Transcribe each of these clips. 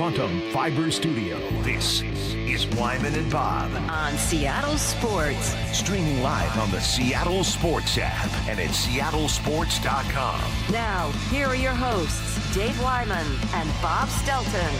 Quantum Fiber Studio. This is Wyman and Bob on Seattle Sports. Streaming live on the Seattle Sports app and at seattlesports.com. Now, here are your hosts, Dave Wyman and Bob Stelton.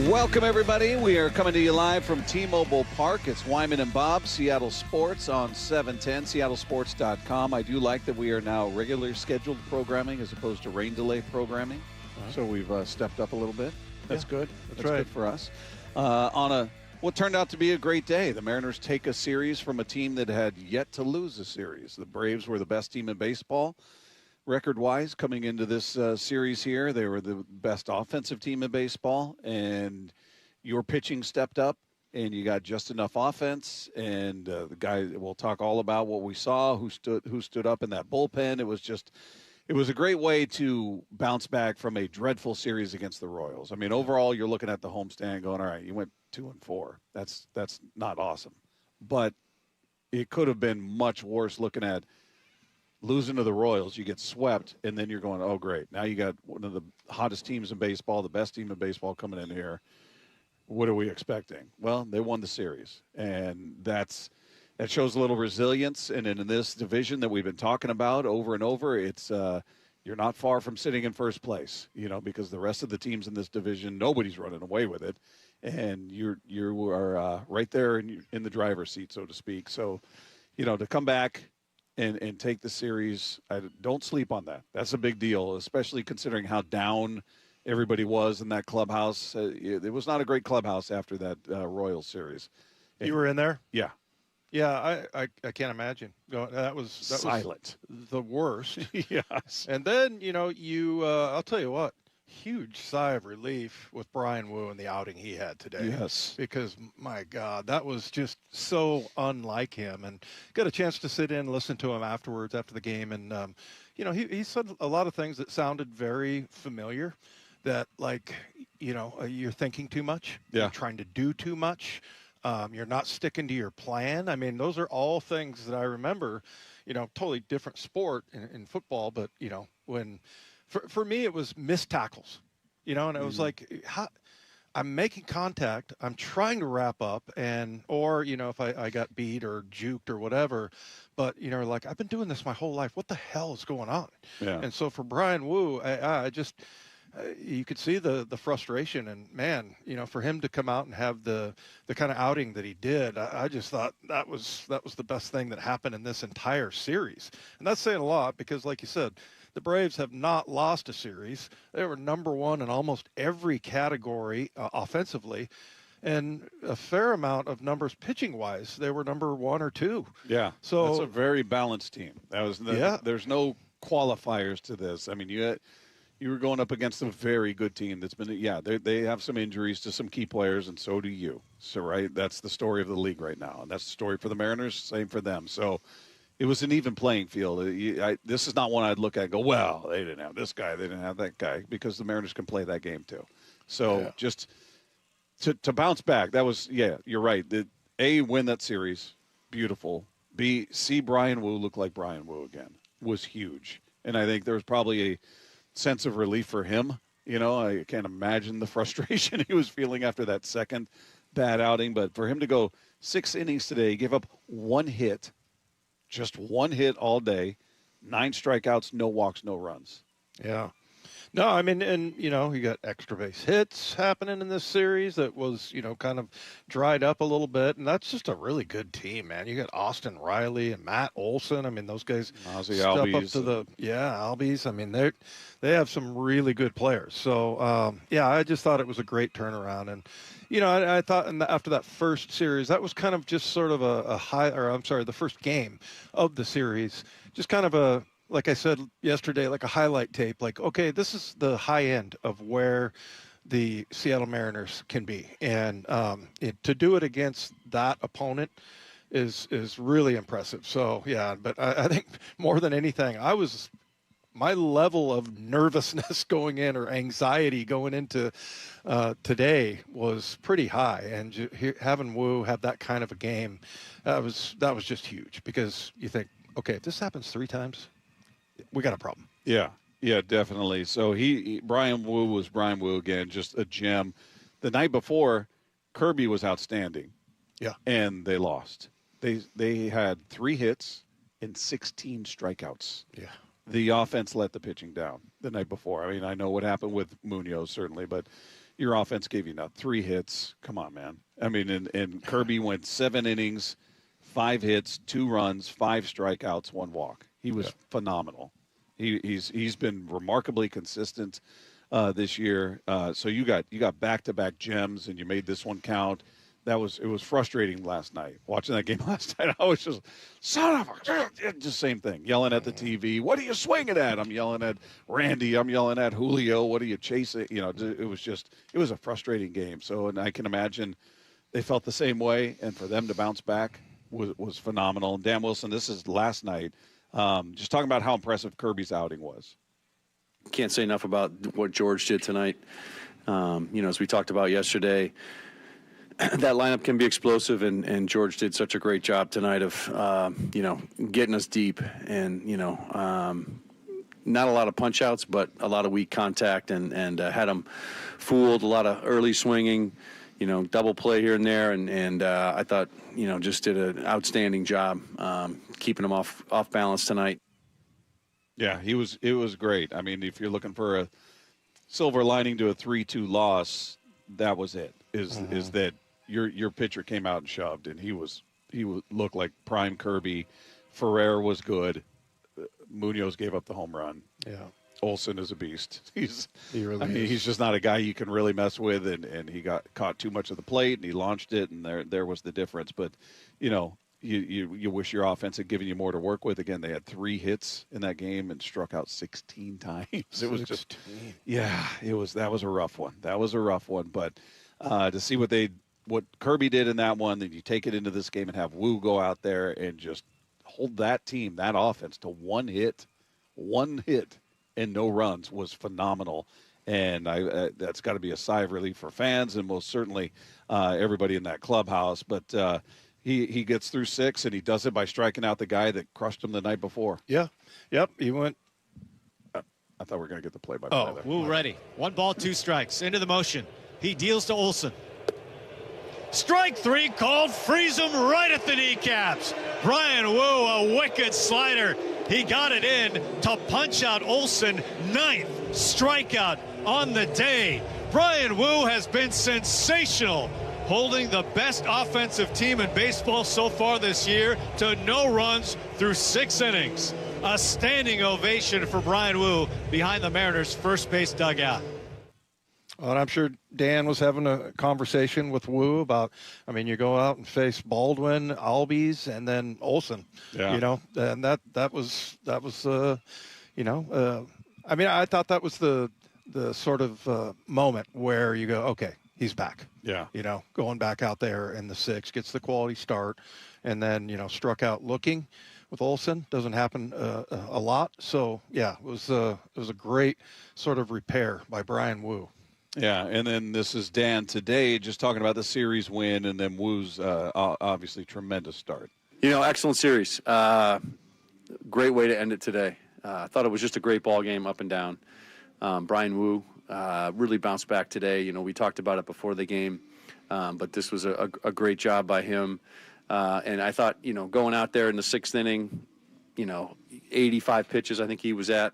Welcome, everybody. We are coming to you live from T-Mobile Park. It's Wyman and Bob, Seattle Sports on 710, seattlesports.com. I do like that we are now regular scheduled programming as opposed to rain delay programming. So we've stepped up a little bit. That's good. That's right. Good for us. On what turned out to be a great day. The Mariners take a series from a team that had yet to lose a series. The Braves were the best team in baseball. Record-wise, coming into this series here, they were the best offensive team in baseball, and your pitching stepped up, and you got just enough offense. And the guy, we'll talk all about what we saw, who stood up in that bullpen. It was a great way to bounce back from a dreadful series against the Royals. I mean, overall, you're looking at the homestand going, all right, you went 2-4. That's not awesome, but it could have been much worse. Looking at losing to the Royals, you get swept, and then you're going, oh, great. Now you got one of the hottest teams in baseball, the best team in baseball coming in here. What are we expecting? Well, they won the series, and that shows a little resilience. And in this division that we've been talking about over and over, it's you're not far from sitting in first place, because the rest of the teams in this division, nobody's running away with it, and you are right there in the driver's seat, so to speak. So, to come back and take the series, I don't sleep on that. That's a big deal, especially considering how down everybody was in that clubhouse. It was not a great clubhouse after that Royals series. You were in there? Yeah. Yeah, I can't imagine. That was silent. Was the worst. Yes. And then, I'll tell you what, huge sigh of relief with Brian Wu and the outing he had today. Yes. Because, my God, that was just so unlike him. And got a chance to sit in and listen to him afterwards, after the game. And, he said a lot of things that sounded very familiar, that, you're thinking too much. Yeah. You're trying to do too much. You're not sticking to your plan. I mean, those are all things that I remember, totally different sport in football. But, when for me, it was missed tackles, and it was like, I'm making contact. I'm trying to wrap up or if I got beat or juked or whatever. But, I've been doing this my whole life. What the hell is going on? Yeah. And so for Brian Wu, I just you could see the frustration, and man, for him to come out and have the kind of outing that he did, I just thought that was the best thing that happened in this entire series. And that's saying a lot, because like you said, the Braves have not lost a series. They were number one in almost every category offensively, and a fair amount of numbers pitching wise. They were number one or two. Yeah. So that's a very balanced team. There's no qualifiers to this. I mean, you were going up against a very good team that's been, they have some injuries to some key players, and so do you. So, right, that's the story of the league right now. And that's the story for the Mariners, same for them. So it was an even playing field. This is not one I'd look at and go, well, they didn't have this guy, they didn't have that guy, because the Mariners can play that game too. So just to bounce back, that was, you're right. Win that series, beautiful. B, see Brian Wu look like Brian Wu again was huge. And I think there was probably a sense of relief for him. I can't imagine the frustration he was feeling after that second bad outing. But for him to go 6 innings today, give up one hit, just one hit all day, 9 strikeouts, no walks, no runs. Yeah. No, I mean, and, you got extra base hits happening in this series that was, kind of dried up a little bit. And that's just a really good team, man. You got Austin Riley and Matt Olson. I mean, those guys step up to Albies. I mean, they have some really good players. So, I just thought it was a great turnaround. And, I thought after that first series, that was kind of just sort of the first game of the series, just kind of like I said yesterday, like a highlight tape, like, okay, this is the high end of where the Seattle Mariners can be. And to do it against that opponent is really impressive. So, but I think more than anything, my level of nervousness going in, or anxiety going into today, was pretty high. And having Wu have that kind of a game, that was just huge, because you think, okay, if this happens 3 times, we got a problem. Yeah. Yeah, definitely. So Brian Wu was Brian Wu again, just a gem. The night before, Kirby was outstanding. Yeah. And they lost. They had 3 hits and 16 strikeouts. Yeah. The offense let the pitching down the night before. I mean, I know what happened with Munoz, certainly, but your offense gave you 3 hits. Come on, man. I mean, and Kirby went 7 innings, 5 hits, 2 runs, 5 strikeouts, 1 walk. He was phenomenal. He's been remarkably consistent this year. So you got back-to-back gems, and you made this one count. It was frustrating last night. Watching that game last night, I was just, son of a, just same thing, yelling at the TV. What are you swinging at? I'm yelling at Randy. I'm yelling at Julio. What are you chasing? You know, it was a frustrating game. So, and I can imagine they felt the same way, and for them to bounce back was phenomenal. And Dan Wilson, this is last night. Just talking about how impressive Kirby's outing was. Can't say enough about what George did tonight. As we talked about yesterday, that lineup can be explosive, and George did such a great job tonight of, getting us deep and, not a lot of punch outs, but a lot of weak contact and had them fooled, a lot of early swinging, double play here and there. And I thought, just did an outstanding job keeping them off balance tonight. Yeah, it was great. I mean, if you're looking for a silver lining to a 3-2 loss, that was it. Is that your pitcher came out and shoved, and he looked like prime Kirby. Ferrer was good. Munoz gave up the home run. Yeah. Olsen is a beast. He's just not a guy you can really mess with, and he got caught too much of the plate, and he launched it, and there was the difference. But, you wish your offense had given you more to work with. Again, they had 3 hits in that game and struck out 16 times. It was just, that was a rough one. That was a rough one. But to see what Kirby did in that one, then you take it into this game and have Wu go out there and just hold that team, that offense to 1 hit, and no runs was phenomenal. And that's got to be a sigh of relief for fans and most certainly everybody in that clubhouse. But he gets through 6, and he does it by striking out the guy that crushed him the night before. Yeah. Yep. He went. I thought we were going to get the play-by-play there. Wu ready. 1 ball, 2 strikes. Into the motion. He deals to Olsen. Strike 3 called. Freeze him right at the kneecaps. Brian Wu, a wicked slider. He got it in to punch out Olsen. 9th strikeout on the day. Brian Wu has been sensational, holding the best offensive team in baseball so far this year to no runs through 6 innings. A standing ovation for Brian Wu behind the Mariners' first base dugout. Well, and I'm sure Dan was having a conversation with Wu about, you go out and face Baldwin, Albies, and then Olsen. Yeah. And that was I thought that was the sort of moment where you go, okay, he's back. Yeah. Going back out there in the 6, gets the quality start, and then, struck out looking with Olsen. Doesn't happen a lot. So, yeah, it was a great sort of repair by Brian Wu. Yeah, and then this is Dan today just talking about the series win, and then Wu's obviously tremendous start. Excellent series. Great way to end it today. I thought it was just a great ball game up and down. Brian Wu really bounced back today. We talked about it before the game, but this was a great job by him. And I thought, going out there in the 6th inning, 85 pitches I think he was at,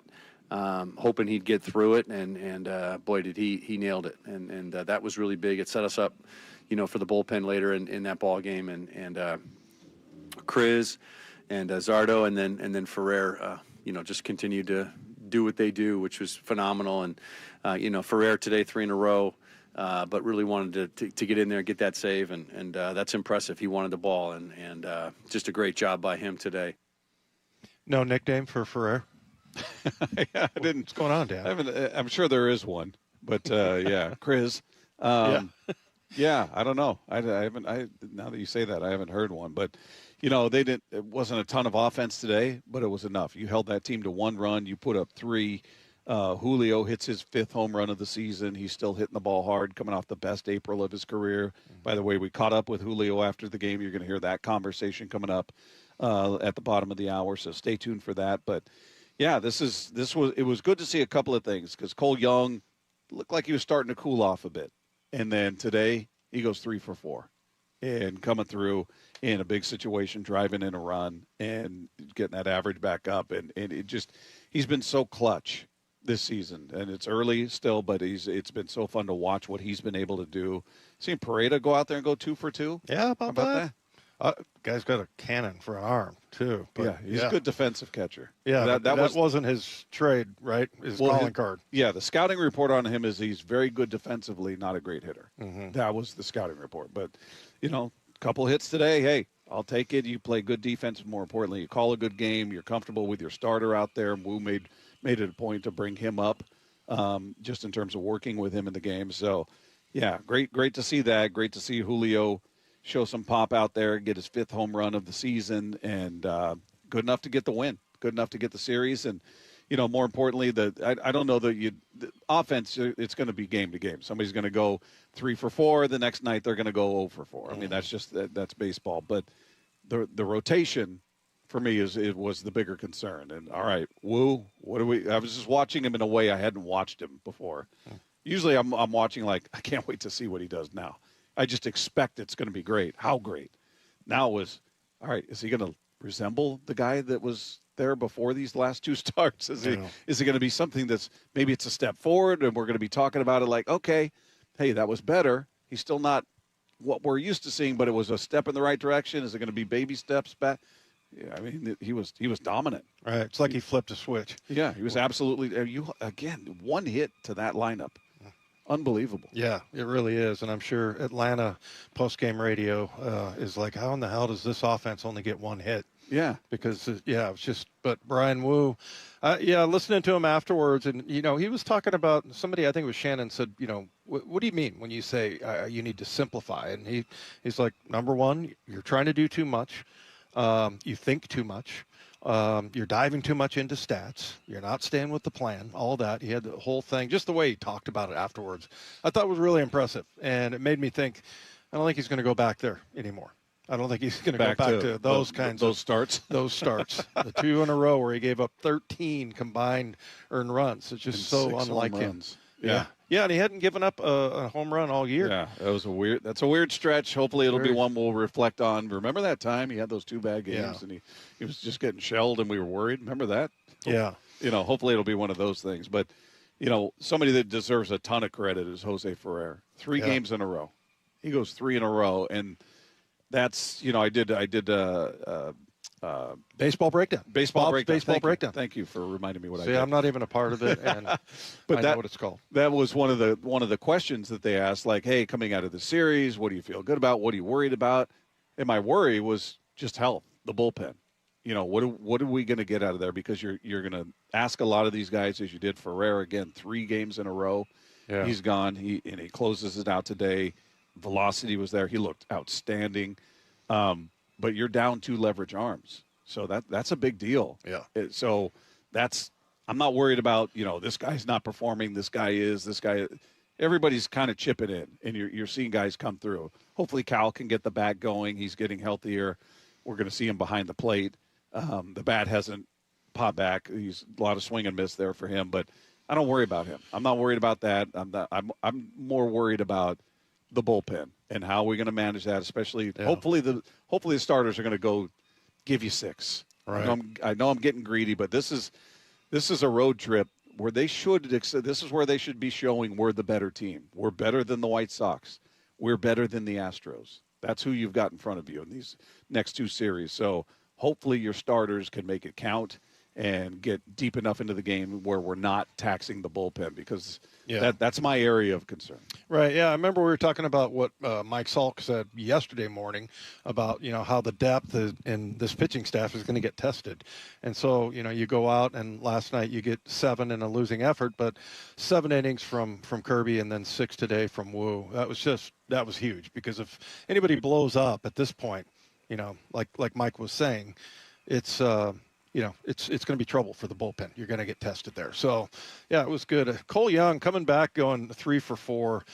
hoping he'd get through it, and boy, did he nailed it. And that was really big. It set us up, for the bullpen later in that ball game. And Chris and Zardo and then Ferrer, just continued to do what they do, which was phenomenal. And, Ferrer today 3 in a row, but really wanted to get in there and get that save. And that's impressive. He wanted the ball, and just a great job by him today. No nickname for Ferrer? I didn't. What's going on, Dan? I'm sure there is one, but yeah, Chris. Yeah, I don't know. I haven't. Now that you say that, I haven't heard one. But they didn't. It wasn't a ton of offense today, but it was enough. You held that team to 1 run. You put up 3. Julio hits his 5th home run of the season. He's still hitting the ball hard, coming off the best April of his career. By the way, we caught up with Julio after the game. You're going to hear that conversation coming up at the bottom of the hour, so stay tuned for that. But Yeah, it was good to see a couple of things because Cole Young looked like he was starting to cool off a bit. And then today he goes 3 for 4 and coming through in a big situation, driving in a run and getting that average back up. And he's been so clutch this season. And it's early still, but it's been so fun to watch what he's been able to do. Seeing Pareda go out there and go 2 for 2. Yeah, How about that? Guy's got a cannon for an arm, too. But, yeah, he's a good defensive catcher. Yeah, that wasn't his trade, right? His calling card. Yeah, the scouting report on him is he's very good defensively, not a great hitter. Mm-hmm. That was the scouting report. But, a couple hits today, hey, I'll take it. You play good defense, more importantly. You call a good game. You're comfortable with your starter out there. Wu made it a point to bring him up just in terms of working with him in the game. So, yeah, great to see that. Great to see Julio show some pop out there, get his 5th home run of the season, and good enough to get the win, good enough to get the series. And, more importantly, I don't know the offense, it's going to be game to game. Somebody's going to go 3 for 4. The next night they're going to go 0 for 4. I mean, that's baseball. But the rotation for me was the bigger concern. And, all right, Wu, I was just watching him in a way I hadn't watched him before. Usually I'm watching like, I can't wait to see what he does now. I just expect it's going to be great. How great? Now it was, all right, is he going to resemble the guy that was there before these last 2 starts? Is it going to be something that's maybe it's a step forward and we're going to be talking about it like, okay, hey, that was better. He's still not what we're used to seeing, but it was a step in the right direction. Is it going to be baby steps back? Yeah, I mean, he was dominant. Right. It's like he flipped a switch. Yeah, he was absolutely again, 1 hit to that lineup. Unbelievable. Yeah, it really is. And I'm sure Atlanta postgame radio is like, how in the hell does this offense only get 1 hit? Yeah. Because, it's just, but Brian Wu, listening to him afterwards, and, he was talking about somebody, I think it was Shannon, said, what do you mean when you say you need to simplify? And he's like, number one, you're trying to do too much. You think too much. You're diving too much into stats. You're not staying with the plan. All that. He had the whole thing, just the way he talked about it afterwards. I thought it was really impressive, and it made me think. I don't think he's going to go back there anymore. I don't think he's going to go back to those kinds of starts. Those starts, the 2 in a row where he gave up 13 combined earned runs. It's just so unlike him. Yeah. Yeah, and he hadn't given up a home run all year. Yeah, that's a weird stretch. Hopefully it'll be one we'll reflect on. Remember that time he had those 2 bad games and he was just getting shelled and we were worried. Remember that? Yeah. Hopefully it'll be one of those things. But, somebody that deserves a ton of credit is Jose Ferrer. 3 games in a row. He goes 3 in a row, and that's, I did baseball breakdown. Baseball breakdown. Thank you for reminding me what I did. did. I'm not even a part of it, and but I know what it's called. That was one of the questions that they asked, like, hey, coming out of the series, what do you feel good about? What are you worried about? And my worry was just health, the bullpen. What are we going to get out of there? Because you're going to ask a lot of these guys, as you did Ferrer again, 3 games in a row. Yeah. He's gone. He closes it out today. Velocity was there. He looked outstanding. But you're down 2 leverage arms. So that's a big deal. Yeah. So I'm not worried about, this guy's not performing. This guy. Everybody's kind of chipping in, and you're seeing guys come through. Hopefully Cal can get the bat going. He's getting healthier. We're going to see him behind the plate. The bat hasn't popped back. He's a lot of swing and miss there for him, but I don't worry about him. I'm not worried about that. I'm more worried about the bullpen and how we're going to manage that, especially hopefully the starters are going to go give you 6. Right. I know I'm getting greedy, but this is a road trip where this is where they should be showing we're the better team. We're better than the White Sox. We're better than the Astros. That's who you've got in front of you in these next 2 series. So hopefully your starters can make it count and get deep enough into the game where we're not taxing the bullpen, because that's my area of concern. Right, yeah. I remember we were talking about what Mike Salk said yesterday morning about, how the depth in this pitching staff is going to get tested. And so, you go out, and last night you get 7 in a losing effort, but 7 innings from Kirby and then 6 today from Wu. That was huge, because if anybody blows up at this point, like Mike was saying, it's it's going to be trouble for the bullpen. You're going to get tested there. So, yeah, it was good. Cole Young coming back, going 3 for 4.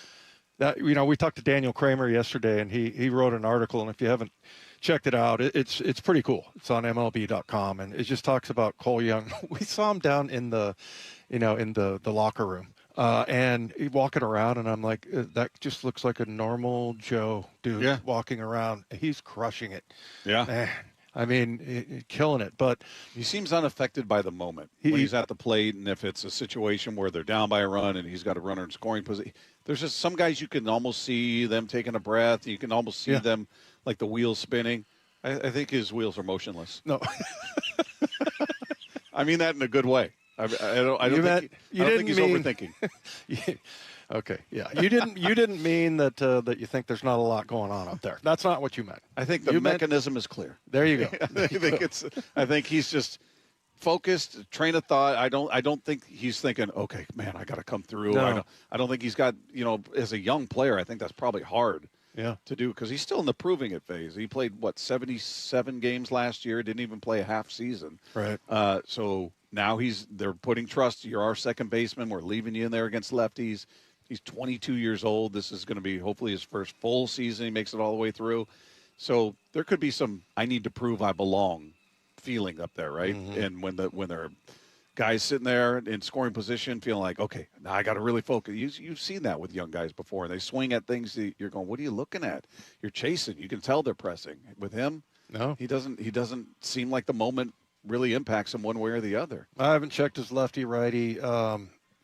that, we talked to Daniel Kramer yesterday, and he wrote an article, and if you haven't checked it out, it's pretty cool. It's on MLB.com, and it just talks about Cole Young. We saw him down in the locker room, and he walking around, and I'm like, that just looks like a normal Joe dude walking around. He's crushing it. Yeah. Man, I mean, killing it. But he seems unaffected by the moment when he's at the plate, and if it's a situation where they're down by a run and he's got a runner in scoring position. There's just some guys you can almost see them taking a breath. You can almost see them like the wheels spinning. I think his wheels are motionless. No. I mean that in a good way. I don't think he's overthinking. Okay, yeah. You didn't mean that you think there's not a lot going on up there. That's not what you meant. I think the mechanism is clear. There you go. I think he's just focused, train of thought. I don't think he's thinking, okay, man, I got to come through. No. I don't think he's got, as a young player, I think that's probably hard to do because he's still in the proving it phase. He played 77 games last year, didn't even play a half season. Right. So now they're putting trust. You're our second baseman. We're leaving you in there against lefties. He's 22 years old. This is going to be hopefully his first full season. He makes it all the way through. So there could be some I need to prove I belong feeling up there, right? Mm-hmm. And when there are guys sitting there in scoring position feeling like, okay, now I got to really focus. You've seen that with young guys before. They swing at things that you're going, what are you looking at? You're chasing. You can tell they're pressing. With him, no, he doesn't seem like the moment really impacts him one way or the other. I haven't checked his lefty-righty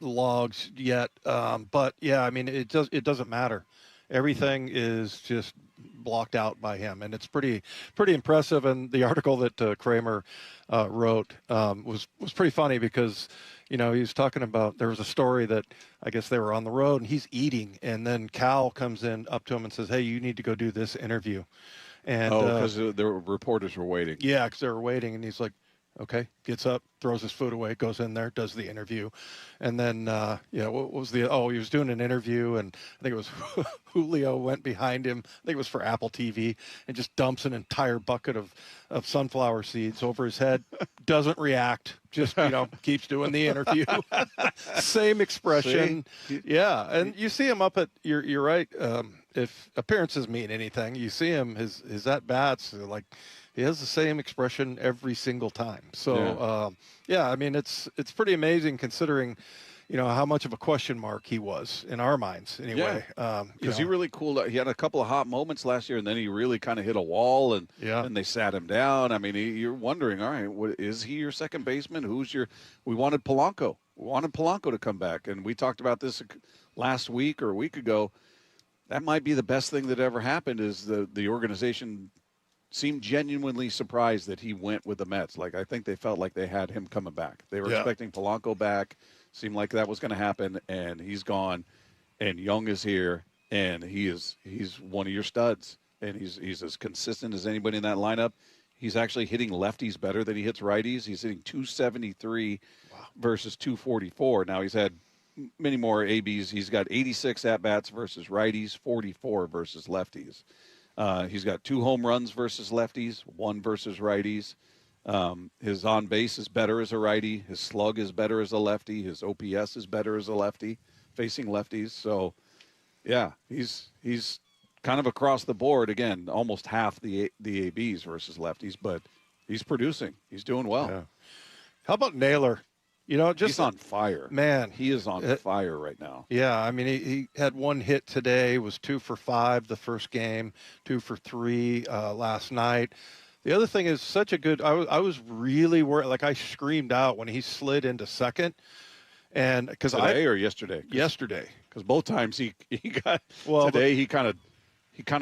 logs yet, but yeah, I mean it doesn't matter. Everything is just blocked out by him, and it's pretty impressive. And the article that Kramer wrote was pretty funny because he was talking about there was a story that I guess they were on the road and he's eating, and then Cal comes in up to him and says, "Hey, you need to go do this interview." And because the reporters were waiting. Yeah, because they were waiting, and he's like, okay, gets up, throws his food away, goes in there, does the interview. And then, what was he was doing an interview, and I think it was Julio went behind him. I think it was for Apple TV, and just dumps an entire bucket of sunflower seeds over his head. Doesn't react, just, keeps doing the interview. Same expression. See? Yeah, and you see him up at, you're right, if appearances mean anything, you see him, his at-bats, like, he has the same expression every single time. So, I mean, it's pretty amazing considering, how much of a question mark he was in our minds anyway. Because he really cooled out. He had a couple of hot moments last year, and then he really kind of hit a wall, and they sat him down. I mean, you're wondering, all right, is he your second baseman? We wanted Polanco. We wanted Polanco to come back, and we talked about this last week or a week ago. That might be the best thing that ever happened is the organization – seemed genuinely surprised that he went with the Mets. Like, I think they felt like they had him coming back. They were expecting Polanco back. Seemed like that was going to happen, and he's gone. And Young is here, and he's one of your studs. And he's as consistent as anybody in that lineup. He's actually hitting lefties better than he hits righties. He's hitting 273 versus 244. Now, he's had many more ABs. He's got 86 at-bats versus righties, 44 versus lefties. He's got 2 home runs versus lefties, 1 versus righties. His on base is better as a righty. His slug is better as a lefty. His OPS is better as a lefty, facing lefties. So, he's kind of across the board. Again, almost half the ABs versus lefties, but he's producing. He's doing well. Yeah. How about Naylor? He's on fire. Man. He is on fire right now. Yeah, I mean, he had 1 hit today, was 2 for 5 the first game, 2 for 3 last night. The other thing is such a good – I was really worried. Like, I screamed out when he slid into second. And because Today or yesterday? Yesterday. Because both times he got – today he kind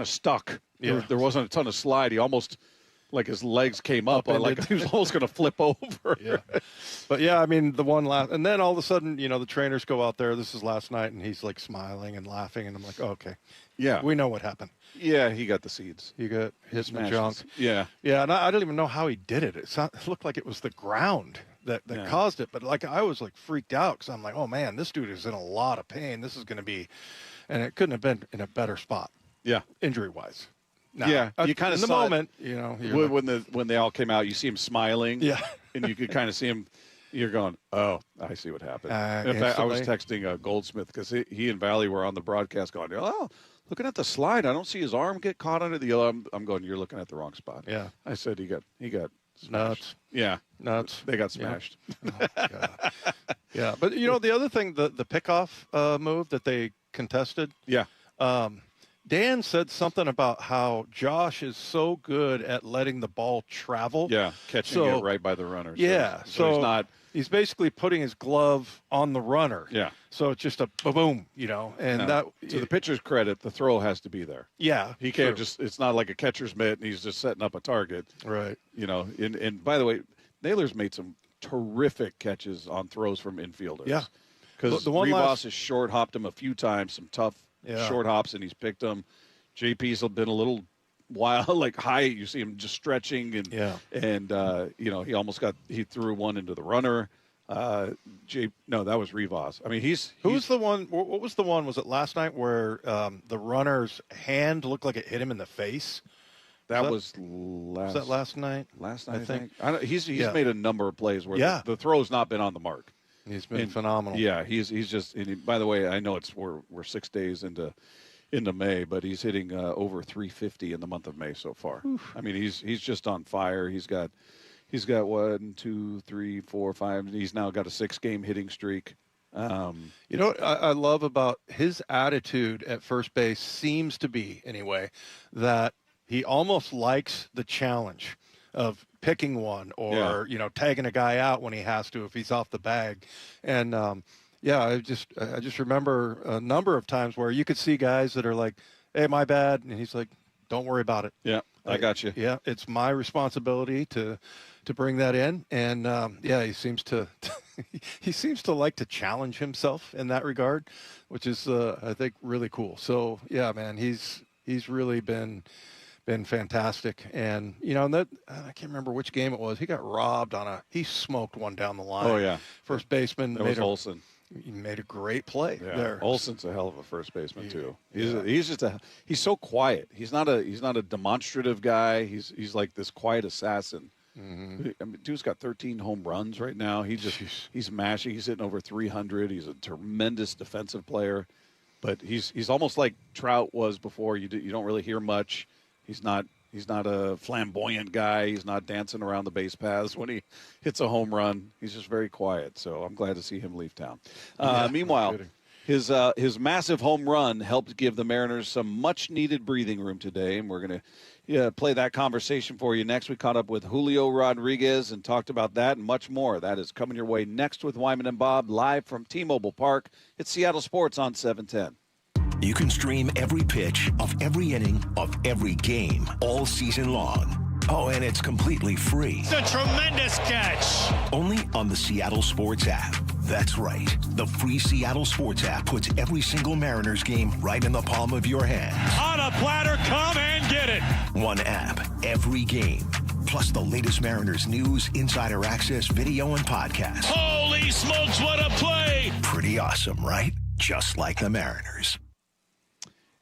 of stuck. Yeah. There wasn't a ton of slide. He almost – like his legs came up like he was almost going to flip over. Yeah. But, I mean, the one last – and then all of a sudden, the trainers go out there. This is last night, and he's, like, smiling and laughing. And I'm like, okay. Yeah. We know what happened. Yeah, he got the seeds. He got hit in the junk. Yeah. Yeah, and I don't even know how he did it. It looked like it was the ground that caused it. But, like, I was, like, freaked out because I'm like, oh, man, this dude is in a lot of pain. This is going to be – and it couldn't have been in a better spot. Yeah. Injury-wise. No, you kind of saw the moment, when they when they all came out, you see him smiling, and you could kind of see him, you're going, oh, I see what happened. In fact, I was texting Goldsmith because he and Valley were on the broadcast going, oh, looking at the slide, I don't see his arm get caught under the yellow. I'm going, you're looking at the wrong spot. Yeah. I said he got smashed. Nuts. Yeah. Nuts. They got smashed. Yeah. Oh, God. Yeah. But, the other thing, the pickoff move that they contested. Yeah. Dan said something about how Josh is so good at letting the ball travel. Yeah, catching it right by the runner. Yeah. So he's not. He's basically putting his glove on the runner. Yeah. So it's just a boom, and to the pitcher's credit, the throw has to be there. Yeah. He can't it's not like a catcher's mitt and he's just setting up a target. Right. And by the way, Naylor's made some terrific catches on throws from infielders. Yeah. Because Rivas has short hopped him a few times, some tough short hops, and he's picked them. JP's been a little while, like high. You see him just stretching, and he almost he threw one into the runner. No, that was Rivas. I mean, who's the one? What was the one? Was it last night where the runner's hand looked like it hit him in the face? Was that last night? Last night, I think. He's made a number of plays where the throw's not been on the mark. He's been phenomenal. Yeah, he's just. And by the way, I know we're 6 days into May, but he's hitting over 350 in the month of May so far. Oof. I mean, he's just on fire. He's got 1, 2, 3, 4, 5. He's now got a 6-game hitting streak. What I love about his attitude at first base seems to be, anyway, that he almost likes the challenge of picking one or tagging a guy out when he has to if he's off the bag. And I just remember a number of times where you could see guys that are like, hey, my bad, and he's like, don't worry about it. Yeah, I got you. Yeah, it's my responsibility to bring that in. And he seems to like to challenge himself in that regard, which is I think really cool. So yeah, man, he's really been fantastic. And that I can't remember which game it was. He got robbed he smoked one down the line. Oh yeah, first baseman. That was Olsen. He made a great play there. Olsen's a hell of a first baseman too. He's so quiet. He's not a demonstrative guy. He's like this quiet assassin. Mm-hmm. I mean, dude's got 13 home runs right now. He's mashing. He's hitting over 300. He's a tremendous defensive player, but he's almost like Trout was before. You don't really hear much. He's not a flamboyant guy. He's not dancing around the base paths when he hits a home run. He's just very quiet. So I'm glad to see him leave town. Meanwhile, his massive home run helped give the Mariners some much-needed breathing room today, and we're going to play that conversation for you next. We caught up with Julio Rodriguez and talked about that and much more. That is coming your way next with Wyman and Bob, live from T-Mobile Park. It's Seattle Sports on 710. You can stream every pitch of every inning of every game all season long. Oh, and it's completely free. It's a tremendous catch. Only on the Seattle Sports app. That's right. The free Seattle Sports app puts every single Mariners game right in the palm of your hand. On a platter, come and get it. One app, every game. Plus the latest Mariners news, insider access, video, and podcasts. Holy smokes, what a play. Pretty awesome, right? Just like the Mariners.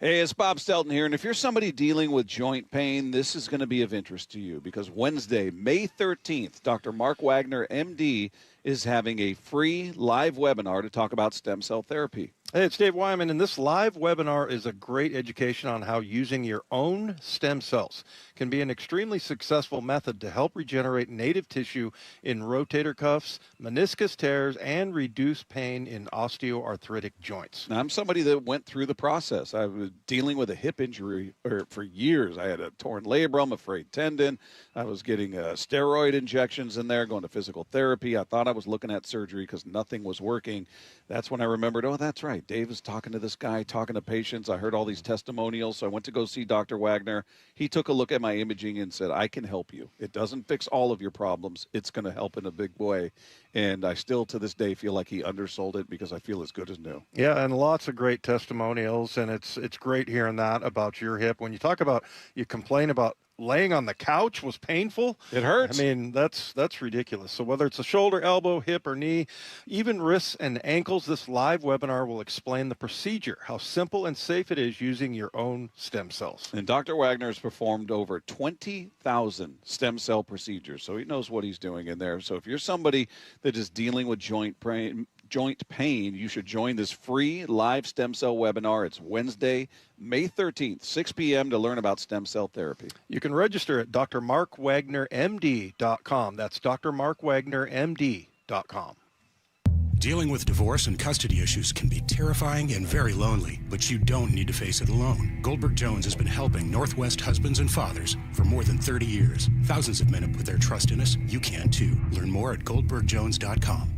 Hey, it's Bob Stelton here, and if you're somebody dealing with joint pain, this is going to be of interest to you because Wednesday, May 13th, Dr. Mark Wagner, MD, is having a free live webinar to talk about stem cell therapy. Hey, it's Dave Wyman, and this live webinar is a great education on how using your own stem cells can be an extremely successful method to help regenerate native tissue in rotator cuffs, meniscus tears, and reduce pain in osteoarthritic joints. Now, I'm somebody that went through the process. I was dealing with a hip injury for years. I had a torn labrum, a frayed tendon. I was getting steroid injections in there, going to physical therapy. I thought I was looking at surgery because nothing was working. That's when I remembered, oh, that's right. Dave is talking to this guy, talking to patients. I heard all these testimonials, so I went to go see Dr. Wagner. He took a look at my imaging and said, I can help you. It doesn't fix all of your problems. It's going to help in a big way. And I still, to this day, feel like he undersold it because I feel as good as new. Yeah, and lots of great testimonials, and it's great hearing that about your hip. When you talk about, you complain about laying on the couch was painful. It hurts. I mean, that's ridiculous. So whether it's a shoulder, elbow, hip, or knee, even wrists and ankles, this live webinar will explain the procedure, how simple and safe it is using your own stem cells. And Dr. Wagner has performed over 20,000 stem cell procedures, so he knows what he's doing in there. So if you're somebody that is dealing with joint pain, you should join this free live stem cell webinar. It's Wednesday, May 13th, 6 p.m. to learn about stem cell therapy. You can register at drmarkwagnermd.com. That's drmarkwagnermd.com. Dealing with divorce and custody issues can be terrifying and very lonely, but you don't need to face it alone. Goldberg Jones has been helping Northwest husbands and fathers for more than 30 years. Thousands of men have put their trust in us. You can too. Learn more at goldbergjones.com.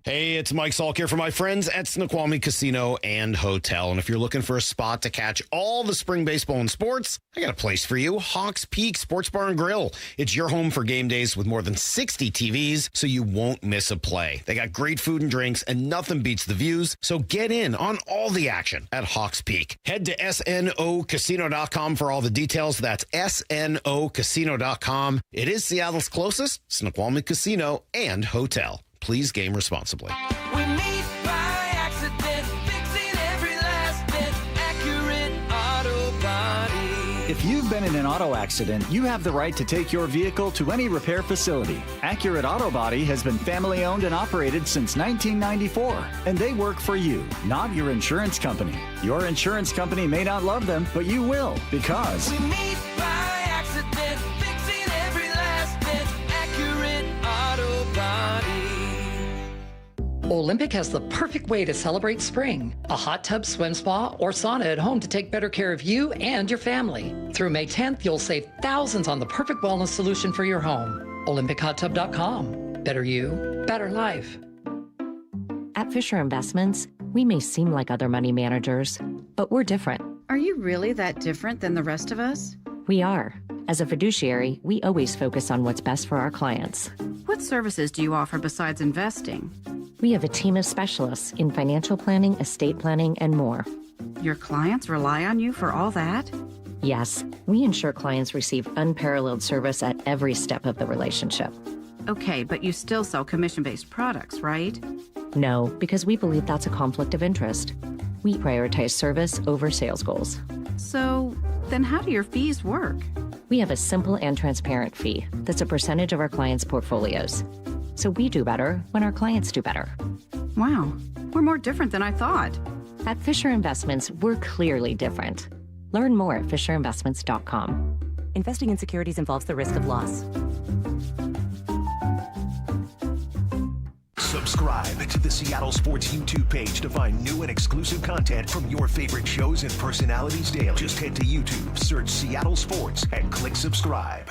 Hey, it's Mike Salk here for my friends at Snoqualmie Casino and Hotel. And if you're looking for a spot to catch all the spring baseball and sports, I got a place for you. Hawks Peak Sports Bar and Grill. It's your home for game days with more than 60 TVs, so you won't miss a play. They got great food and drinks, and nothing beats the views. So get in on all the action at Hawks Peak. Head to snocasino.com for all the details. That's snocasino.com. It is Seattle's closest Snoqualmie Casino and Hotel. Please game responsibly. We meet by accident, fixing every last bit, Accurate Auto Body. If you've been in an auto accident, you have the right to take your vehicle to any repair facility. Accurate Auto Body has been family owned and operated since 1994, and they work for you, not your insurance company. Your insurance company may not love them, but you will, because We meet by accident, fixing every last bit, Accurate Auto Body. Olympic has the perfect way to celebrate spring. A hot tub, swim spa, or sauna at home to take better care of you and your family. Through May 10th, you'll save thousands on the perfect wellness solution for your home. OlympicHotTub.com. Better you, better life. At Fisher Investments, we may seem like other money managers, but we're different. Are you really that different than the rest of us? We are. As a fiduciary, we always focus on what's best for our clients. What services do you offer besides investing? We have a team of specialists in financial planning, estate planning, and more. Your clients rely on you for all that? Yes, we ensure clients receive unparalleled service at every step of the relationship. Okay, but you still sell commission-based products, right? No, because we believe that's a conflict of interest. We prioritize service over sales goals. So, then how do your fees work? We have a simple and transparent fee that's a percentage of our clients' portfolios. So we do better when our clients do better. Wow, we're more different than I thought. At Fisher Investments, we're clearly different. Learn more at fisherinvestments.com. Investing in securities involves the risk of loss. Subscribe to the Seattle Sports YouTube page to find new and exclusive content from your favorite shows and personalities daily. Just head to YouTube, search Seattle Sports, and click subscribe.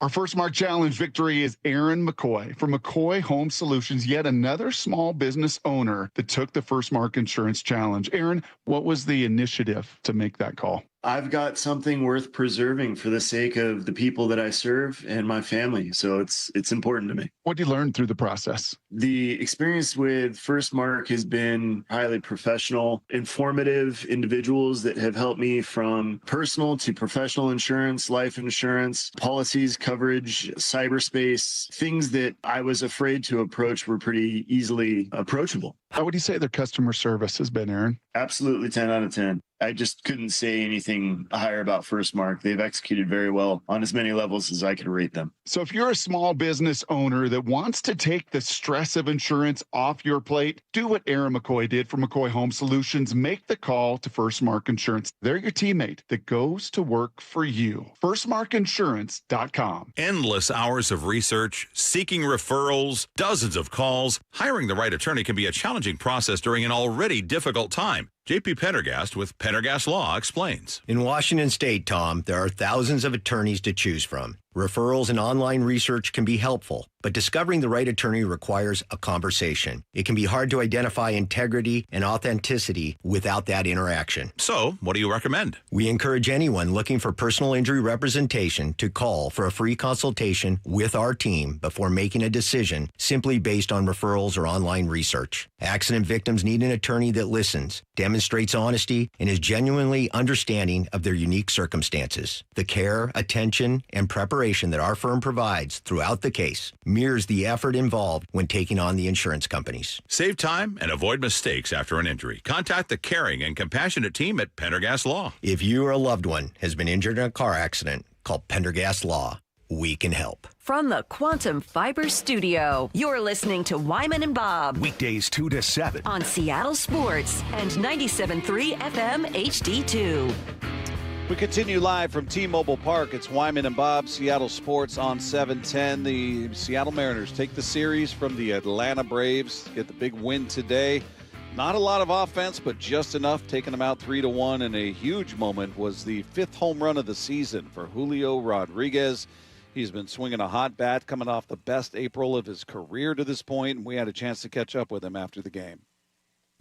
Our first Mark Challenge victory is Aaron McCoy from McCoy Home Solutions, yet another small business owner that took the First Mark Insurance Challenge. Aaron, what was the initiative to make that call? I've got something worth preserving for the sake of the people that I serve and my family. So it's important to me. What did you learn through the process? The experience with First Mark has been highly professional, informative individuals that have helped me from personal to professional insurance, life insurance, policies, coverage, cyberspace. Things that I was afraid to approach were pretty easily approachable. How would you say their customer service has been, Aaron? Absolutely 10 out of 10. I just couldn't say anything higher about First Mark. They've executed very well on as many levels as I could rate them. So if you're a small business owner that wants to take the stress of insurance off your plate, do what Aaron McCoy did for McCoy Home Solutions. Make the call to First Mark Insurance. They're your teammate that goes to work for you. FirstMarkInsurance.com. Endless hours of research, seeking referrals, dozens of calls. Hiring the right attorney can be a challenging process during an already difficult time. J.P. Pendergast with Pendergast Law explains. In Washington State, Tom, there are thousands of attorneys to choose from. Referrals and online research can be helpful, but discovering the right attorney requires a conversation. It can be hard to identify integrity and authenticity without that interaction. So, what do you recommend? We encourage anyone looking for personal injury representation to call for a free consultation with our team before making a decision simply based on referrals or online research. Accident victims need an attorney that listens, demonstrates honesty, and is genuinely understanding of their unique circumstances. The care, attention, and preparation that our firm provides throughout the case mirrors the effort involved when taking on the insurance companies. Save time and avoid mistakes after an injury. Contact the caring and compassionate team at Pendergast Law. If you or a loved one has been injured in a car accident, call Pendergast Law. We can help. From the Quantum Fiber Studio, you're listening to Wyman and Bob. Weekdays 2 to 7. On Seattle Sports and 97.3 FM HD2. We continue live from T-Mobile Park. It's Wyman and Bob, Seattle Sports on 710. The Seattle Mariners take the series from the Atlanta Braves, get the big win today. Not a lot of offense, but just enough, taking them out 3-1. And a huge moment was the 5th home run of the season for Julio Rodriguez. He's been swinging a hot bat, coming off the best April of his career to this point, and we had a chance to catch up with him after the game.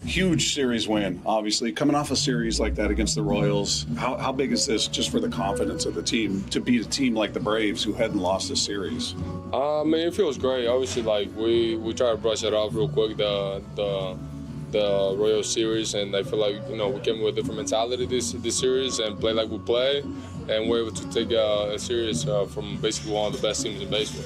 Huge series win, obviously. Coming off a series like that against the Royals, how big is this just for the confidence of the team to beat a team like the Braves who hadn't lost a series? I mean, it feels great. Obviously, like we try to brush it off real quick, the Royals series, and I feel like, you know, we came with a different mentality this series and play like we play, and we're able to take a series from basically one of the best teams in baseball.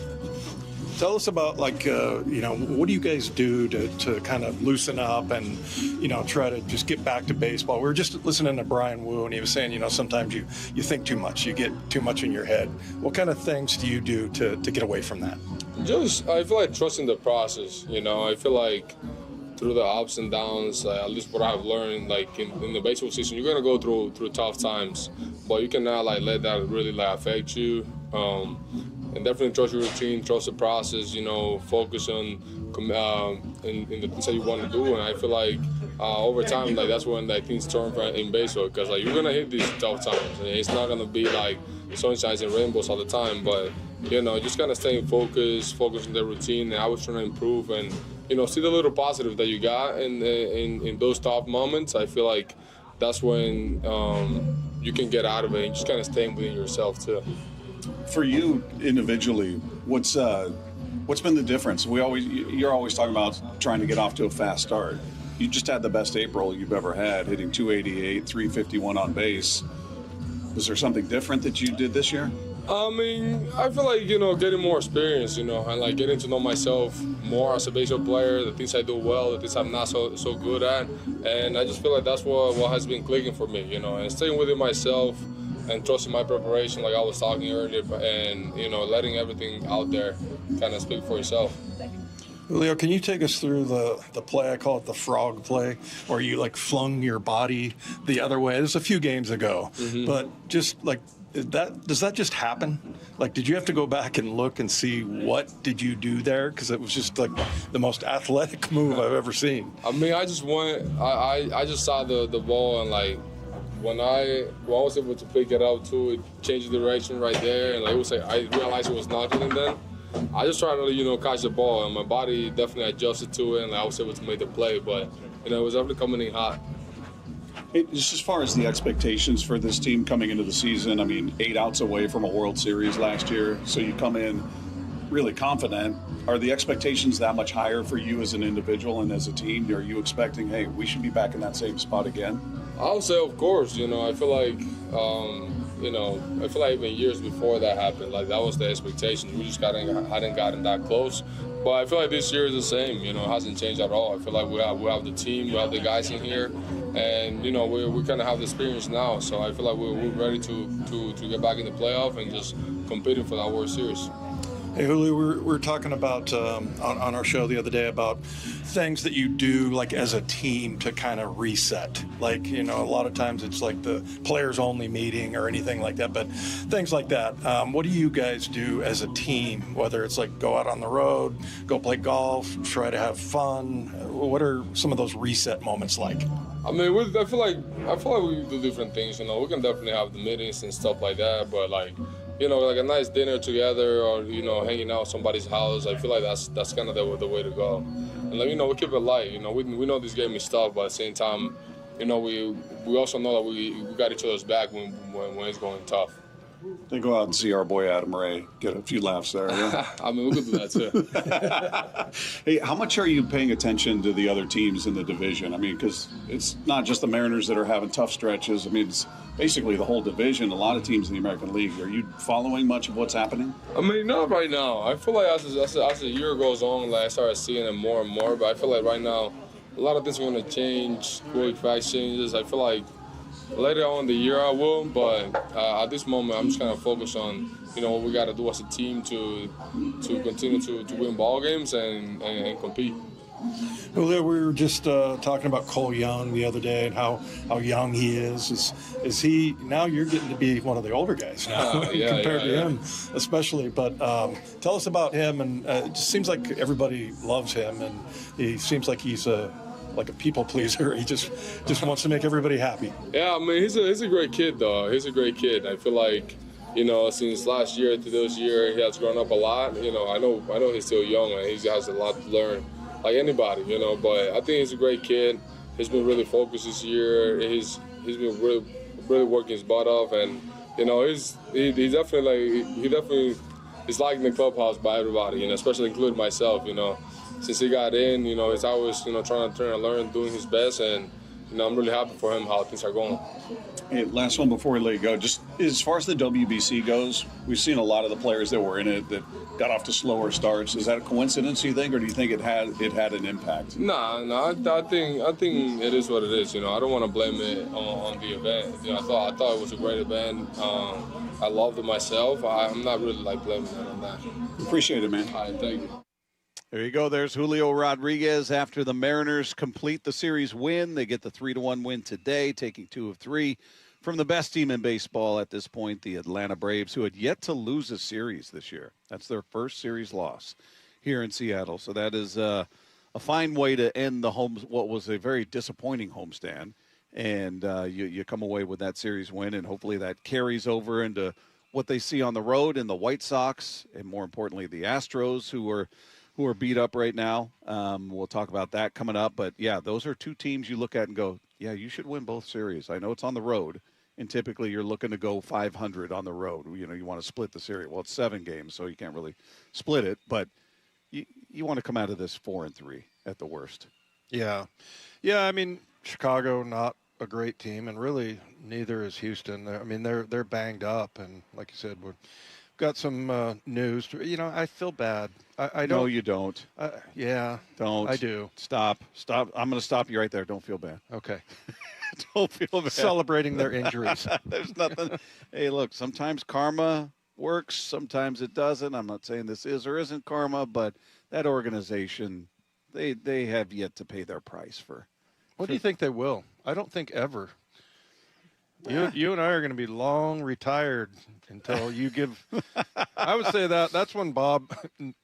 Tell us about, like, you know, what do you guys do to kind of loosen up and, you know, try to just get back to baseball? We were just listening to Brian Wu, and he was saying, you know, sometimes you think too much, you get too much in your head. What kind of things do you do to get away from that? Just, I feel like trusting the process, you know. I feel like through the ups and downs, at least what I've learned, like in the baseball season, you're gonna go through tough times, but you cannot like let that really like affect you. And definitely trust your routine, trust the process, you know, focus on in the things that you want to do. And I feel like over time, like that's when like things turn in baseball, because like you're gonna hit these tough times, and it's not gonna be like sunshines and rainbows all the time. But you know, just kind of staying focused on the routine. And I was trying to improve and, you know, see the little positive that you got in those tough moments. I feel like that's when you can get out of it and just kind of staying within yourself too. For you individually, what's been the difference? You're always talking about trying to get off to a fast start. You just had the best April you've ever had, hitting 288, 351 on base. Was there something different that you did this year? I mean, I feel like, you know, getting more experience, you know, and like getting to know myself more as a baseball player, the things I do well, the things I'm not so good at. And I just feel like that's what has been clicking for me, you know, and staying within myself and trusting my preparation, like I was talking earlier, and, you know, letting everything out there kind of speak for yourself. Julio, can you take us through the play? I call it the frog play, where you like flung your body the other way. It was a few games ago, but just like, does that just happen? Like, did you have to go back and look and see what did you do there? Because it was just like the most athletic move I've ever seen. I mean, I just went, I just saw the ball, and like when I was able to pick it up too, it changed the direction right there, and like it was like I realized it was knocking, and then I just tried to, you know, catch the ball, and my body definitely adjusted to it, and I was able to make the play. But, you know, it was definitely coming in hot. Just as far as the expectations for this team coming into the season, I mean, 8 outs away from a World Series last year, so you come in really confident. Are the expectations that much higher for you as an individual and as a team? Are you expecting, hey, we should be back in that same spot again? I would say, of course. You know, I feel like, you know, I feel like even years before that happened, like that was the expectation. We just hadn't gotten that close. But I feel like this year is the same. You know, it hasn't changed at all. I feel like we have the team, we have the guys in here, and you know, we kind of have the experience now. So I feel like we're ready to get back in the playoff and just competing for that World Series. Hey, Julio, we were talking about on our show the other day about things that you do like as a team to kind of reset. Like, you know, a lot of times it's like the players only meeting or anything like that, but things like that. What do you guys do as a team, whether it's like go out on the road, go play golf, try to have fun? What are some of those reset moments like? I mean, I feel like we do different things. You know, we can definitely have the meetings and stuff like that, but like, like a nice dinner together, or hanging out at somebody's house. I feel like that's kind of the way to go. And we keep it light. We know this game is tough, but at the same time, we also know that we got each other's back when it's going tough. Then go out and see our boy Adam Ray. Get a few laughs there. Yeah? I mean, we could do that too. Hey, how much are you paying attention to the other teams in the division? I mean, because it's not just the Mariners that are having tough stretches. I mean, it's basically the whole division. A lot of teams in the American League. Are you following much of what's happening? I mean, not right now. I feel like as the year goes on, I started seeing it more and more. But I feel like right now, a lot of things are going to change. Quick fast changes. I feel like later on in the year I will, but at this moment I'm just kind of focused on what we got to do as a team to continue to win ball games and compete. Julio, we were just talking about Cole Young the other day and how young he is. Is he now? You're getting to be one of the older guys now compared to him, especially. But tell us about him. And it just seems like everybody loves him, and he seems like he's like a people pleaser. He just wants to make everybody happy. Yeah, I mean, he's a great kid, though. He's a great kid. I feel like, since last year to this year, he has grown up a lot. I know he's still young, and he has a lot to learn, like anybody, but I think he's a great kid. He's been really focused this year. He's been really working his butt off, and, he definitely is liking the clubhouse by everybody, especially including myself, Since he got in, he's always, trying to learn, doing his best, and, I'm really happy for him how things are going. Hey, last one before we let you go. Just as far as the WBC goes, we've seen a lot of the players that were in it that got off to slower starts. Is that a coincidence, you think, or do you think it had an impact? No, I think it is what it is. I don't want to blame it on the event. I thought it was a great event. I loved it myself. I'm not really blaming it on that. Appreciate it, man. All right, thank you. There you go. There's Julio Rodriguez after the Mariners complete the series win. They get the 3-1 win today, taking 2 of 3 from the best team in baseball at this point, the Atlanta Braves, who had yet to lose a series this year. That's their first series loss here in Seattle. So that is a fine way to end what was a very disappointing homestand. And you come away with that series win, and hopefully that carries over into what they see on the road in the White Sox, and more importantly, the Astros, who are beat up right now. We'll talk about that coming up. But, yeah, those are two teams you look at and go, yeah, you should win both series. I know it's on the road, and typically you're looking to go 500 on the road. You want to split the series. Well, it's 7 games, so you can't really split it. But you want to come out of this 4-3 at the worst. Yeah. Yeah, I mean, Chicago, not a great team, and really neither is Houston. They're banged up, and like you said, we're got some news. I feel bad. I don't. No, you don't. Yeah. Don't. I do. Stop. I'm going to stop you right there. Don't feel bad. Okay. Don't feel bad. Celebrating their injuries. There's nothing. Hey, look, sometimes karma works. Sometimes it doesn't. I'm not saying this is or isn't karma, but that organization, they have yet to pay their price for. What do you think they will? I don't think ever. You and I are going to be long retired until you give. I would say that's when Bob.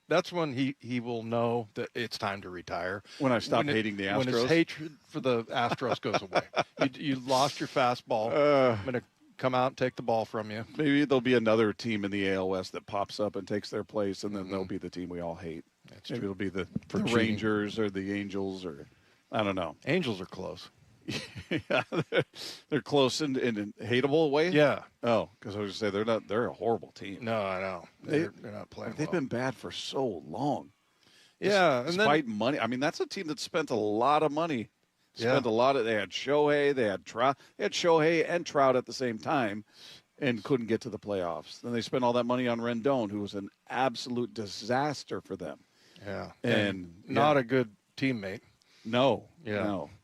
That's when he will know that it's time to retire. When I stop hating the Astros. When his hatred for the Astros goes away. You lost your fastball. I'm going to come out and take the ball from you. Maybe there'll be another team in the AL West that pops up and takes their place, and then they'll be the team we all hate. Maybe it'll be the Rangers or the Angels, or I don't know. Angels are close. Yeah, they're close in a hateable way. Yeah. Oh, because I was going to say they're a horrible team. No, I know. They're not playing. They've been bad for so long. Yeah, despite money. I mean, that's a team that spent a lot of money. They had Shohei, they had Trout. They had Shohei and Trout at the same time, and couldn't get to the playoffs. Then they spent all that money on Rendon, who was an absolute disaster for them. Yeah, and not a good teammate. No,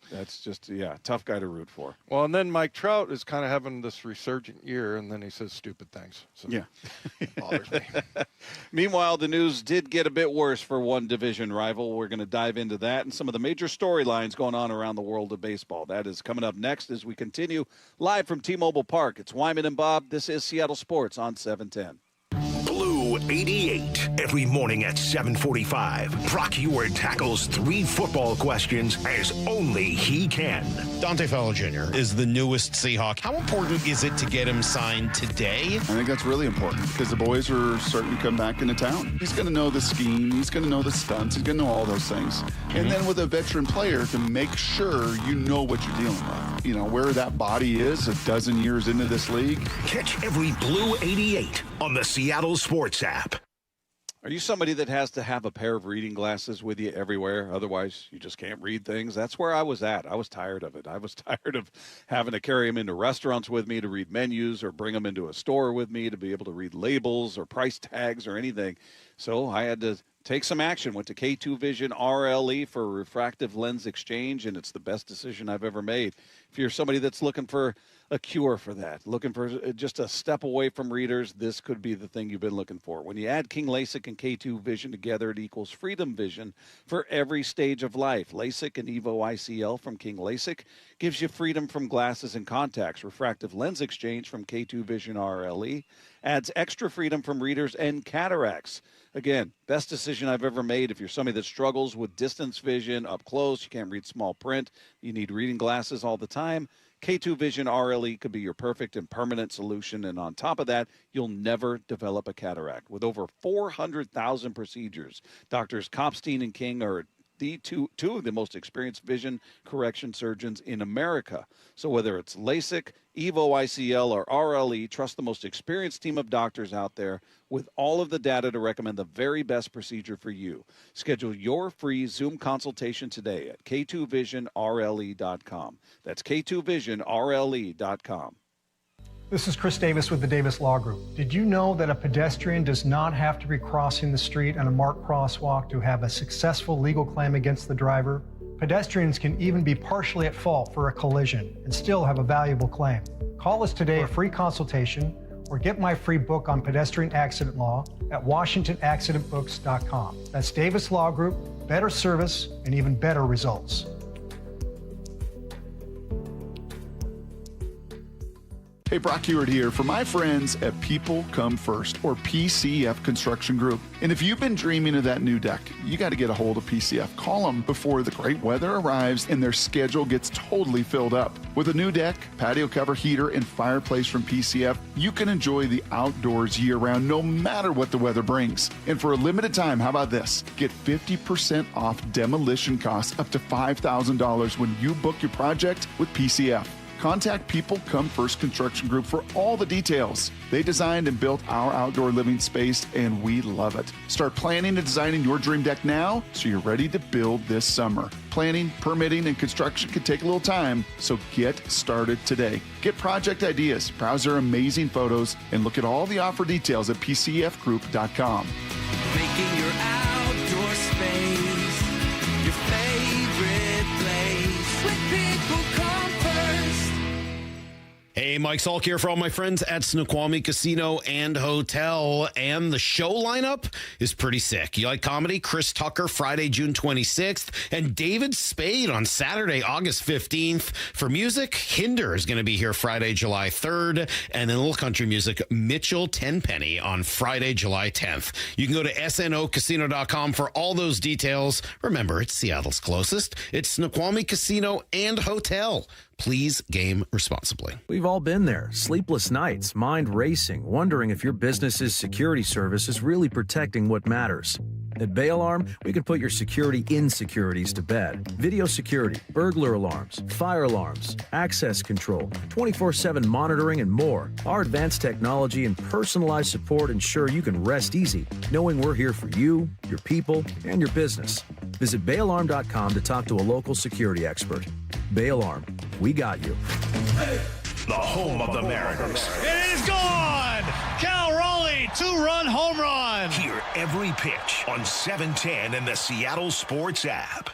that's just tough guy to root for. Well, and then Mike Trout is kind of having this resurgent year, and then he says stupid things. So it bothers me. Meanwhile, the news did get a bit worse for one division rival. We're going to dive into that and some of the major storylines going on around the world of baseball. That is coming up next as we continue live from T-Mobile Park. It's Wyman and Bob. This is Seattle Sports on 710. Blue 88. Every morning at 7:45, Brock Ewart tackles 3 football questions as only he can. Dante Fellow Jr. is the newest Seahawk. How important is it to get him signed today? I think that's really important because the boys are starting to come back into town. He's going to know the scheme. He's going to know the stunts. He's going to know all those things. And then with a veteran player, to make sure you know what you're dealing with. You know, where that body is a dozen years into this league. Catch every Blue 88 on the Seattle Sports app. Are you somebody that has to have a pair of reading glasses with you everywhere? Otherwise, you just can't read things. That's where I was at. I was tired of it. I was tired of having to carry them into restaurants with me to read menus or bring them into a store with me to be able to read labels or price tags or anything. So I had to take some action. Went to K2 Vision RLE for a refractive lens exchange, and it's the best decision I've ever made. If you're somebody that's looking for a cure for that, looking for just a step away from readers, this could be the thing you've been looking for. When you add King LASIK and K2 Vision together, it equals Freedom Vision for every stage of life. LASIK and EVO ICL from King LASIK gives you freedom from glasses and contacts. Refractive lens exchange from K2 Vision RLE adds extra freedom from readers and cataracts. Again, best decision I've ever made. If you're somebody that struggles with distance vision, up close, you can't read small print, you need reading glasses all the time, K2 Vision RLE could be your perfect and permanent solution. And on top of that, you'll never develop a cataract. With over 400,000 procedures, Doctors Kopstein and King are the two of the most experienced vision correction surgeons in America. So whether it's LASIK, EVO ICL, or RLE, trust the most experienced team of doctors out there with all of the data to recommend the very best procedure for you. Schedule your free Zoom consultation today at k2visionrle.com. That's k2visionrle.com. This is Chris Davis with the Davis Law Group. Did you know that a pedestrian does not have to be crossing the street on a marked crosswalk to have a successful legal claim against the driver? Pedestrians can even be partially at fault for a collision and still have a valuable claim. Call us today for a free consultation or get my free book on pedestrian accident law at washingtonaccidentbooks.com. That's Davis Law Group, better service and even better results. Hey, Brock Ewart here for my friends at People Come First, or PCF Construction Group. And if you've been dreaming of that new deck, you got to get a hold of PCF. Call them before the great weather arrives and their schedule gets totally filled up. With a new deck, patio cover, heater, and fireplace from PCF, you can enjoy the outdoors year-round no matter what the weather brings. And for a limited time, how about this? Get 50% off demolition costs up to $5,000 when you book your project with PCF. Contact People Come First Construction Group for all the details. They designed and built our outdoor living space, and we love it. Start planning and designing your dream deck now so you're ready to build this summer. Planning, permitting, and construction can take a little time, so get started today. Get project ideas, browse their amazing photos, and look at all the offer details at pcfgroup.com. Making your outdoor space your favorite place with People Come First. Hey, Mike Salk here for all my friends at Snoqualmie Casino and Hotel. And the show lineup is pretty sick. You like comedy? Chris Tucker, Friday, June 26th. And David Spade on Saturday, August 15th. For music, Hinder is going to be here Friday, July 3rd. And then a little country music, Mitchell Tenpenny on Friday, July 10th. You can go to snocasino.com for all those details. Remember, it's Seattle's closest. It's Snoqualmie Casino and Hotel. Please game responsibly. We've all been there. Sleepless nights, mind racing, wondering if your business's security service is really protecting what matters. At Bay Alarm, we can put your security insecurities to bed. Video security, burglar alarms, fire alarms, access control, 24/7 monitoring, and more. Our advanced technology and personalized support ensure you can rest easy, knowing we're here for you, your people, and your business. Visit bayalarm.com to talk to a local security expert. Bay Alarm, we got you. The home of the Mariners. It is gone! Cal Raleigh, 2-run home run! Hear every pitch on 710 and the Seattle Sports app.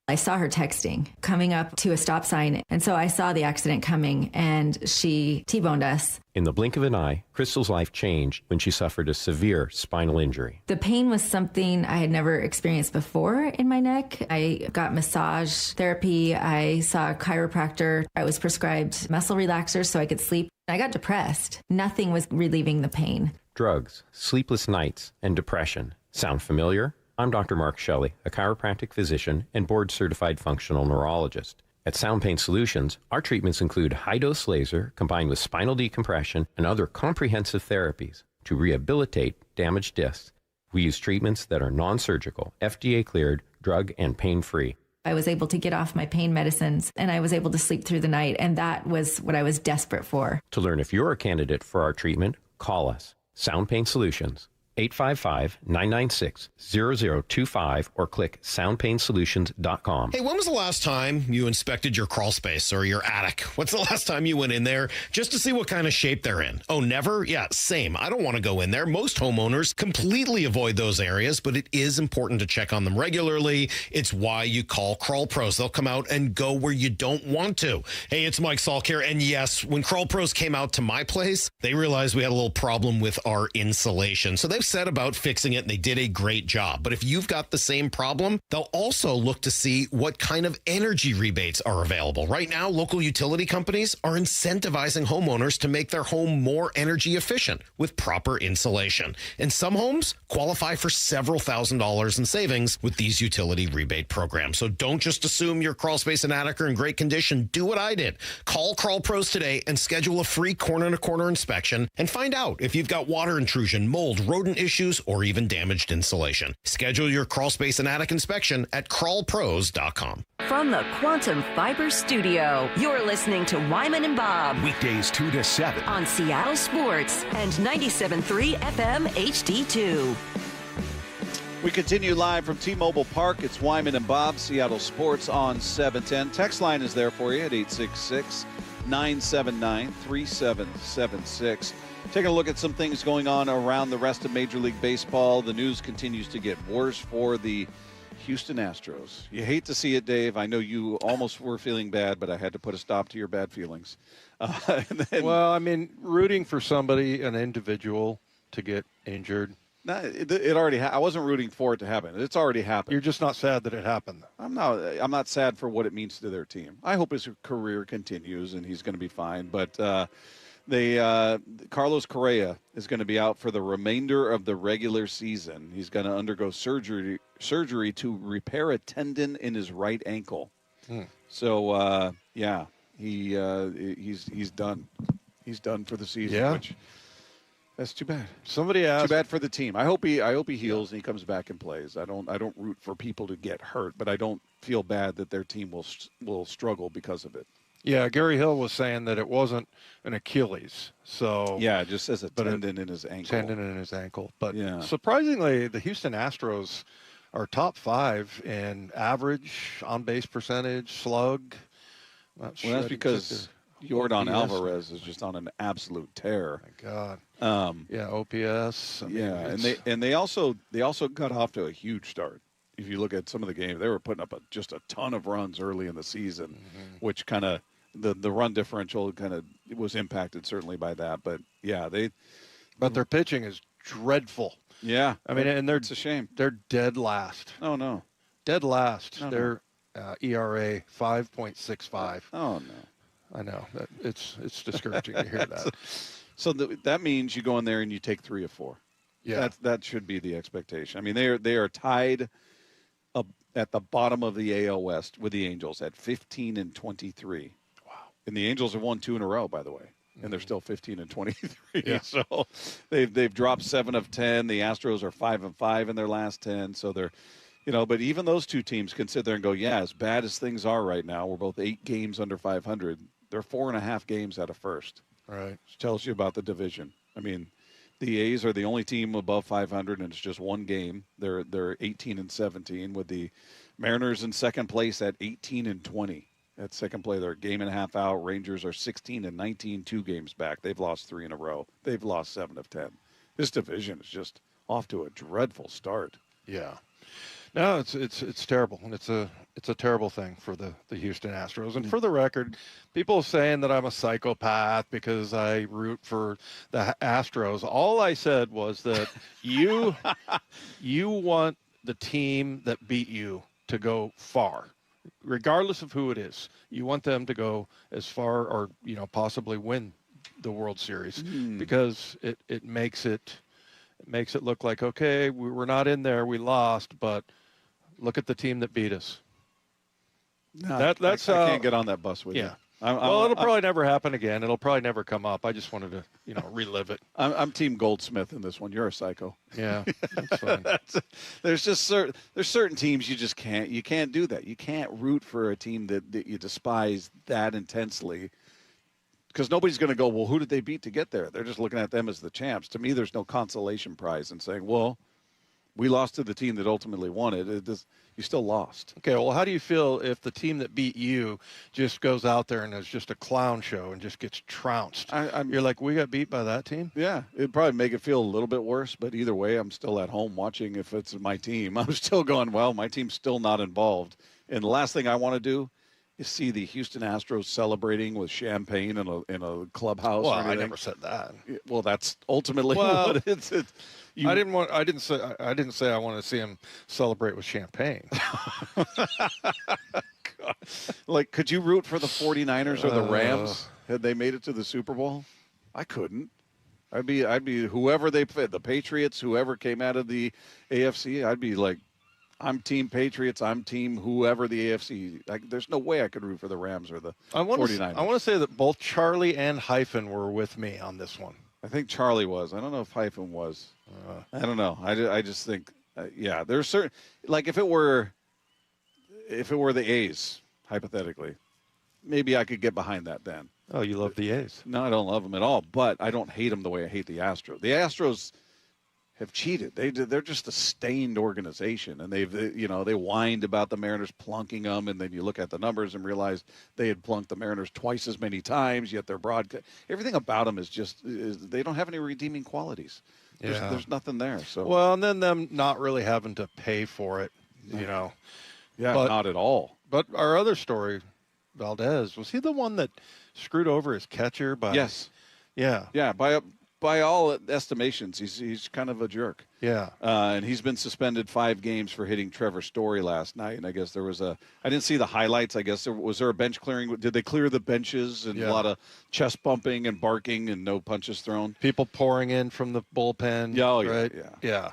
I saw her texting, coming up to a stop sign, and so I saw the accident coming, and she T-boned us. In the blink of an eye, Crystal's life changed when she suffered a severe spinal injury. The pain was something I had never experienced before in my neck. I got massage therapy. I saw a chiropractor. I was prescribed muscle relaxers so I could sleep. I got depressed. Nothing was relieving the pain. drugs, sleepless nights, and depression. Sound familiar? I'm Dr. Mark Shelley, a chiropractic physician and board-certified functional neurologist. At Sound Pain Solutions, our treatments include high-dose laser combined with spinal decompression and other comprehensive therapies to rehabilitate damaged discs. We use treatments that are non-surgical, FDA-cleared, drug and pain-free. I was able to get off my pain medicines, and I was able to sleep through the night, and that was what I was desperate for. To learn if you're a candidate for our treatment, call us. Sound Pain Solutions, 855-996-0025, or click soundpainsolutions.com. Hey, when was the last time you inspected your crawl space or your attic? What's the last time you went in there just to see what kind of shape they're in? Oh, never? Yeah, same. I don't want to go in there. Most homeowners completely avoid those areas, but it is important to check on them regularly. It's why you call Crawl Pros. They'll come out and go where you don't want to. Hey, it's Mike Salk here. And yes, when Crawl Pros came out to my place, they realized we had a little problem with our insulation. So they've set about fixing it, and they did a great job. But if you've got the same problem, they'll also look to see what kind of energy rebates are available. Right now, local utility companies are incentivizing homeowners to make their home more energy efficient with proper insulation. And some homes qualify for several $1,000s in savings with these utility rebate programs. So don't just assume your crawl space and attic are in great condition. Do what I did. Call Crawl Pros today and schedule a free corner-to-corner inspection and find out if you've got water intrusion, mold, rodent issues, or even damaged insulation. Schedule your crawl space and attic inspection at crawlpros.com. From the Quantum Fiber Studio, you're listening to Wyman and Bob. Weekdays 2 to 7 on Seattle Sports and 97.3 FM HD2. We continue live from T-Mobile Park. It's Wyman and Bob, Seattle Sports on 710. Text line is there for you at 866-979-3776. Taking a look at some things going on around the rest of Major League Baseball. The news continues to get worse for the Houston Astros. You hate to see it, Dave. I know you almost were feeling bad, but I had to put a stop to your bad feelings. Well, I mean, rooting for somebody, an individual, to get injured. No, it already. I wasn't rooting for it to happen. It's already happened. You're just not sad that it happened. I'm not sad for what it means to their team. I hope his career continues and he's going to be fine. But Carlos Correa is going to be out for the remainder of the regular season. He's going to undergo surgery to repair a tendon in his right ankle. So he's done. He's done for the season. Yeah. Which, that's too bad. Somebody asked. Too bad for the team. I hope he heals and he comes back and plays. I don't root for people to get hurt, but I don't feel bad that their team will struggle because of it. Yeah, Gary Hill was saying that it wasn't an Achilles. So yeah, it just says a tendon in his ankle. But surprisingly, the Houston Astros are top 5 in average, on-base percentage, slug. Well, that's because Yordan Alvarez is just on an absolute tear. My God. OPS. And they also got off to a huge start. If you look at some of the games, they were putting up just a ton of runs early in the season, which kind of the run differential kind of was impacted certainly by that. But yeah, but their pitching is dreadful. Yeah, I mean, and it's a shame. They're dead last. Oh no, dead last. Oh, their ERA 5.65. Oh no. I know that it's discouraging to hear that. So that means you go in there and you take 3 of 4. Yeah, that should be the expectation. I mean, they are tied up at the bottom of the AL West with the Angels at 15-23. Wow! And the Angels have won 2 in a row, by the way, and they're still 15-23. Yeah. So they've dropped 7 of 10. The Astros are 5-5 in their last 10. So they're. But even those 2 teams can sit there and go, yeah, as bad as things are right now, we're both 8 games under 500. They're 4.5 games out of first. Right. Which tells you about the division. I mean, the A's are the only team above 500, and it's just 1 game. They're 18-17, with the Mariners in second place at 18-20. At second place, they're a game and a half out. Rangers are 16-19, 2 games back. They've lost 3 in a row. They've lost 7 of 10. This division is just off to a dreadful start. Yeah. No, it's terrible, and it's a terrible thing for the Houston Astros. And for the record, people saying that I'm a psychopath because I root for the Astros. All I said was that you want the team that beat you to go far, regardless of who it is. You want them to go as far, or possibly win the World Series, because it makes it It makes it look like, okay, we were not in there, we lost, but look at the team that beat us. No, That's I can't get on that bus with you. It'll probably never happen again. It'll probably never come up. I just wanted to, relive it. I'm Team Goldsmith in this one. You're a psycho. Yeah, that's fine. There's certain teams you just can't do that. You can't root for a team that you despise that intensely, because nobody's going to go, well, who did they beat to get there? They're just looking at them as the champs. To me, there's no consolation prize in saying, well, we lost to the team that ultimately won it. You still lost. Okay, well, how do you feel if the team that beat you just goes out there and is just a clown show and just gets trounced? You're like, we got beat by that team? Yeah, it'd probably make it feel a little bit worse, but either way, I'm still at home watching if it's my team. I'm still going, well, my team's still not involved. And the last thing I want to do is see the Houston Astros celebrating with champagne in a clubhouse. Well, or anything. I never said that. Well, that's ultimately what it's. I didn't say I want to see him celebrate with champagne. Like, could you root for the 49ers or the Rams had they made it to the Super Bowl? I couldn't. I'd be whoever they fit, the Patriots, whoever came out of the AFC. I'd be like, I'm Team Patriots. I'm Team whoever the AFC. There's no way I could root for the Rams or the 49ers. I want to say that both Charlie and Hyphen were with me on this one. I think Charlie was. I don't know if Hyphen was. I don't know. I just think, there's certain, like if it were the A's, hypothetically, maybe I could get behind that then. Oh, you love the A's? No, I don't love them at all, but I don't hate them the way I hate the Astros. The Astros have cheated. They're just a stained organization, and they whined about the Mariners plunking them, and then you look at the numbers and realize they had plunked the Mariners twice as many times. Yet their everything about them is they don't have any redeeming qualities. There's nothing there. So well, and then them not really having to pay for it, Yeah, not at all. But our other story, Valdez, was he the one that screwed over his catcher by? Yes. Yeah. Yeah. By all estimations, he's kind of a jerk. Yeah. And he's been suspended 5 games for hitting Trevor Story last night. And I guess there was I didn't see the highlights. I guess was there a bench clearing? Did they clear the benches and a lot of chest bumping and barking and no punches thrown? People pouring in from the bullpen. Yeah. Right? Yeah.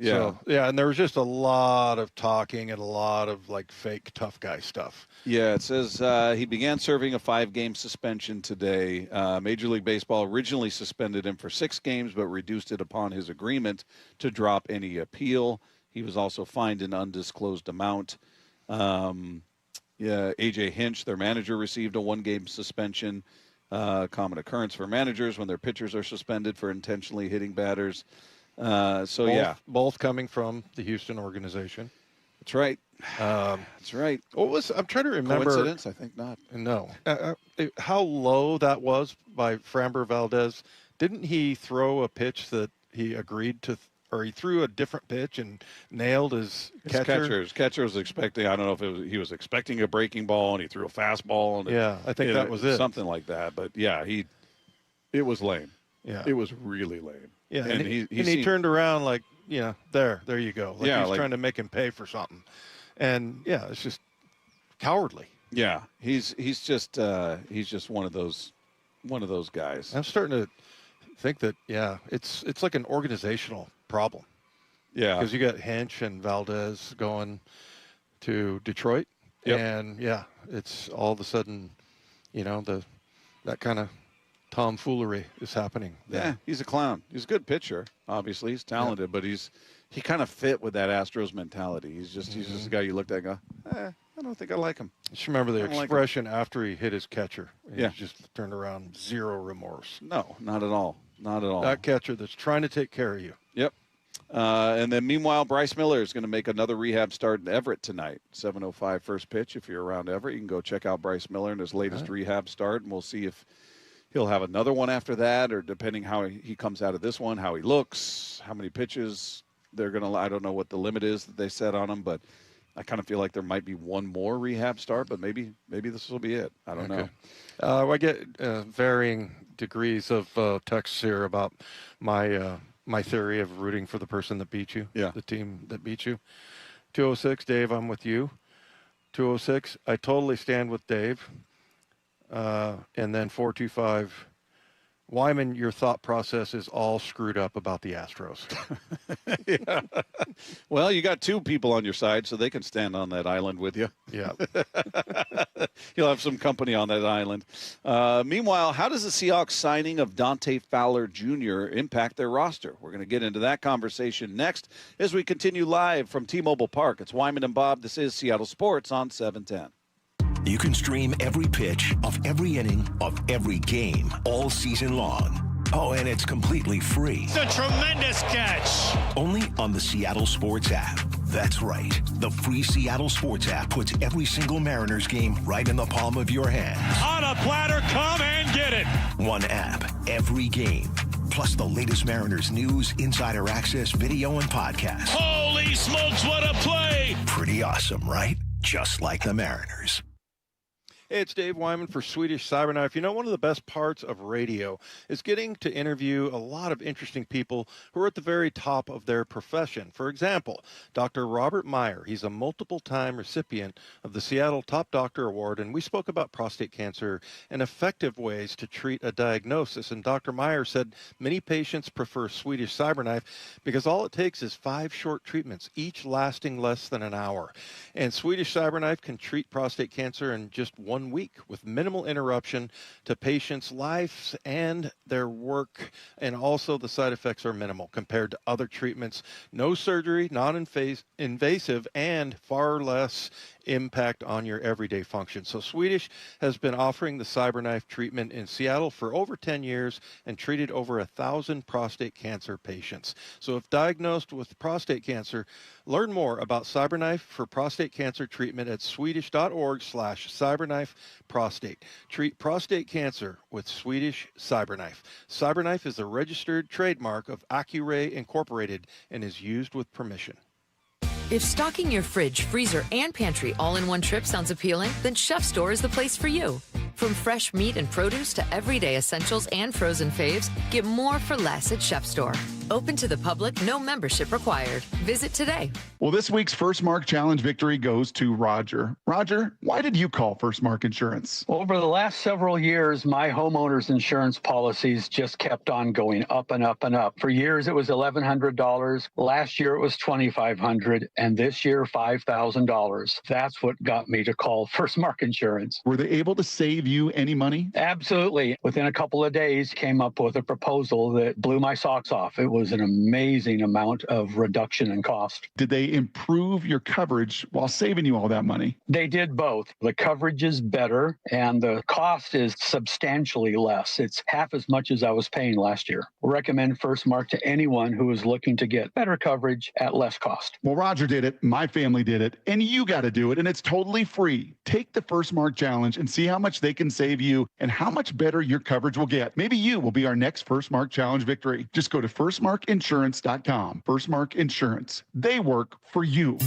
So, and there was just a lot of talking and a lot of fake tough guy stuff. Yeah, it says he began serving a 5-game suspension today. Major League Baseball originally suspended him for 6 games, but reduced it upon his agreement to drop any appeal. He was also fined an undisclosed amount. A.J. Hinch, their manager, received a 1-game suspension. Common occurrence for managers when their pitchers are suspended for intentionally hitting batters. Both coming from the Houston organization. That's right. That's right. I'm trying to remember. Coincidence? I think not. No. How low that was by Framber Valdez. Didn't he throw a pitch that he agreed to, or he threw a different pitch and nailed his catcher? His catcher was expecting, I don't know if he was expecting a breaking ball and he threw a fastball. And I think that was it. Something like that. But yeah, it was lame. Yeah. It was really lame. Yeah, and he turned around there you go. He's trying to make him pay for something. And it's just cowardly. Yeah, he's just one of those guys. I'm starting to think that it's like an organizational problem. Yeah, because you got Hinch and Valdez going to Detroit, and it's all of a sudden, that kind of tomfoolery is happening there. Yeah, he's a clown. He's a good pitcher. Obviously, he's talented, but he kind of fit with that Astros mentality. He's just a guy you looked at and go, I don't think I like him. Just remember the expression after he hit his catcher. He just turned around, zero remorse. No, not at all. Not at all. That catcher that's trying to take care of you. Yep. And then meanwhile, Bryce Miller is going to make another rehab start in Everett tonight. 7:05 first pitch. If you're around Everett, you can go check out Bryce Miller in his latest rehab start, and we'll see if he'll have another one after that, or depending how he comes out of this one, how he looks, how many pitches they're going to – I don't know what the limit is that they set on him, but I kind of feel like there might be one more rehab start, but maybe this will be it. I don't know. I get varying degrees of texts here about my theory of rooting for the person that beat you, the team that beat you. 206, Dave, I'm with you. 206, I totally stand with Dave. And then 425, Wyman, your thought process is all screwed up about the Astros. Yeah. Well, you got two people on your side, so they can stand on that island with you. Yeah. You'll have some company on that island. Meanwhile, how does the Seahawks signing of Dante Fowler Jr. impact their roster? We're going to get into that conversation next as we continue live from T-Mobile Park. It's Wyman and Bob. This is Seattle Sports on 710. You can stream every pitch of every inning of every game all season long. Oh, and it's completely free. It's a tremendous catch. Only on the Seattle Sports app. That's right. The free Seattle Sports app puts every single Mariners game right in the palm of your hand. On a platter, come and get it. One app, every game. Plus the latest Mariners news, insider access, video, and podcasts. Holy smokes, what a play. Pretty awesome, right? Just like the Mariners. Hey, it's Dave Wyman for Swedish Cyberknife. You know, one of the best parts of radio is getting to interview a lot of interesting people who are at the very top of their profession. For example, Dr. Robert Meyer. He's a multiple-time recipient of the Seattle Top Doctor Award, and we spoke about prostate cancer and effective ways to treat a diagnosis. And Dr. Meyer said many patients prefer Swedish Cyberknife because all it takes is 5 short treatments, each lasting less than an hour. And Swedish Cyberknife can treat prostate cancer in just 1 week with minimal interruption to patients' lives and their work, and also the side effects are minimal compared to other treatments. No surgery, non-invasive, and far less impact on your everyday function. So Swedish has been offering the CyberKnife treatment in Seattle for over 10 years and treated over 1,000 prostate cancer patients. So if diagnosed with prostate cancer, learn more about CyberKnife for prostate cancer treatment at swedish.org/cyberknifeprostate. Treat prostate cancer with Swedish CyberKnife. CyberKnife is a registered trademark of Accuray Incorporated and is used with permission. If stocking your fridge, freezer, and pantry all in one trip sounds appealing, then Chef Store is the place for you. From fresh meat and produce to everyday essentials and frozen faves, get more for less at Chef Store. Open to the public, no membership required. Visit today. Well, this week's First Mark Challenge victory goes to Roger. Roger, why did you call First Mark Insurance? Over the last several years, my homeowner's insurance policies just kept on going up and up and up. For years, it was $1,100. Last year, it was $2,500. And this year, $5,000. That's what got me to call First Mark Insurance. Were they able to save you any money? Absolutely. Within a couple of days, came up with a proposal that blew my socks off. It was an amazing amount of reduction in cost. Did they improve your coverage while saving you all that money? They did both. The coverage is better and the cost is substantially less. It's half as much as I was paying last year. We'll recommend First Mark to anyone who is looking to get better coverage at less cost. Well, Roger did it, my family did it, and you got to do it, and it's totally free. Take the First Mark Challenge and see how much they can save you and how much better your coverage will get. Maybe you will be our next First Mark Challenge victory. Just go to firstmarkinsurance.com. First Mark Insurance. They work for you.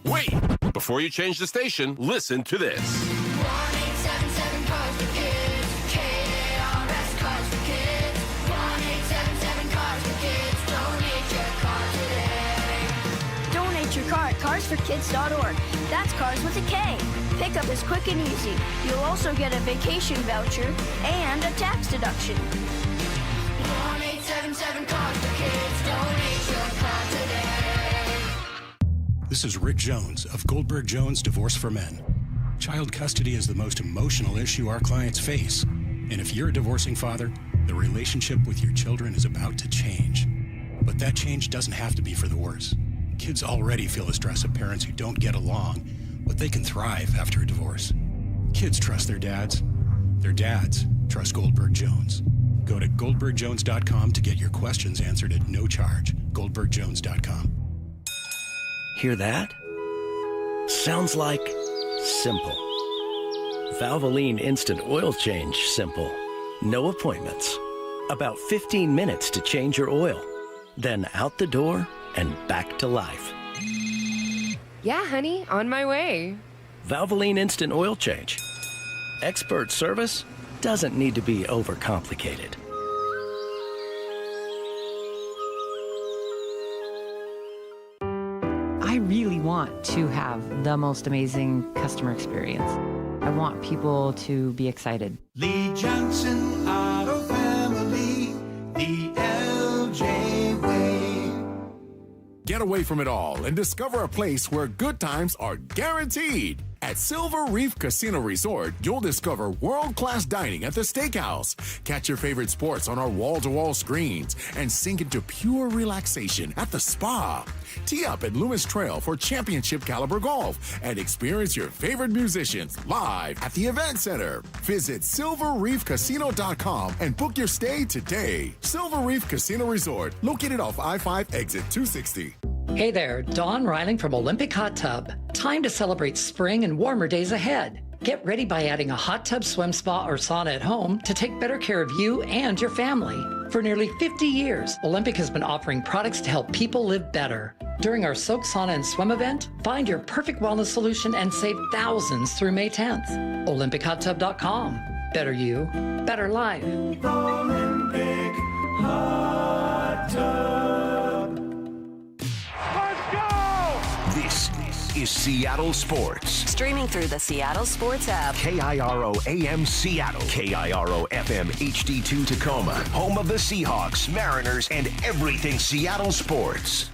Wait! Before you change the station, listen to this. 1-877 Cars for Kids. KARS Cars for Kids. 1-877 Cars for Kids. Donate your car today. Donate your car at carsforkids.org. That's cars with a K. Pickup is quick and easy. You'll also get a vacation voucher and a tax deduction. 1-877 Cars for Kids. Donate your car today. This is Rick Jones of Goldberg Jones Divorce for Men. Child custody is the most emotional issue our clients face. And if you're a divorcing father, the relationship with your children is about to change. But that change doesn't have to be for the worse. Kids already feel the stress of parents who don't get along, but they can thrive after a divorce. Kids trust their dads. Their dads trust Goldberg Jones. Go to goldbergjones.com to get your questions answered at no charge. goldbergjones.com. Hear that? Sounds like simple. Valvoline Instant Oil Change simple. No appointments. About 15 minutes to change your oil. Then out the door and back to life. Yeah, honey, on my way. Valvoline Instant Oil Change. Expert service doesn't need to be overcomplicated. I really want to have the most amazing customer experience. I want people to be excited. Lee Johnson, Get away from it all and discover a place where good times are guaranteed. At Silver Reef Casino Resort, you'll discover world-class dining at the steakhouse. Catch your favorite sports on our wall-to-wall screens and sink into pure relaxation at the spa. Tee up at Loomis Trail for championship caliber golf and experience your favorite musicians live at the event center. Visit silverreefcasino.com and book your stay today. Silver Reef Casino Resort, located off I-5 exit 260. Hey there, Dawn Riling from Olympic Hot Tub. Time to celebrate spring and warmer days ahead. Get ready by adding a hot tub, swim spa, or sauna at home to take better care of you and your family. For nearly 50 years, Olympic has been offering products to help people live better. During our Soak, Sauna, and Swim event, find your perfect wellness solution and save thousands through May 10th. OlympicHotTub.com. Better you, better life. Olympic Hot Tub. This is Seattle Sports. Streaming through the Seattle Sports app. KIRO AM Seattle. KIRO FM HD2 Tacoma. Home of the Seahawks, Mariners, and everything Seattle sports.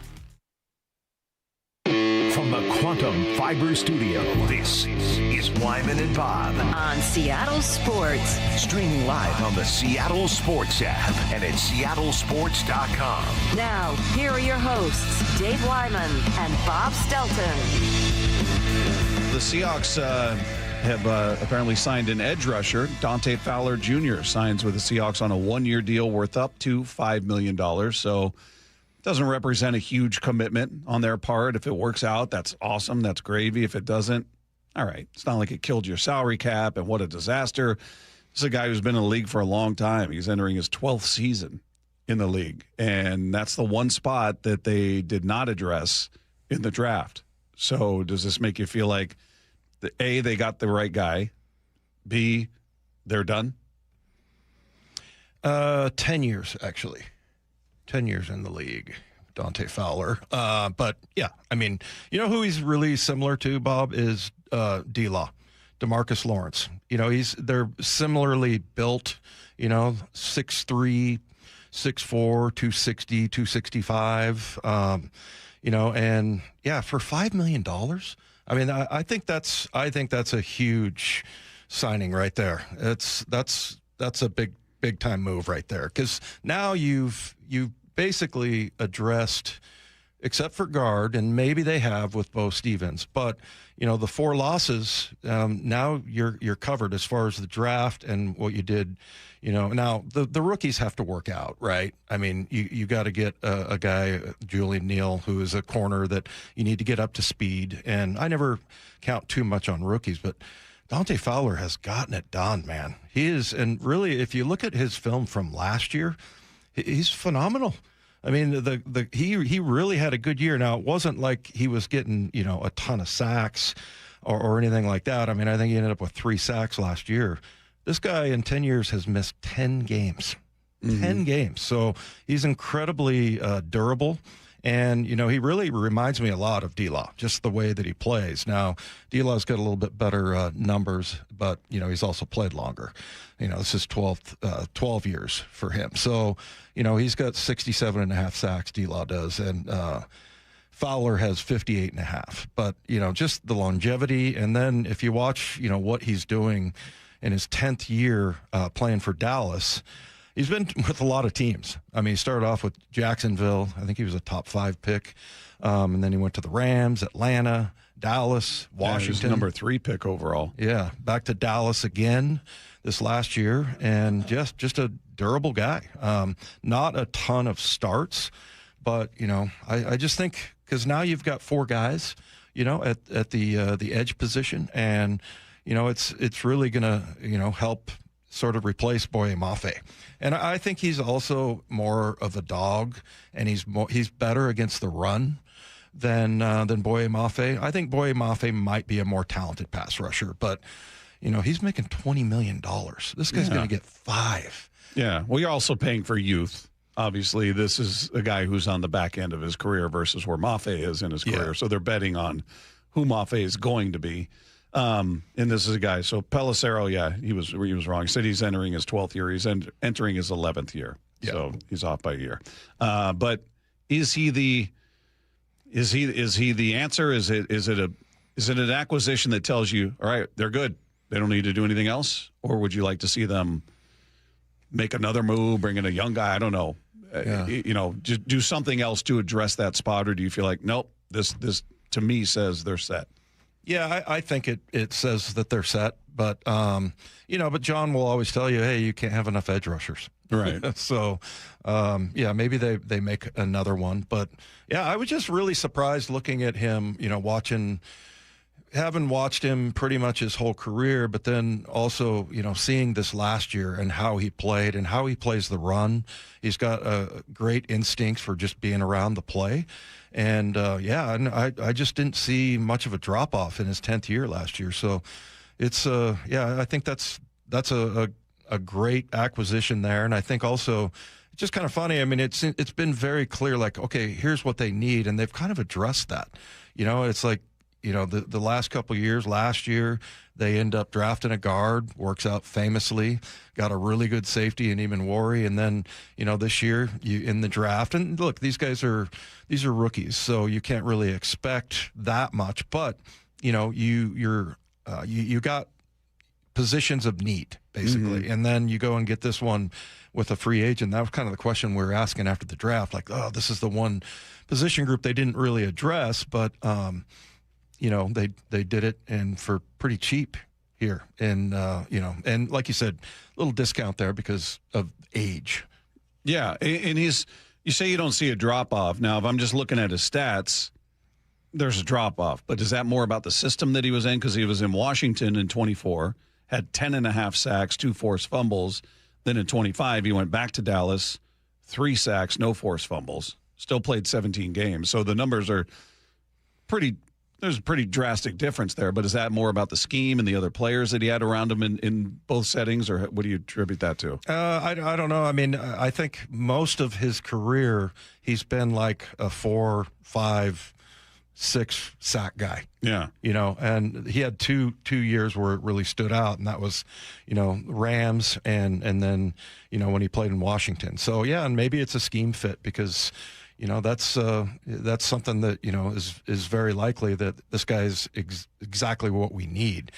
From the Quantum Fiber Studio, this is Wyman and Bob. On Seattle Sports. Streaming live on the Seattle Sports app and at seattlesports.com. Now, here are your hosts, Dave Wyman and Bob Stelton. The Seahawks have apparently signed an edge rusher. Dante Fowler Jr. signs with the Seahawks on a one-year deal worth up to $5 million. So doesn't represent a huge commitment on their part. If it works out, that's awesome. That's gravy. If it doesn't, all right. It's not like it killed your salary cap, and what a disaster. This is a guy who's been in the league for a long time. He's entering his 12th season in the league, and that's the one spot that they did not address in the draft. So does this make you feel like, A, they got the right guy, B, they're done? 10 years, actually. 10 years in the league, Dante Fowler. But, yeah, I mean, you know who he's really similar to, Bob, is D-Law, DeMarcus Lawrence. You know, they're similarly built, you know, 6'3", 6'4", 260, 265, you know, and, yeah, for $5 million, I mean, I think that's a huge signing right there. That's a big time move right there, because now you've basically addressed, except for guard, and maybe they have with Bo Stevens, but you know the 4 losses. Now you're covered as far as the draft and what you did. You know, now the rookies have to work out, right? I mean, you got to get a guy, Julian Neal, who is a corner that you need to get up to speed. And I never count too much on rookies, but Dante Fowler has gotten it done, man. He is, and really, if you look at his film from last year, he's phenomenal. I mean, he really had a good year. Now, it wasn't like he was getting, you know, a ton of sacks or anything like that. I mean, I think he ended up with 3 sacks last year. This guy in 10 years has missed 10 games. 10 games. So he's incredibly durable. And, you know, he really reminds me a lot of D-Law, just the way that he plays. Now, D-Law's got a little bit better numbers, but, you know, he's also played longer. You know, this is 12 years for him. So, you know, he's got 67.5 sacks, D-Law does, and Fowler has 58.5. But, you know, just the longevity. And then if you watch, you know, what he's doing in his 10th year playing for Dallas, he's been with a lot of teams. I mean, he started off with Jacksonville. I think he was a top 5 pick. And then he went to the Rams, Atlanta, Dallas, Washington. Yeah, number 3 pick overall. Yeah, back to Dallas again this last year. And just a durable guy. Not a ton of starts. But, you know, I just think because now you've got 4 guys, you know, at the edge position. And, you know, it's really going to, you know, help sort of replace Boye Mafe. And I think he's also more of a dog, and he's better against the run than Boye Mafe. I think Boye Mafe might be a more talented pass rusher, but, you know, he's making $20 million. This guy's going to get 5. Yeah. Well, you're also paying for youth. Obviously, this is a guy who's on the back end of his career versus where Mafe is in his career. So they're betting on who Mafe is going to be. And this is a guy. So Pelissero, yeah, he was wrong. He said he's entering his 12th year. He's entering his 11th year. Yeah. So he's off by a year. But is he Is he the answer? Is it an acquisition that tells you, all right, they're good, they don't need to do anything else? Or would you like to see them make another move, bring in a young guy? I don't know. Just do something else to address that spot, or do you feel like, nope, this to me says they're set? Yeah, I think it says that they're set, but but John will always tell you, hey, you can't have enough edge rushers. Right. So, maybe they make another one. But, yeah, I was just really surprised looking at him, having watched him pretty much his whole career, but then also, seeing this last year and how he played and how he plays the run. He's got a great instinct for just being around the play. And, and I just didn't see much of a drop-off in his 10th year last year. So it's, I think that's a great acquisition there. And I think also it's just kind of funny. I mean, it's been very clear, like, okay, here's what they need. And they've kind of addressed that. It's like, the last couple of years, last year, they end up drafting a guard, works out famously, got a really good safety in Eamon Worry. And then, this year in the draft, and look, these are rookies, so you can't really expect that much, but you got positions of need basically. Mm-hmm. And then you go and get this one with a free agent. That was kind of the question we were asking after the draft, like, oh, this is the one position group they didn't really address, but, they did it, and for pretty cheap here. And, and like you said, a little discount there because of age. Yeah. And you say you don't see a drop off. Now, if I'm just looking at his stats, there's a drop off, but is that more about the system that he was in? Because he was in Washington in 24, had 10.5 sacks, 2 forced fumbles. Then in 25, he went back to Dallas, 3 sacks, no forced fumbles, still played 17 games. So the numbers are there's a pretty drastic difference there, but is that more about the scheme and the other players that he had around him in both settings, or what do you attribute that to? I don't know. I mean, I think most of his career, he's been like a 4, 5, 6 sack guy. Yeah. And he had two years where it really stood out, and that was, Rams and then, when he played in Washington. So, yeah, and maybe it's a scheme fit because – that's something that, is very likely that this guy's exactly what we need.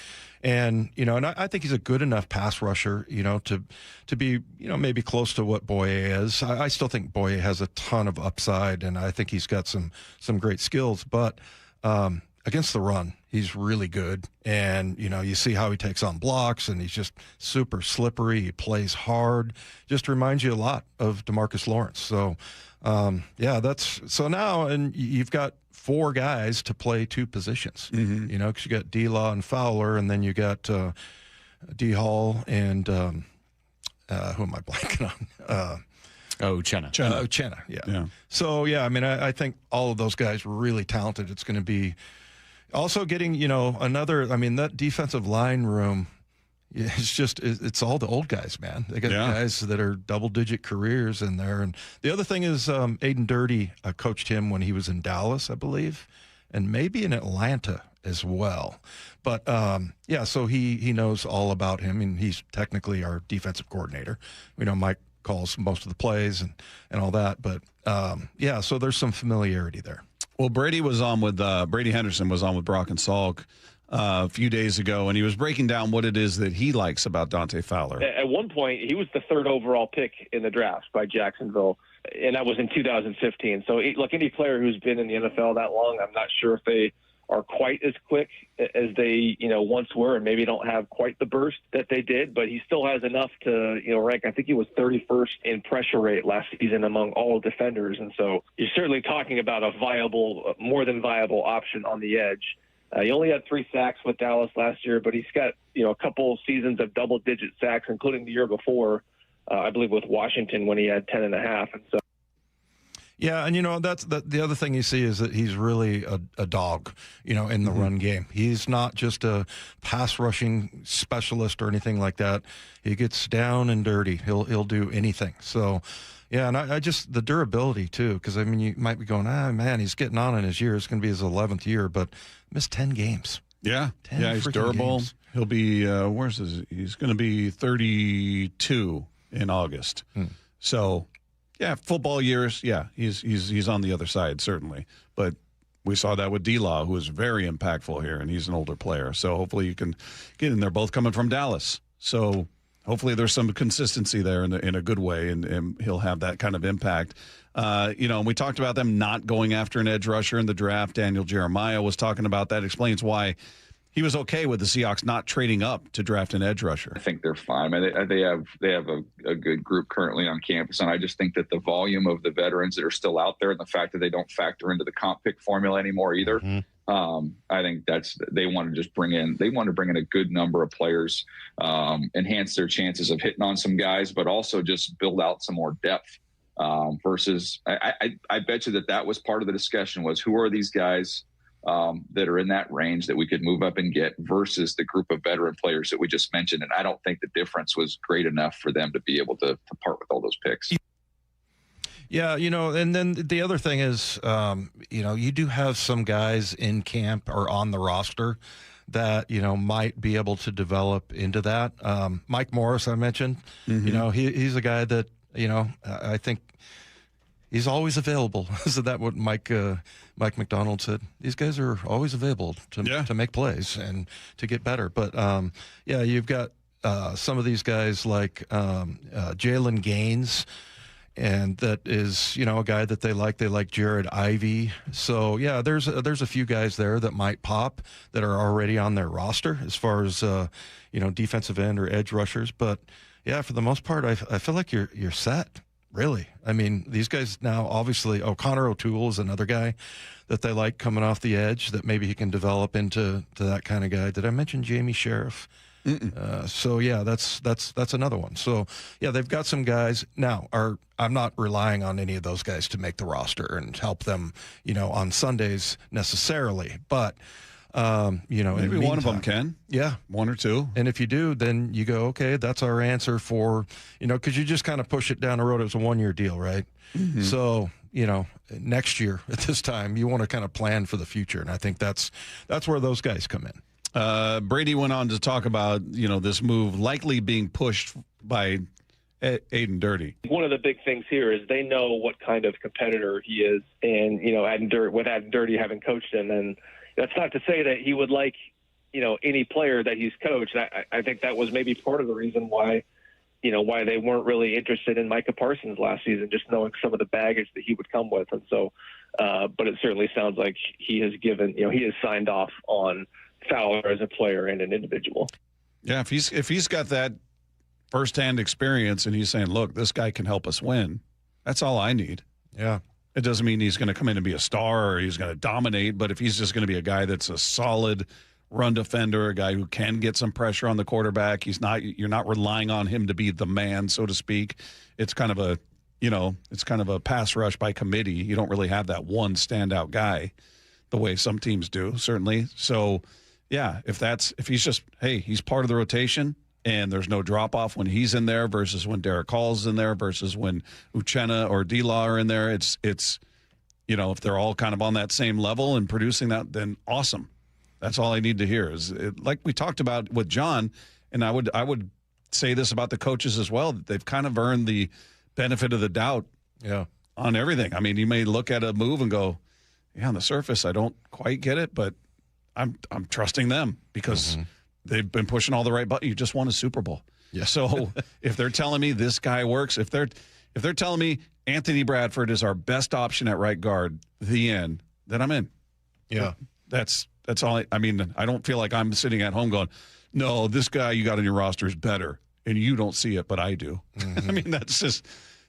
And, and I think he's a good enough pass rusher, to be, maybe close to what Boye is. I still think Boye has a ton of upside, and I think he's got some great skills. But against the run, he's really good. And, you see how he takes on blocks, and he's just super slippery. He plays hard. Just reminds you a lot of DeMarcus Lawrence. So, so now, and you've got 4 guys to play 2 positions, mm-hmm. Because you got D-Law and Fowler, and then you got D-Hall and who am I blanking on? Uchenna. Uchenna, yeah. So, yeah, I mean, I think all of those guys were really talented. It's going to be also getting, that defensive line room. Yeah, it's all the old guys, man. They got guys that are double-digit careers in there. And the other thing is Aiden Dirty coached him when he was in Dallas, I believe, and maybe in Atlanta as well. But, so he knows all about him, and he's technically our defensive coordinator. We know Mike calls most of the plays and all that. But, so there's some familiarity there. Well, Brady Henderson was on with Brock and Salk a few days ago, and he was breaking down what it is that he likes about Dante Fowler. At one point, he was the 3rd overall pick in the draft by Jacksonville, and that was in 2015. So, look, any player who's been in the NFL that long, I'm not sure if they are quite as quick as they, once were, and maybe don't have quite the burst that they did, but he still has enough to, rank. I think he was 31st in pressure rate last season among all defenders, and so you're certainly talking about a viable, more than viable option on the edge. He only had 3 sacks with Dallas last year, but he's got, a couple seasons of double-digit sacks, including the year before, I believe, with Washington when he had 10.5. And so, yeah, and that's the other thing you see is that he's really a dog, in the mm-hmm. run game. He's not just a pass rushing specialist or anything like that. He gets down and dirty. He'll do anything. So. Yeah, and I just, the durability, too, because, you might be going, man, he's getting on in his year. It's going to be his 11th year, but missed 10 games. Yeah, he's durable. Games. He'll be, he's going to be 32 in August. So, yeah, football years, he's on the other side, certainly. But We saw that with D-Law, who is very impactful here, and he's an older player. So hopefully you can get in. They're both coming from Dallas. So hopefully there's some consistency there in a good way, and he'll have that kind of impact. And we talked about them not going after an edge rusher in the draft. Daniel Jeremiah was talking about that. Explains why he was okay with the Seahawks not trading up to draft an edge rusher. I think they're fine. I mean, they have a good group currently on campus, and I just think that the volume of the veterans that are still out there and the fact that they don't factor into the comp pick formula anymore either, I think they want to bring in a good number of players, enhance their chances of hitting on some guys, but also just build out some more depth. Versus, I bet you that was part of the discussion was who are these guys that are in that range that we could move up and get versus the group of veteran players that we just mentioned. And I don't think the difference was great enough for them to be able to part with all those picks. Yeah, and then the other thing is, you do have some guys in camp or on the roster that, might be able to develop into that. Mike Morris, I mentioned, he's a guy that, I think he's always available. Isn't that what Mike McDonald said? These guys are always available to make plays and to get better. But, you've got some of these guys like Jalen Gaines, and that is, a guy that they like. They like Jared Ivey. So, there's a few guys there that might pop that are already on their roster as far as, defensive end or edge rushers. But, for the most part, I feel like you're set. Really. I mean, these guys now, obviously, Connor O'Toole is another guy that they like coming off the edge that maybe he can develop into that kind of guy. Did I mention Jamie Sheriff? That's another one. So, they've got some guys. Now, I'm not relying on any of those guys to make the roster and help them, on Sundays necessarily. But, maybe one of them can. Yeah. One or two. And if you do, then you go, okay, that's our answer for, because you just kind of push it down the road. It was a 1-year deal, right? Mm-hmm. So, next year at this time, you want to kind of plan for the future. And I think that's where those guys come in. Brady went on to talk about, this move likely being pushed by Aiden Dirty. One of the big things here is they know what kind of competitor he is. And, with Aiden Dirty having coached him, and that's not to say that he would like, any player that he's coached. I think that was maybe part of the reason why they weren't really interested in Micah Parsons last season, just knowing some of the baggage that he would come with. And so, but it certainly sounds like he has he has signed off on Fowler as a player and an individual. Yeah, if he's got that firsthand experience and he's saying, look, this guy can help us win, that's all I need. Yeah. It doesn't mean he's going to come in and be a star or he's going to dominate, but if he's just going to be a guy that's a solid run defender, a guy who can get some pressure on the quarterback, you're not relying on him to be the man, so to speak. It's kind of a pass rush by committee. You don't really have that one standout guy the way some teams do, certainly. So, if he's just, hey, he's part of the rotation and there's no drop-off when he's in there versus when Derek Hall's in there versus when Uchenna or D-Law are in there. It's if they're all kind of on that same level and producing that, then awesome. That's all I need to hear. Like we talked about with John, and I would say this about the coaches as well, that they've kind of earned the benefit of the doubt on everything. I mean, you may look at a move and go, on the surface, I don't quite get it, but I'm trusting them because they've been pushing all the right buttons. You just won a Super Bowl. Yeah. So if they're telling me this guy works, if they're telling me Anthony Bradford is our best option at right guard, the end, then I'm in. Yeah. That's all. I mean, I don't feel like I'm sitting at home going, no, this guy you got on your roster is better, and you don't see it, but I do. Mm-hmm. I mean,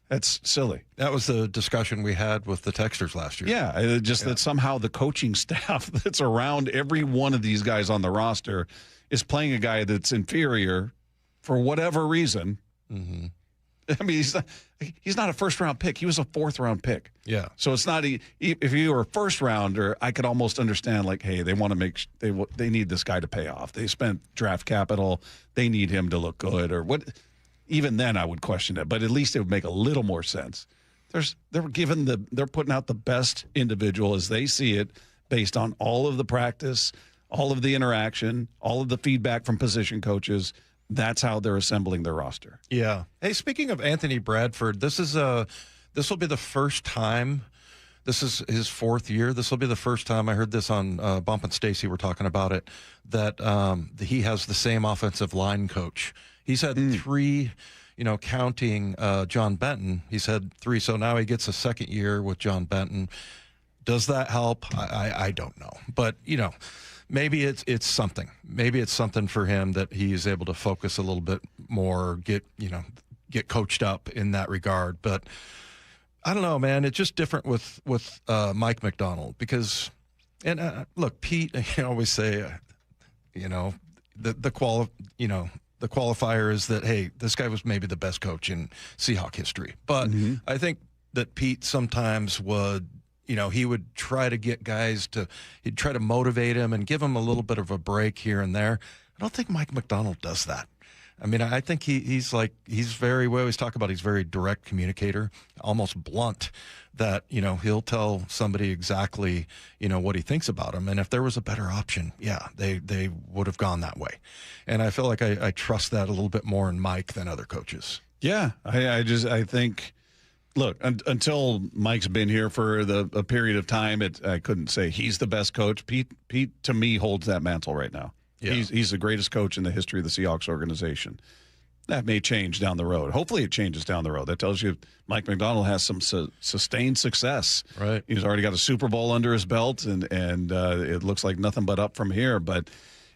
that's silly. That was the discussion we had with the Texters last year. Yeah, that somehow the coaching staff that's around every one of these guys on the roster is playing a guy that's inferior for whatever reason. Mm-hmm. I mean, he's not a first-round pick. He was a fourth-round pick. Yeah. So it's not if you were a first-rounder, I could almost understand, like, hey, they want to they need this guy to pay off. They spent draft capital. They need him to look good or what. Even then, I would question it, but at least it would make a little more sense. They're putting out the best individual as they see it, based on all of the practice, all of the interaction, all of the feedback from position coaches. That's how they're assembling their roster. Yeah. Hey, speaking of Anthony Bradford, this will be the first time this is his 4th year. This will be the first time I heard this on Bump and Stacy were talking about it, that he has the same offensive line coach. He's had 3, counting John Benton. He's had 3, so now he gets a second year with John Benton. Does that help? I don't know. But, maybe it's something. Maybe it's something for him that he's able to focus a little bit more, get coached up in that regard. But I don't know, man. It's just different with Mike McDonald because, and look, Pete, I always say, the qualifier is that, hey, this guy was maybe the best coach in Seahawk history. But I think that Pete sometimes would, he would try to get guys he'd try to motivate him and give him a little bit of a break here and there. I don't think Mike McDonald does that. I mean, I think we always talk about he's a very direct communicator, almost blunt, that, he'll tell somebody exactly, what he thinks about them. And if there was a better option, yeah, they would have gone that way. And I feel like I trust that a little bit more in Mike than other coaches. Yeah, I think, look, until Mike's been here for a period of time, I couldn't say he's the best coach. Pete, to me, holds that mantle right now. Yeah. He's the greatest coach in the history of the Seahawks organization. That may change down the road. Hopefully it changes down the road. That tells you Mike McDonald has some sustained success. Right. He's already got a Super Bowl under his belt, and it looks like nothing but up from here. But,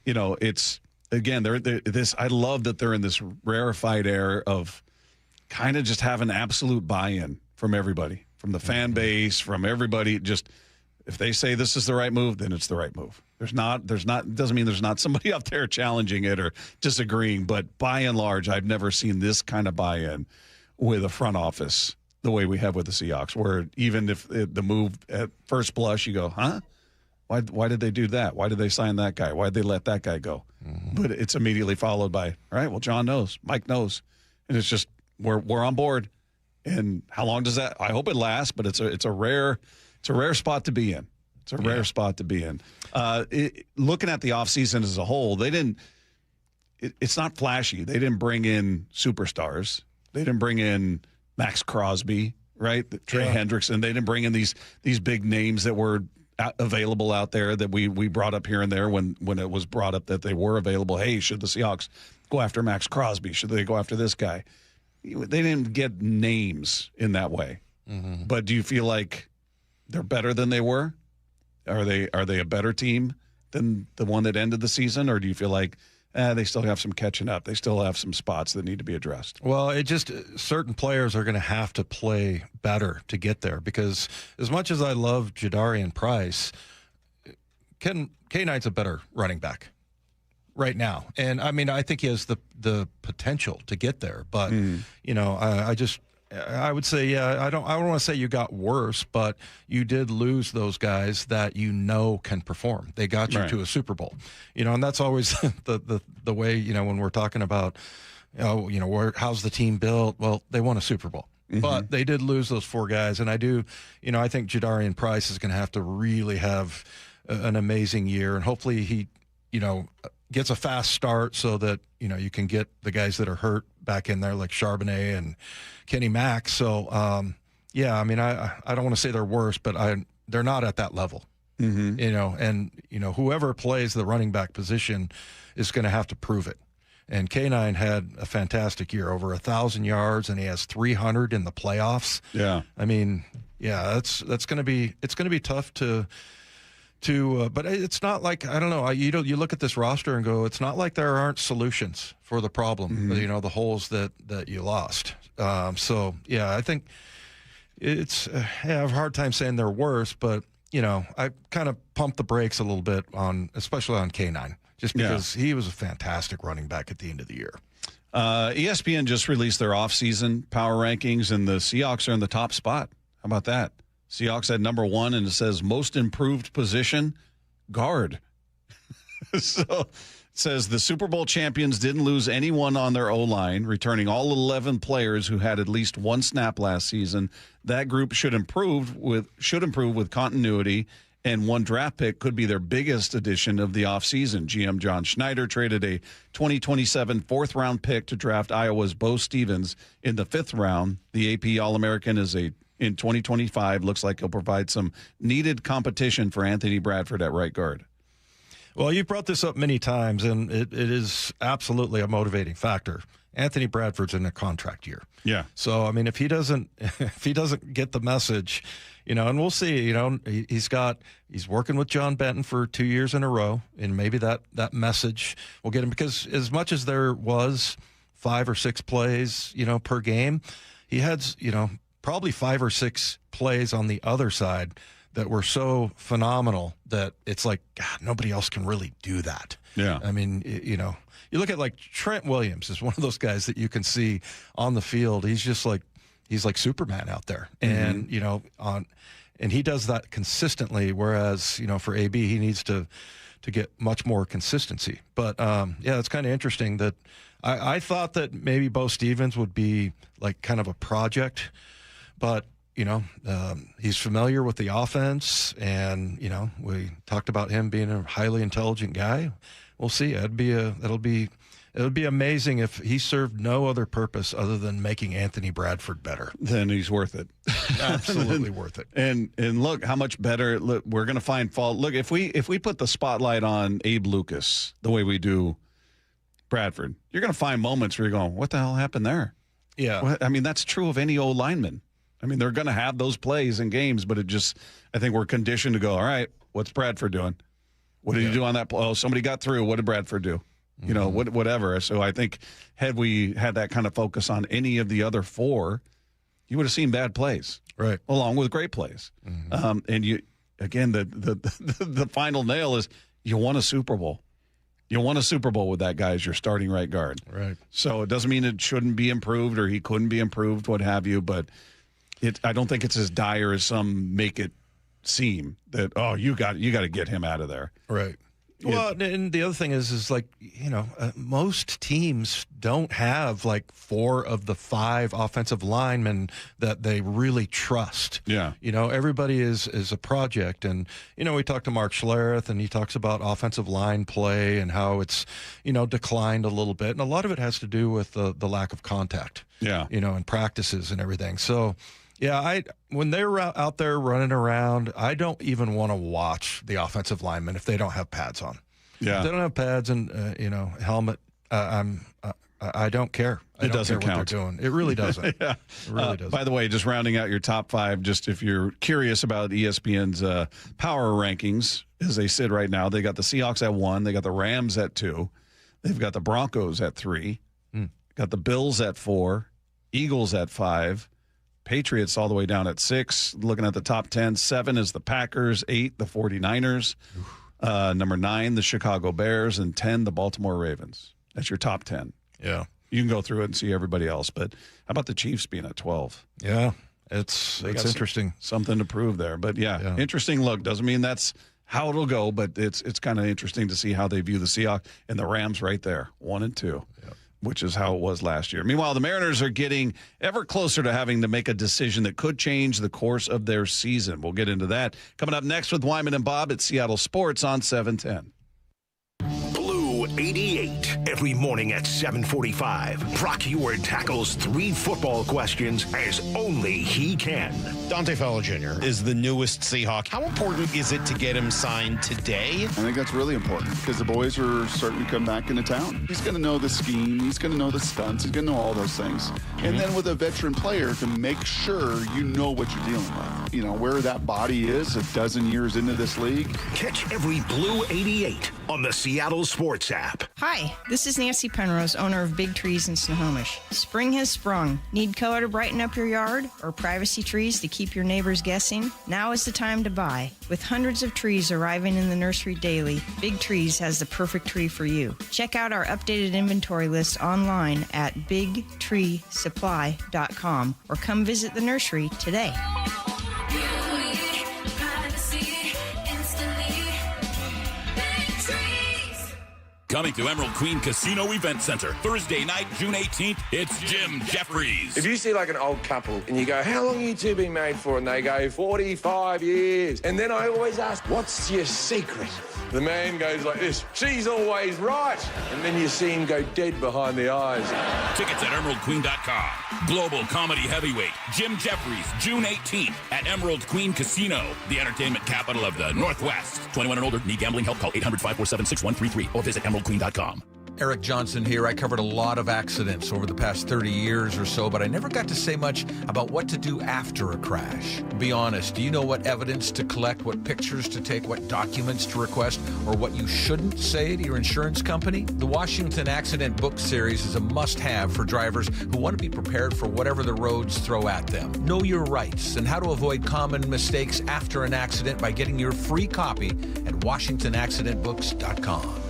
it's, again, I love that they're in this rarefied air of kind of just having absolute buy-in from everybody, from the fan base, from everybody. Just if they say this is the right move, then it's the right move. It doesn't mean there's not somebody out there challenging it or disagreeing, but by and large, I've never seen this kind of buy-in with a front office the way we have with the Seahawks, where even if the move at first blush, you go, huh? Why did they do that? Why did they sign that guy? Why did they let that guy go? But it's immediately followed by, all right, well, John knows, Mike knows. And it's just, we're on board. And how long does that? I hope it lasts, but it's a rare spot to be in. It's a rare spot to be in. Looking at the offseason as a whole, it's not flashy. They didn't bring in superstars. They didn't bring in Max Crosby, right? Trey Hendrickson. They didn't bring in these big names that were available out there that we brought up here and there when it was brought up that they were available. Hey, should the Seahawks go after Max Crosby? Should they go after this guy? They didn't get names in that way. But do you feel like they're better than they were? Are they a better team than the one that ended the season, or do you feel like they still have some catching up? They still have some spots that need to be addressed. Well, certain players are going to have to play better to get there, because as much as I love Jadarian Price, K9's a better running back right now. And I mean, I think he has the potential to get there, but I would say, I don't want to say you got worse, but you did lose those guys that can perform. They got you to a Super Bowl, and that's always the way, when we're talking about, how's the team built? Well, they won a Super Bowl, but they did lose those 4 guys. And I think Jadarian Price is going to have to really have an amazing year, and hopefully he, gets a fast start so that, you can get the guys that are hurt back in there, like Charbonnet and Kenny Mack. So, I mean, I don't want to say they're worse, but they're not at that level, and, whoever plays the running back position is going to have to prove it. And K9 had a fantastic year, over 1,000 yards, and he has 300 in the playoffs. Yeah. I mean, it's going to be tough but it's not like, I don't know, you look at this roster and go, it's not like there aren't solutions for the problem, the holes that you lost. I think I have a hard time saying they're worse, but, I kind of pumped the brakes a little bit especially on K9, just because he was a fantastic running back at the end of the year. ESPN just released their offseason power rankings, and the Seahawks are in the top spot. How about that? Seahawks at number 1, and it says most improved position, guard. So it says the Super Bowl champions didn't lose anyone on their O-line, returning all 11 players who had at least 1 snap last season. That group should improve with continuity, and 1 draft pick could be their biggest addition of the offseason. GM John Schneider traded a 2027 4th-round pick to draft Iowa's Bo Stevens in the 5th round. The AP All-American is a in 2025. Looks like he'll provide some needed competition for Anthony Bradford at right guard. Well, you brought this up many times, and it is absolutely a motivating factor. Anthony Bradford's in a contract year. Yeah. So, I mean, if he doesn't get the message, and we'll see, he's working with John Benton for 2 years in a row, and maybe that message will get him, because as much as there was 5 or 6 plays, per game, he had, probably 5 or 6 plays on the other side that were so phenomenal that it's like, God, nobody else can really do that. Yeah. I mean, you look at like Trent Williams is one of those guys that you can see on the field. He's like Superman out there. And, and he does that consistently. Whereas, for AB, he needs to get much more consistency. But it's kind of interesting that I thought that maybe Bo Stevens would be like kind of a project, but he's familiar with the offense, and we talked about him being a highly intelligent guy. We'll see. It'll be amazing if he served no other purpose other than making Anthony Bradford better. Then he's worth it. Absolutely worth it. And look how much better. Look, we're going to find fault. Look, if we put the spotlight on Abe Lucas the way we do Bradford, you're going to find moments where you're going, "What the hell happened there?" Yeah. I mean, that's true of any old lineman. I mean, they're going to have those plays in games, but I think we're conditioned to go, all right, what's Bradford doing? What did he do on that play? Oh, somebody got through. What did Bradford do? Whatever. So I think had we had that kind of focus on any of the other 4, you would have seen bad plays, right, along with great plays. Mm-hmm. And the final nail is you won a Super Bowl. You won a Super Bowl with that guy as your starting right guard. Right. So it doesn't mean it shouldn't be improved or he couldn't be improved, what have you, but I don't think it's as dire as some make it seem that, you got to get him out of there. Right. Well, and the other thing is like, most teams don't have like 4 of the 5 offensive linemen that they really trust. Yeah. Everybody is a project. And, we talked to Mark Schlereth, and he talks about offensive line play and how it's, declined a little bit. And a lot of it has to do with the lack of contact, in practices and everything. So, yeah, when they're out there running around, I don't even want to watch the offensive linemen if they don't have pads on. Yeah, if they don't have pads and helmet. I don't care. It doesn't care count. What they're doing. It really doesn't. Yeah, it really doesn't. By the way, just rounding out your top 5, just if you're curious about ESPN's power rankings as they sit right now, they got the Seahawks at 1, they got the Rams at 2, they've got the Broncos at 3, got the Bills at 4, Eagles at 5. Patriots all the way down at 6. Looking at the top 10, 7 is the Packers, 8 the 49ers, number 9 the Chicago Bears, and 10 the Baltimore Ravens. That's your top 10. Yeah. You can go through it and see everybody else, but how about the Chiefs being at 12? Yeah, it's interesting. Something to prove there, but yeah, interesting look. Doesn't mean that's how it'll go, but it's kind of interesting to see how they view the Seahawks and the Rams right there, 1 and 2. Yep. Which is how it was last year. Meanwhile, the Mariners are getting ever closer to having to make a decision that could change the course of their season. We'll get into that coming up next with Wyman and Bob at Seattle Sports on 710. Blue 88 every morning at 7:45. Brock Eward tackles 3 football questions as only he can. Dante Fowler Jr. is the newest Seahawk. How important is it to get him signed today? I think that's really important because the boys are starting to come back into town. He's going to know the scheme. He's going to know the stunts. He's going to know all those things. And then with a veteran player to make sure you know what you're dealing with. Where that body is a dozen years into this league. Catch every Blue 88 on the Seattle Sports app. Hi, this is Nancy Penrose, owner of Big Trees in Snohomish. Spring has sprung. Need color to brighten up your yard or privacy trees to keep your neighbors guessing? Now is the time to buy. With hundreds of trees arriving in the nursery daily, Big Trees has the perfect tree for you. Check out our updated inventory list online at bigtreesupply.com or come visit the nursery today. Coming to Emerald Queen Casino Event Center, Thursday night, June 18th, it's Jim Jeffries. If you see like an old couple and you go, how long have you two been married for? And they go, 45 years. And then I always ask, what's your secret? The man goes like this, she's always right. And then you see him go dead behind the eyes. Tickets at EmeraldQueen.com. Global comedy heavyweight Jim Jeffries, June 18th at Emerald Queen Casino, the entertainment capital of the Northwest. 21 and older, need gambling help, call 800-547-6133 or visit EmeraldQueen.com. Eric Johnson here. I covered a lot of accidents over the past 30 years or so, but I never got to say much about what to do after a crash. Be honest, do you know what evidence to collect, what pictures to take, what documents to request, or what you shouldn't say to your insurance company? The Washington Accident Book Series is a must-have for drivers who want to be prepared for whatever the roads throw at them. Know your rights and how to avoid common mistakes after an accident by getting your free copy at WashingtonAccidentBooks.com.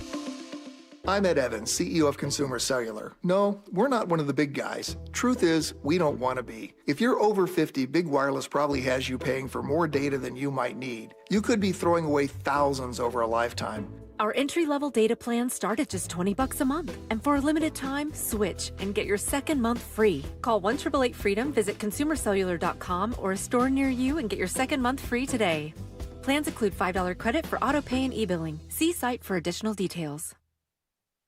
I'm Ed Evans, CEO of Consumer Cellular. No, we're not one of the big guys. Truth is, we don't want to be. If you're over 50, Big Wireless probably has you paying for more data than you might need. You could be throwing away thousands over a lifetime. Our entry-level data plans start at just $20 a month. And for a limited time, switch and get your second month free. Call 1-888-FREEDOM, visit consumercellular.com or a store near you and get your second month free today. Plans include $5 credit for auto pay and e-billing. See site for additional details.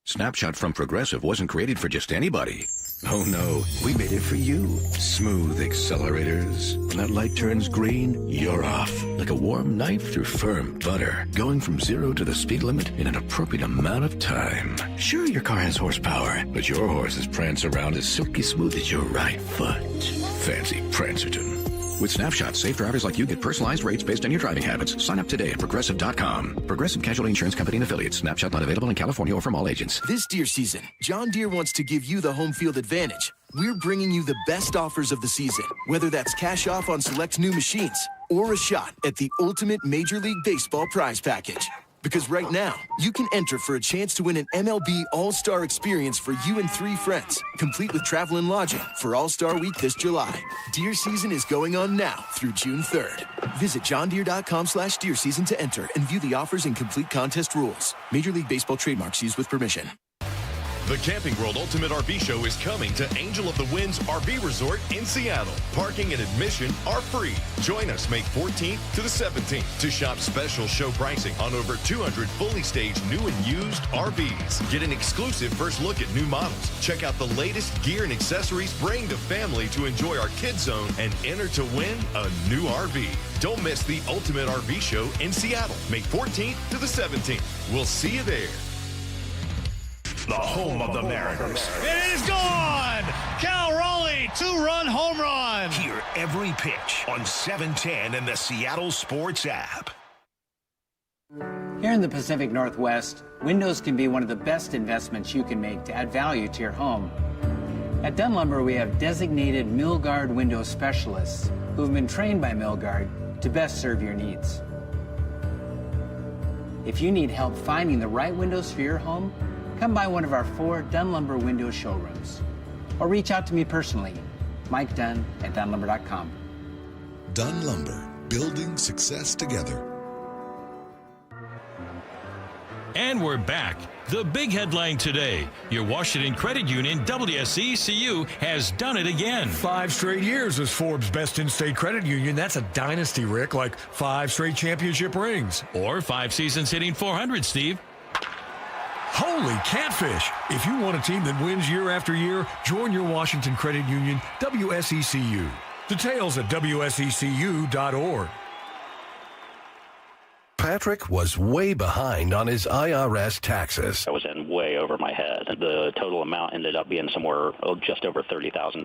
Snapshot from Progressive wasn't created for just anybody. Oh no, we made it for you. Smooth accelerators. When that light turns green, you're off. Like a warm knife through firm butter. Going from 0 to the speed limit in an appropriate amount of time. Sure, your car has horsepower, but your horses prance around as silky smooth as your right foot. Fancy Prancerton. With Snapshot, safe drivers like you get personalized rates based on your driving habits. Sign up today at Progressive.com. Progressive Casualty Insurance Company and Affiliates. Snapshot not available in California or from all agents. This deer season, John Deere wants to give you the home field advantage. We're bringing you the best offers of the season, whether that's cash off on select new machines or a shot at the ultimate Major League Baseball prize package. Because right now, you can enter for a chance to win an MLB All-Star experience for you and 3 friends, complete with travel and lodging for All-Star Week this July. Deer season is going on now through June 3rd. Visit johndeere.com/deer season to enter and view the offers and complete contest rules. Major League Baseball trademarks used with permission. The Camping World Ultimate RV Show is coming to Angel of the Winds RV Resort in Seattle. Parking and admission are free. Join us May 14th to the 17th to shop special show pricing on over 200 fully staged new and used RVs. Get an exclusive first look at new models. Check out the latest gear and accessories. Bring the family to enjoy our Kids Zone and enter to win a new RV. Don't miss the Ultimate RV Show in Seattle, May 14th to the 17th. We'll see you there. The home of the Mariners. It is gone! Cal Raleigh, 2-run home run. Hear every pitch on 710 and the Seattle Sports app. Here in the Pacific Northwest, windows can be one of the best investments you can make to add value to your home. At Dunn Lumber, we have designated Milgard window specialists who have been trained by Milgard to best serve your needs. If you need help finding the right windows for your home, come by one of our 4 Dunn Lumber window showrooms. Or reach out to me personally, Mike Dunn at DunnLumber.com. Dunn Lumber, building success together. And we're back. The big headline today. Your Washington Credit Union, WSECU, has done it again. 5 straight years as Forbes' best in-state credit union. That's a dynasty, Rick, like 5 straight championship rings. Or 5 seasons hitting 400, Steve. Holy catfish! If you want a team that wins year after year, join your Washington Credit Union, WSECU. Details at WSECU.org. Patrick was way behind on his IRS taxes. I was in way over my head. The total amount ended up being somewhere just over $30,000.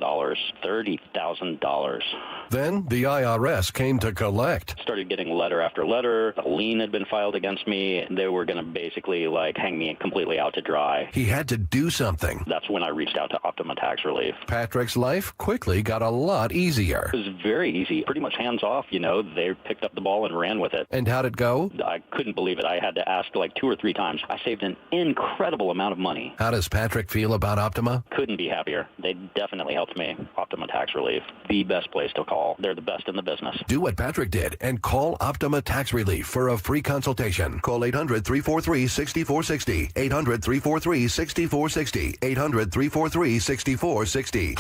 $30,000. Then the IRS came to collect. Started getting letter after letter. A lien had been filed against me. They were going to basically hang me completely out to dry. He had to do something. That's when I reached out to Optima Tax Relief. Patrick's life quickly got a lot easier. It was very easy. Pretty much hands off, They picked up the ball and ran with it. And how'd it go? I couldn't believe it. I had to ask 2 or 3 times. I saved an incredible amount of money. How does Patrick feel about Optima? Couldn't be happier. They definitely helped me. Optima Tax Relief, the best place to call. They're the best in the business. Do what Patrick did and call Optima Tax Relief for a free consultation. Call 800-343-6460. 800-343-6460. 800-343-6460.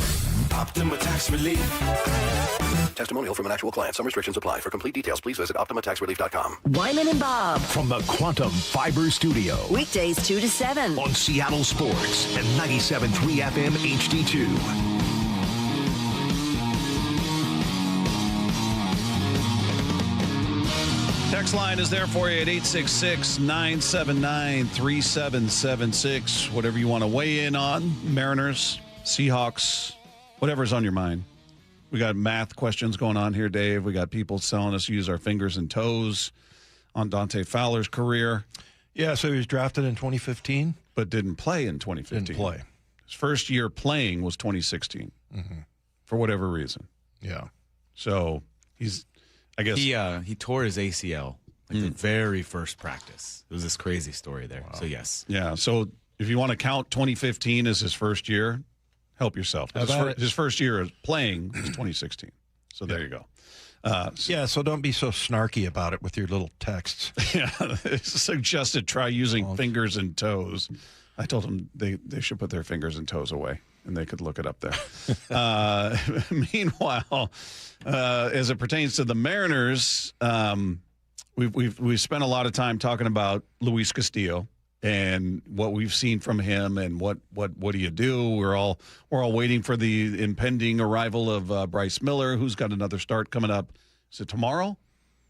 Optima Tax Relief. Testimonial from an actual client. Some restrictions apply. For complete details, please visit OptimaTaxRelief.com. Wyman and Bob. From the Quantum Fiber Studio. Weekdays 2 to 7. On Seattle Sports and 97.3 FM HD2. Text line is there for you at 866-979-3776. Whatever you want to weigh in on. Mariners, Seahawks, whatever's on your mind. We got math questions going on here, Dave. We got people telling us to use our fingers and toes on Dante Fowler's career. Yeah, so he was drafted in 2015. But didn't play in 2015. Didn't play. His first year playing was 2016 for whatever reason. Yeah. So he's, I guess. He tore his ACL like the very first practice. It was this crazy story there. Wow. So, yes. Yeah, so if you want to count 2015 as his first year, help yourself. His first year of playing was 2016. So there you go. So don't be so snarky about it with your little texts. Yeah, it's suggested try using fingers and toes. I told them they should put their fingers and toes away, and they could look it up there. Meanwhile, as it pertains to the Mariners, we've spent a lot of time talking about Luis Castillo and what we've seen from him, and what do you do? We're all waiting for the impending arrival of Bryce Miller, who's got another start coming up. Is it tomorrow?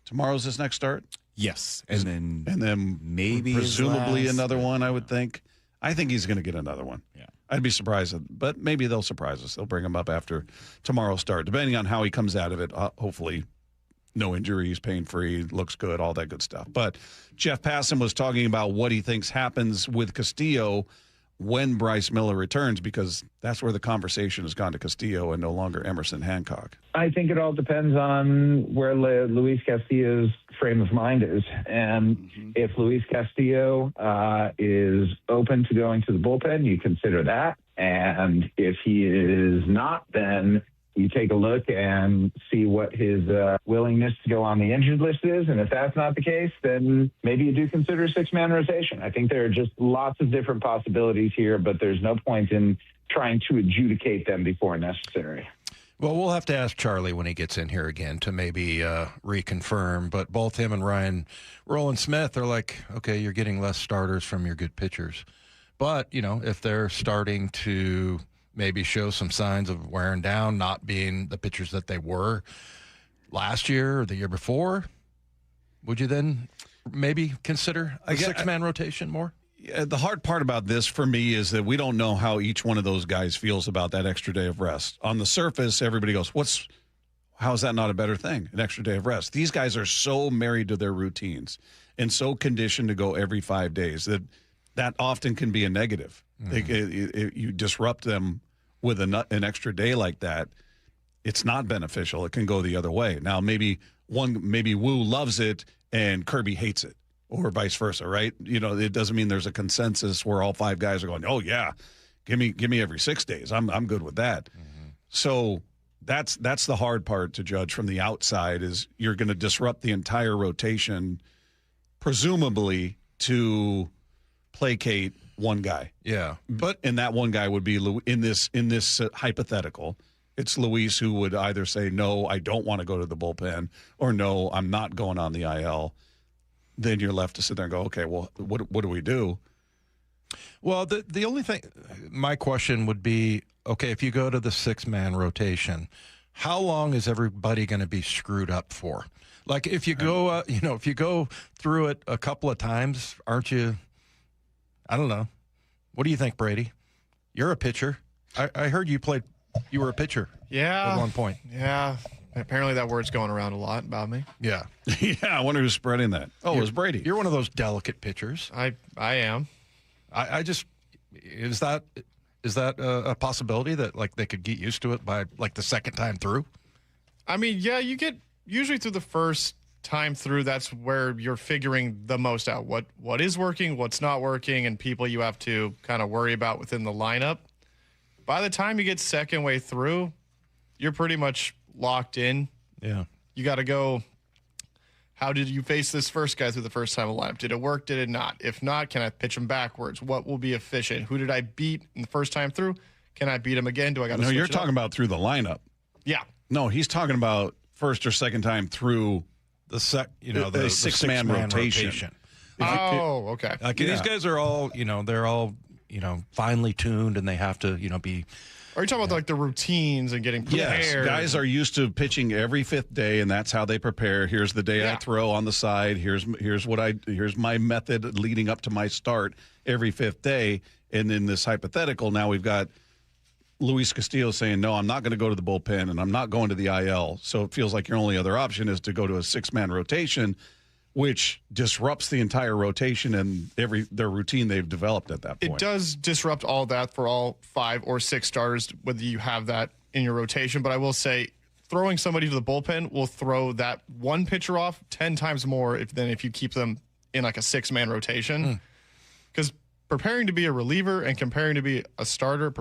Tomorrow's his next start? Yes, and then maybe presumably another one. I would think. I think he's going to get another one. Yeah, I'd be surprised, but maybe they'll surprise us. They'll bring him up after tomorrow's start, depending on how he comes out of it. Hopefully, no injuries, pain-free, looks good, all that good stuff. But Jeff Passan was talking about what he thinks happens with Castillo when Bryce Miller returns, because that's where the conversation has gone to Castillo and no longer Emerson Hancock. I think it all depends on where Luis Castillo's frame of mind is. And if Luis Castillo is open to going to the bullpen, you consider that. And if he is not, then you take a look and see what his willingness to go on the injured list is. And if that's not the case, then maybe you do consider a six-man rotation. I think there are just lots of different possibilities here, but there's no point in trying to adjudicate them before necessary. Well, we'll have to ask Charlie when he gets in here again to maybe reconfirm. But both him and Ryan Rowland-Smith are like, okay, you're getting less starters from your good pitchers. But, if they're starting to maybe show some signs of wearing down, not being the pitchers that they were last year or the year before, would you then maybe consider a six-man rotation more? Yeah, the hard part about this for me is that we don't know how each one of those guys feels about that extra day of rest. On the surface, everybody goes, how is that not a better thing, an extra day of rest? These guys are so married to their routines and so conditioned to go every 5 days that often can be a negative. You disrupt them with an extra day like that, it's not beneficial. It can go the other way. Now, maybe Wu loves it and Kirby hates it, or vice versa, right? It doesn't mean there's a consensus where all five guys are going, oh yeah, give me every 6 days. I'm good with that. So that's the hard part to judge from the outside, is you're going to disrupt the entire rotation, presumably to placate one guy. Yeah. And that one guy would be in this hypothetical. It's Luis, who would either say, no, I don't want to go to the bullpen, or no, I'm not going on the IL. Then you're left to sit there and go, okay, well, what do we do? Well, the only thing, my question would be, okay, if you go to the six-man rotation, how long is everybody going to be screwed up for? Like, if you go, if you go through it a couple of times, aren't you? I don't know. What do you think, Brady? You're a pitcher. I heard you were a pitcher. Yeah. At one point. Yeah. Apparently that word's going around a lot about me. Yeah. Yeah, I wonder who's spreading that. Oh, it was Brady. You're one of those delicate pitchers. I am. I just, is that a possibility that, like, they could get used to it by, like, the second time through? I mean, yeah, you get usually through the first time through, that's where you're figuring the most out. What is working, what's not working, and people you have to kind of worry about within the lineup. By the time you get second way through, you're pretty much locked in. Yeah. You got to go, how did you face this first guy through the first time of lineup? Did it work? Did it not? If not, can I pitch him backwards? What will be efficient? Who did I beat in the first time through? Can I beat him again? Do I got to No, switch you're it talking up? about through the lineup. Yeah. No, he's talking about first or second time through the six-man rotation. Oh, okay. Like these guys are all, they're all, finely tuned, and they have to, be. Are you talking about like the routines and getting prepared? Yes, guys are used to pitching every fifth day, and that's how they prepare. Here's the day I throw on the side. Here's my method leading up to my start every fifth day. And in this hypothetical, now we've got Luis Castillo saying, no, I'm not going to go to the bullpen, and I'm not going to the IL. So it feels like your only other option is to go to a six-man rotation, which disrupts the entire rotation and their routine they've developed at that point. It does disrupt all that for all 5 or 6 starters, whether you have that in your rotation. But I will say, throwing somebody to the bullpen will throw that one pitcher off 10 times more than if you keep them in like a 6-man rotation. Because preparing to be a reliever and comparing to be a starter,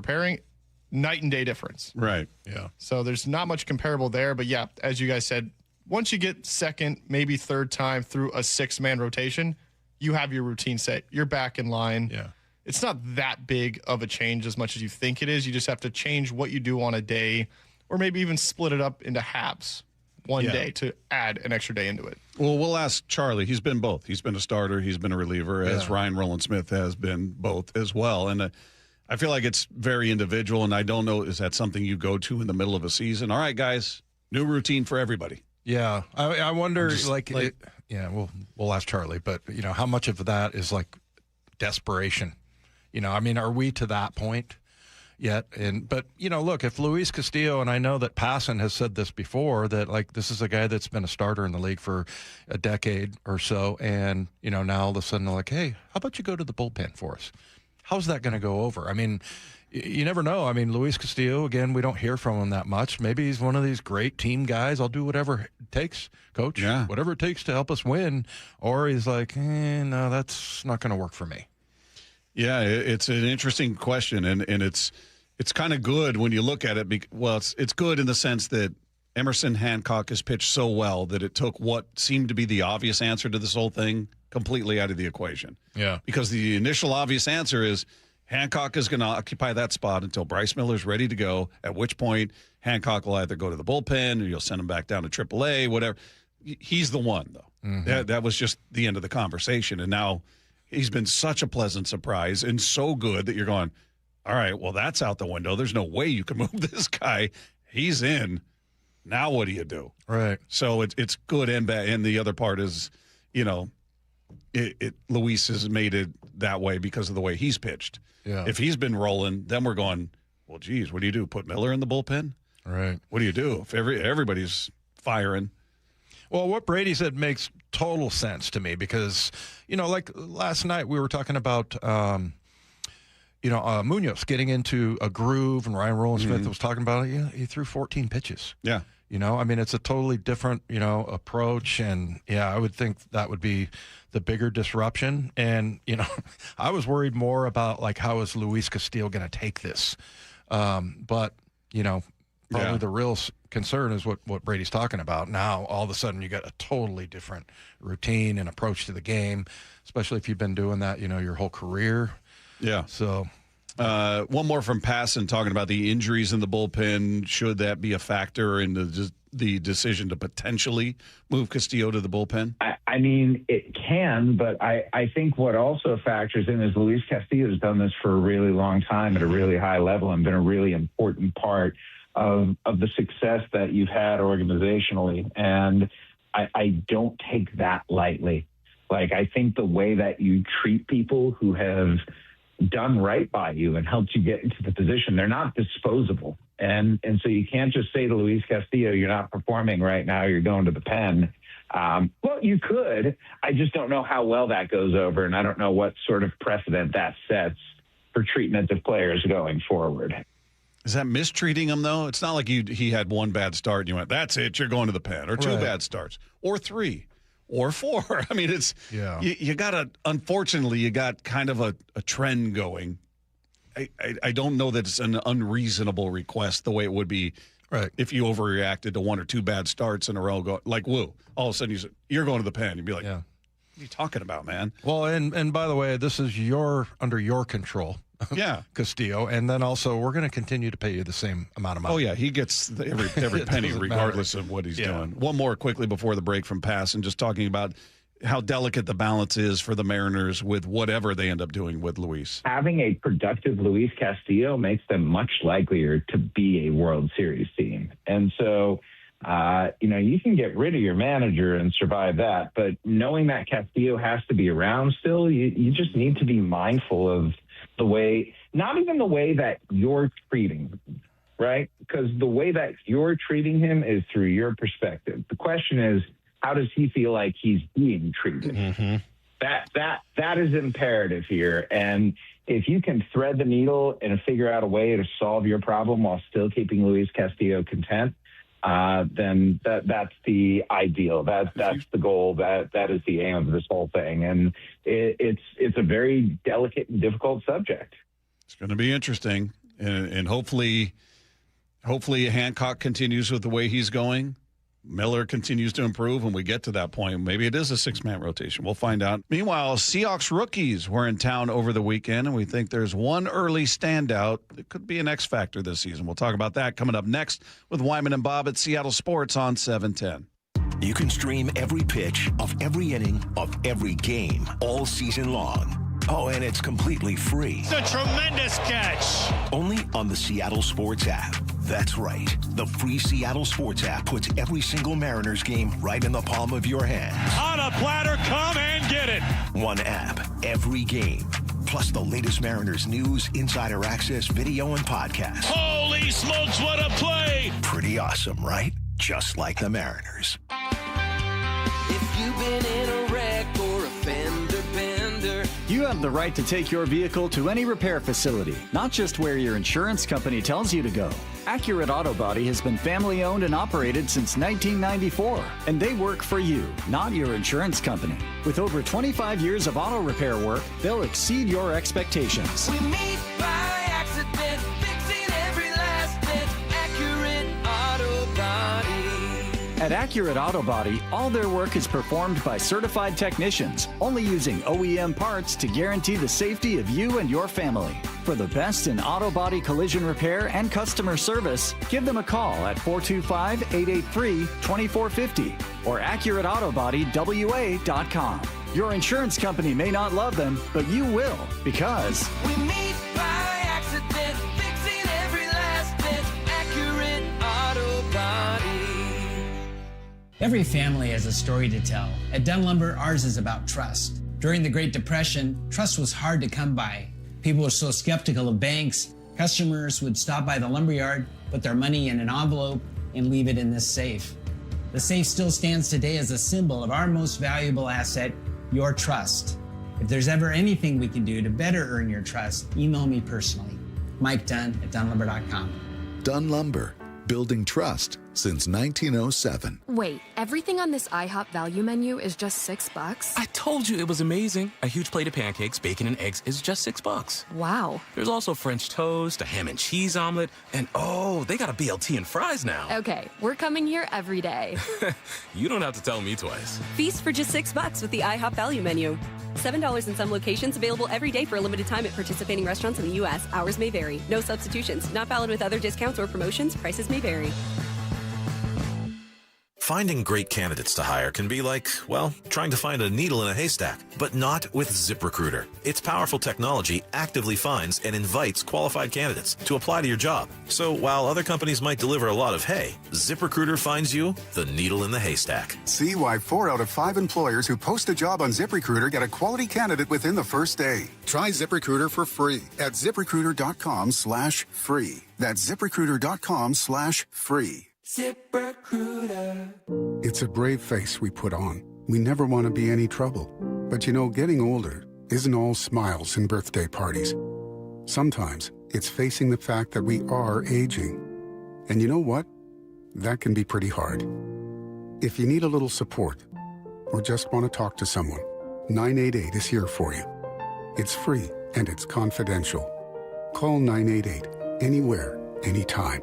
night and day difference. Right. Yeah. So there's not much comparable there. But yeah, as you guys said, once you get second, maybe third time through a 6-man rotation, you have your routine set. You're back in line. Yeah. It's not that big of a change as much as you think it is. You just have to change what you do on a day, or maybe even split it up into halves one day to add an extra day into it. Well, we'll ask Charlie. He's been both. He's been a starter. He's been a reliever, as Ryan Roland Smith has been both as well. And I feel like it's very individual, and I don't know, is that something you go to in the middle of a season? All right, guys, new routine for everybody. Yeah, I wonder, we'll ask Charlie, but, how much of that is like desperation? Are we to that point yet? But look, if Luis Castillo, and I know that Passan has said this before, that like this is a guy that's been a starter in the league for a decade or so, and, now all of a sudden they're like, hey, how about you go to the bullpen for us? How's that going to go over? You never know. Luis Castillo, again, we don't hear from him that much. Maybe he's one of these great team guys. I'll do whatever it takes, coach. Yeah. Whatever it takes to help us win. Or he's like, no, that's not going to work for me. Yeah, it's an interesting question, and it's kind of good when you look at it. It's good in the sense that Emerson Hancock has pitched so well that it took what seemed to be the obvious answer to this whole thing completely out of the equation. Yeah. Because the initial obvious answer is Hancock is going to occupy that spot until Bryce Miller's ready to go, at which point Hancock will either go to the bullpen or you'll send him back down to AAA, whatever. He's the one, though. Mm-hmm. That was just the end of the conversation. And now he's been such a pleasant surprise and so good that you're going, all right, well, that's out the window. There's no way you can move this guy. He's in. Now what do you do? Right. So it's good and bad. And the other part is, Luis has made it that way because of the way he's pitched. Yeah. If he's been rolling, then we're going, well, geez, what do you do? Put Miller in the bullpen? Right. What do you do if everybody's firing? Well, what Brady said makes total sense to me because, like last night we were talking about, Munoz getting into a groove, and Ryan Roland Smith was talking about it. He threw 14 pitches. Yeah. It's a totally different, approach. And, I would think that would be the bigger disruption. And, I was worried more about, like, how is Luis Castillo going to take this? But, probably the real concern is what Brady's talking about. Now, all of a sudden, you got a totally different routine and approach to the game, especially if you've been doing that, your whole career. Yeah. So... one more from Passan talking about the injuries in the bullpen. Should that be a factor in the decision to potentially move Castillo to the bullpen? It can, but I think what also factors in is Luis Castillo has done this for a really long time at a really high level and been a really important part of the success that you've had organizationally. And I don't take that lightly. Like, I think the way that you treat people who have done right by you and helped you get into the position, they're not disposable. And so you can't just say to Luis Castillo, you're not performing right now, you're going to the pen. Well, you could. I just don't know how well that goes over, and I don't know what sort of precedent that sets for treatment of players going forward. Is that mistreating him, though? It's not like he had one bad start and you went, that's it, you're going to the pen, or two bad starts, or 3. Or 4. It's you got to, unfortunately, you got kind of a trend going. I don't know that it's an unreasonable request the way it would be if you overreacted to 1 or 2 bad starts in a row. Like Woo, all of a sudden you're going to the pen. You'd be like, what are you talking about, man? Well, and by the way, this is under your control. Castillo, and then also we're going to continue to pay you the same amount of money. Oh, yeah, he gets every penny regardless of what he's doing. One more quickly before the break from Pass, and just talking about how delicate the balance is for the Mariners with whatever they end up doing with Luis. Having a productive Luis Castillo makes them much likelier to be a World Series team. And so, you can get rid of your manager and survive that, but knowing that Castillo has to be around still, you just need to be mindful of the way, not even the way that you're treating him, right? Because the way that you're treating him is through your perspective. The question is, how does he feel like he's being treated? Mm-hmm. That is imperative here. And if you can thread the needle and figure out a way to solve your problem while still keeping Luis Castillo content, then that's the ideal. That's the goal. That is the aim of this whole thing. And it's a very delicate and difficult subject. It's going to be interesting, and hopefully Hancock continues with the way he's going. Miller continues to improve, and we get to that point. Maybe it is a six-man rotation. We'll find out. Meanwhile, Seahawks rookies were in town over the weekend, and we think there's one early standout that could be an X factor this season. We'll talk about that coming up next with Wyman and Bob at Seattle Sports on 710. You can stream every pitch of every inning of every game all season long. Oh, and it's completely free. It's a tremendous catch. Only on the Seattle Sports app. That's right. The free Seattle Sports app puts every single Mariners game right in the palm of your hand. On a platter, come and get it. One app, every game. Plus the latest Mariners news, insider access, video, and podcasts. Holy smokes, what a play! Pretty awesome, right? Just like the Mariners. If you've been in a wreck or a fender bender, you have the right to take your vehicle to any repair facility, not just where your insurance company tells you to go. Accurate Auto Body has been family owned and operated since 1994, and they work for you, not your insurance company. With over 25 years of auto repair work, they'll exceed your expectations. we meet by accident, fixing every last bit. Accurate Auto Body. At Accurate Auto Body, all their work is performed by certified technicians, only using OEM parts to guarantee the safety of you and your family. For the best in auto body collision repair and customer service, give them a call at 425-883-2450 or AccurateAutoBodyWA.com. Your insurance company may not love them, but you will, because we meet by accident, fixing every last bit. Accurate Auto Body. Every family has a story to tell. At Dunn Lumber, ours is about trust. During the Great Depression, trust was hard to come by. People were so skeptical of banks, customers would stop by the lumberyard, put their money in an envelope, and leave it in this safe. The safe still stands today as a symbol of our most valuable asset, your trust. If there's ever anything we can do to better earn your trust, email me personally. Mike Dunn at DunnLumber.com. Dunn Lumber, building trust since 1907. Wait, everything on this IHOP value menu is just $6? I told you it was amazing. A huge plate of pancakes, bacon, and eggs is just $6. Wow. There's also French toast, a ham and cheese omelet, and oh, they got a BLT and fries now. Okay, we're coming here every day. You don't have to tell me twice. Feast for just $6 with the IHOP value menu. $7 in some locations, available every day for a limited time at participating restaurants in the U.S. Hours may vary. No substitutions. Not valid with other discounts or promotions. Prices may vary. Finding great candidates to hire can be like, well, trying to find a needle in a haystack, but not with ZipRecruiter. Its powerful technology actively finds and invites qualified candidates to apply to your job. So while other companies might deliver a lot of hay, ZipRecruiter finds you the needle in the haystack. See why 4 out of 5 employers who post a job on ZipRecruiter get a quality candidate within the first day. Try ZipRecruiter for free at ZipRecruiter.com/free. That's ZipRecruiter.com/free. ZipRecruiter. It's a brave face we put on. We never want to be any trouble. But you know, getting older isn't all smiles and birthday parties. Sometimes it's facing the fact that we are aging. And you know what? That can be pretty hard. If you need a little support or just want to talk to someone, 988 is here for you. It's free and it's confidential. Call 988 anywhere, anytime.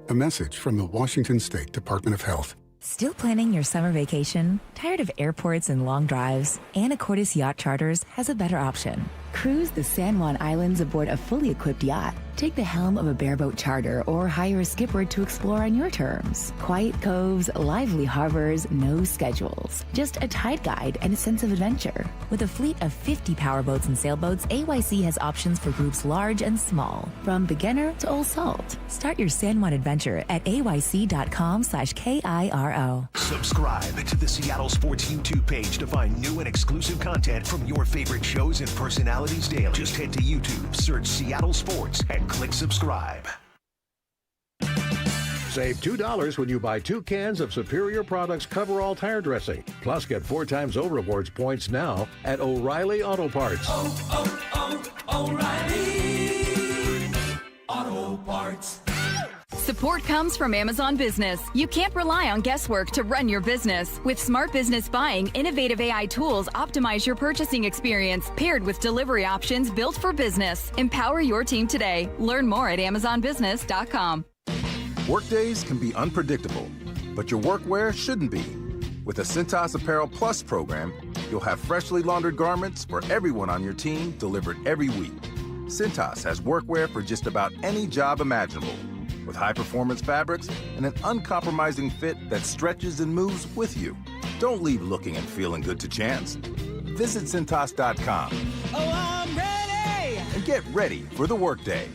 A message from the Washington State Department of Health. Still planning your summer vacation? Tired of airports and long drives? Anacortes Yacht Charters has a better option. Cruise the San Juan Islands aboard a fully equipped yacht. Take the helm of a bareboat charter or hire a skipper to explore on your terms. Quiet coves, lively harbors, no schedules. Just a tide guide and a sense of adventure. With a fleet of 50 powerboats and sailboats, AYC has options for groups large and small, from beginner to old salt. Start your San Juan adventure at ayc.com/KIRO. Subscribe to the Seattle Sports YouTube page to find new and exclusive content from your favorite shows and personalities daily. Just head to YouTube, search Seattle Sports, and click subscribe. Save $2 when you buy 2 cans of Superior Products Coverall tire dressing. Plus, get 4 times O Rewards points now at O'Reilly Auto Parts. O'Reilly Auto Parts. Support comes from Amazon Business. You can't rely on guesswork to run your business. With Smart Business Buying, innovative AI tools optimize your purchasing experience, paired with delivery options built for business. Empower your team today. Learn more at amazonbusiness.com. Workdays can be unpredictable, but your workwear shouldn't be. With the Cintas Apparel Plus program, you'll have freshly laundered garments for everyone on your team delivered every week. Cintas has workwear for just about any job imaginable, with high-performance fabrics and an uncompromising fit that stretches and moves with you. Don't leave looking and feeling good to chance. Visit Cintas.com. Oh, I'm ready! And get ready for the workday.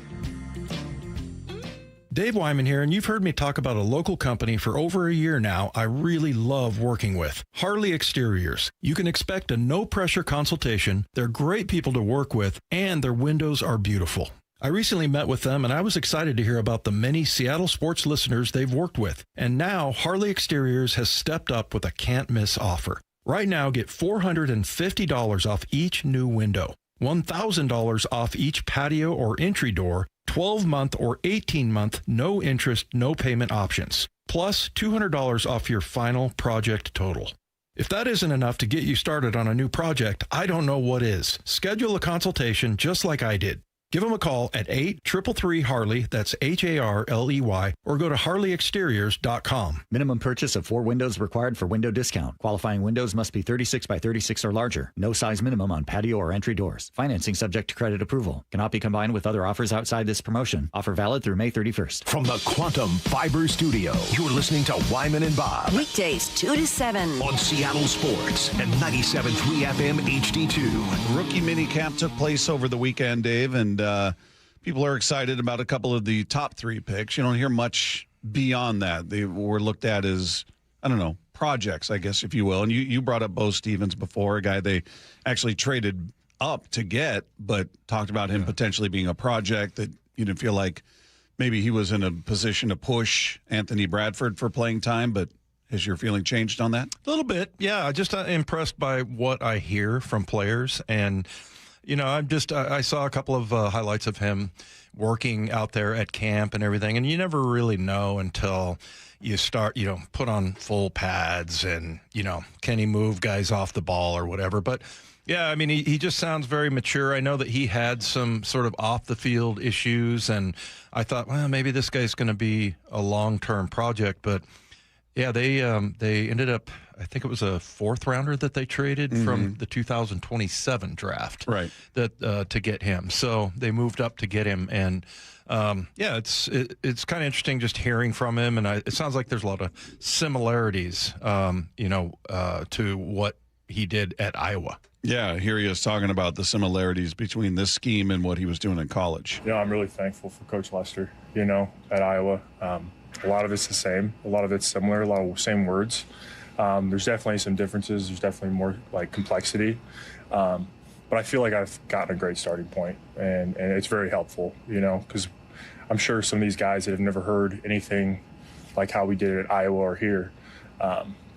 Dave Wyman here, and you've heard me talk about a local company for over a year now I really love working with, Harley Exteriors. You can expect a no-pressure consultation, they're great people to work with, and their windows are beautiful. I recently met with them, and I was excited to hear about the many Seattle sports listeners they've worked with. And now, Harley Exteriors has stepped up with a can't-miss offer. Right now, get $450 off each new window, $1,000 off each patio or entry door, 12-month or 18-month no-interest, no-payment options, plus $200 off your final project total. If that isn't enough to get you started on a new project, I don't know what is. Schedule a consultation just like I did. Give them a call at 833-HARLEY, that's HARLEY, or go to harleyexteriors.com. Minimum purchase of 4 windows required for window discount. Qualifying windows must be 36 by 36 or larger. No size minimum on patio or entry doors. Financing subject to credit approval. Cannot be combined with other offers outside this promotion. Offer valid through May 31st. From the Quantum Fiber Studio, you're listening to Wyman and Bob. Weekdays 2 to 7 on Seattle Sports and 97.3 FM HD2. Rookie minicamp took place over the weekend, Dave, and people are excited about a couple of the top 3 picks. You don't hear much beyond that. They were looked at as, I don't know, projects, I guess, if you will. And you brought up Bo Stevens before, a guy they actually traded up to get, but talked about him potentially being a project that you didn't feel like maybe he was in a position to push Anthony Bradford for playing time, but has your feeling changed on that? A little bit, yeah. Just impressed by what I hear from players. And, you know, I saw a couple of highlights of him working out there at camp and everything. And you never really know until you start, put on full pads and, can he move guys off the ball or whatever. But, yeah, I mean, he just sounds very mature. I know that he had some sort of off-the-field issues, and I thought, well, maybe this guy's going to be a long-term project. But, yeah, they ended up, I think it was a 4th rounder that they traded from the 2027 draft, right? That to get him. So they moved up to get him, and it's kind of interesting just hearing from him, and it sounds like there's a lot of similarities, to what he did at Iowa. Yeah, here he is talking about the similarities between this scheme and what he was doing in college. I'm really thankful for Coach Lester, at Iowa. A lot of it's the same. A lot of it's similar, a lot of same words. There's definitely some differences. There's definitely more complexity. But I feel like I've gotten a great starting point, and it's very helpful, because I'm sure some of these guys that have never heard anything like how we did it at Iowa or here,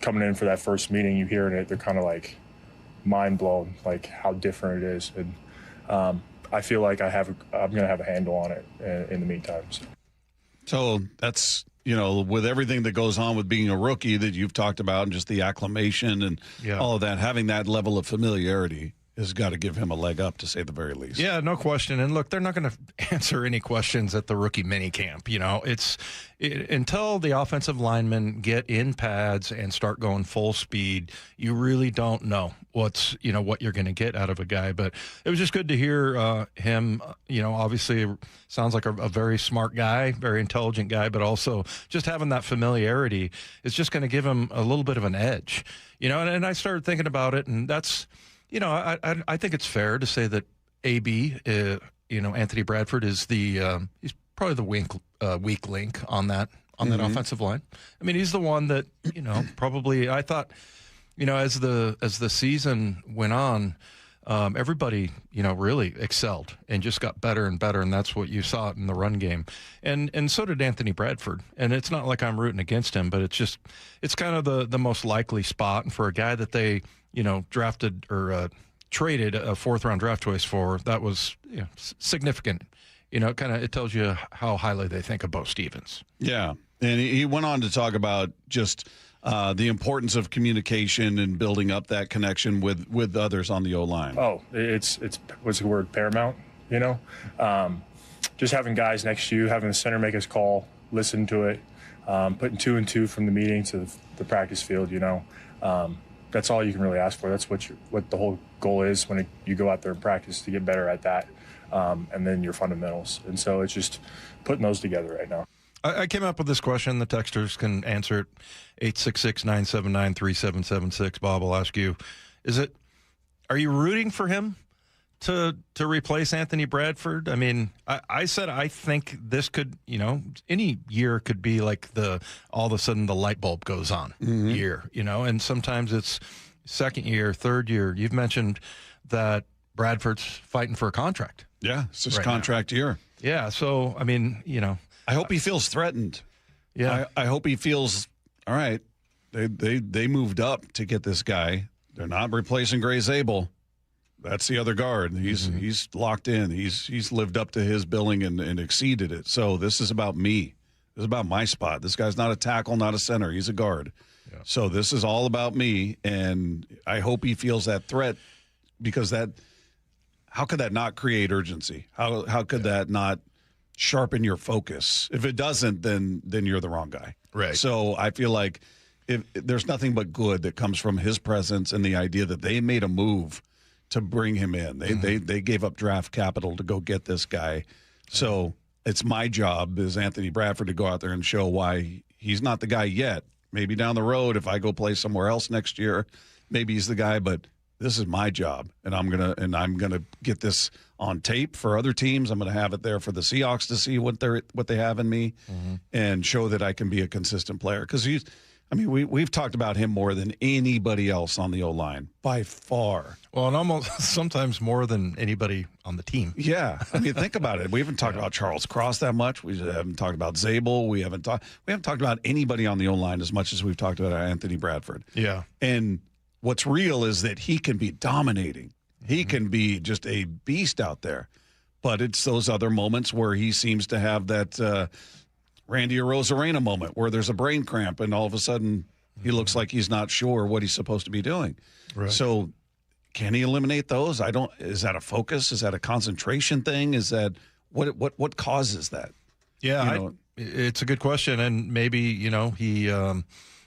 coming in for that first meeting, you hear it, they're kind of like mind blown, like how different it is. And I feel like I'm going to have a handle on it in the meantime. So that's, with everything that goes on with being a rookie that you've talked about and just the acclimation and all of that, having that level of familiarity, has got to give him a leg up, to say the very least. Yeah, no question. And look, they're not going to answer any questions at the rookie mini camp. You know, until the offensive linemen get in pads and start going full speed, you really don't know what you're going to get out of a guy. But it was just good to hear him. You know, obviously sounds like a very smart guy, very intelligent guy, but also just having that familiarity is just going to give him a little bit of an edge. You know, and I started thinking about it, and that's, you know, I think it's fair to say that AB, Anthony Bradford is he's probably the weak link on that offensive line. I mean, he's the one that, you know, probably I thought, you know, as the season went on, everybody, you know, really excelled and just got better and better, and that's what you saw in the run game. And so did Anthony Bradford. And it's not like I'm rooting against him, but it's kind of the most likely spot. And for a guy that they, you know, drafted or traded a 4th-round draft choice for, that was, you know, significant. You know, it tells you how highly they think of Bo Stevens. Yeah, and he went on to talk about just the importance of communication and building up that connection with others on the O-line. Oh, it's what's the word, paramount, you know? Just having guys next to you, having the center make his call, listen to it, putting 2 and 2 from the meeting to the practice field, you know? That's all you can really ask for. That's what the whole goal is when you go out there and practice, to get better at that, and then your fundamentals. And so it's just putting those together right now. I came up with this question. The texters can answer it. 866-979-3776. Bob will ask you, are you rooting for him to replace Anthony Bradford? I mean, I said I think this could, you know, any year could be like all of a sudden the light bulb goes on year, you know, and sometimes it's second year, third year. You've mentioned that Bradford's fighting for a contract. Yeah, it's his contract year. Yeah, so, I mean, you know. I hope he feels threatened. Yeah. I hope he feels, all right, they moved up to get this guy. They're not replacing Gray Zabel. That's the other guard. He's locked in. He's lived up to his billing and exceeded it. So this is about me. This is about my spot. This guy's not a tackle, not a center. He's a guard. Yeah. So this is all about me, and I hope he feels that threat, because how could that not create urgency? How could that not sharpen your focus? If it doesn't, then you're the wrong guy. Right. So I feel like if there's nothing but good that comes from his presence and the idea that they made a move to bring him in. They gave up draft capital to go get this guy. So it's my job as Anthony Bradford to go out there and show why he's not the guy yet. Maybe down the road, if I go play somewhere else next year, maybe he's the guy, but this is my job, and I'm gonna get this on tape for other teams. I'm gonna have it there for the Seahawks to see what they have in me, and show that I can be a consistent player. Because we've talked about him more than anybody else on the O-line by far. Well, and almost sometimes more than anybody on the team. Yeah, I mean, think about it. We haven't talked about Charles Cross that much. We haven't talked about Zabel. We haven't talked about anybody on the O-line as much as we've talked about Anthony Bradford. Yeah, and what's real is that he can be dominating. He can be just a beast out there. But it's those other moments where he seems to have that Randy Arozarena moment where there's a brain cramp and all of a sudden he looks like he's not sure what he's supposed to be doing. Right. So can he eliminate those? Is that a focus? Is that a concentration thing? Is that what causes that? Yeah, it's a good question. And maybe, he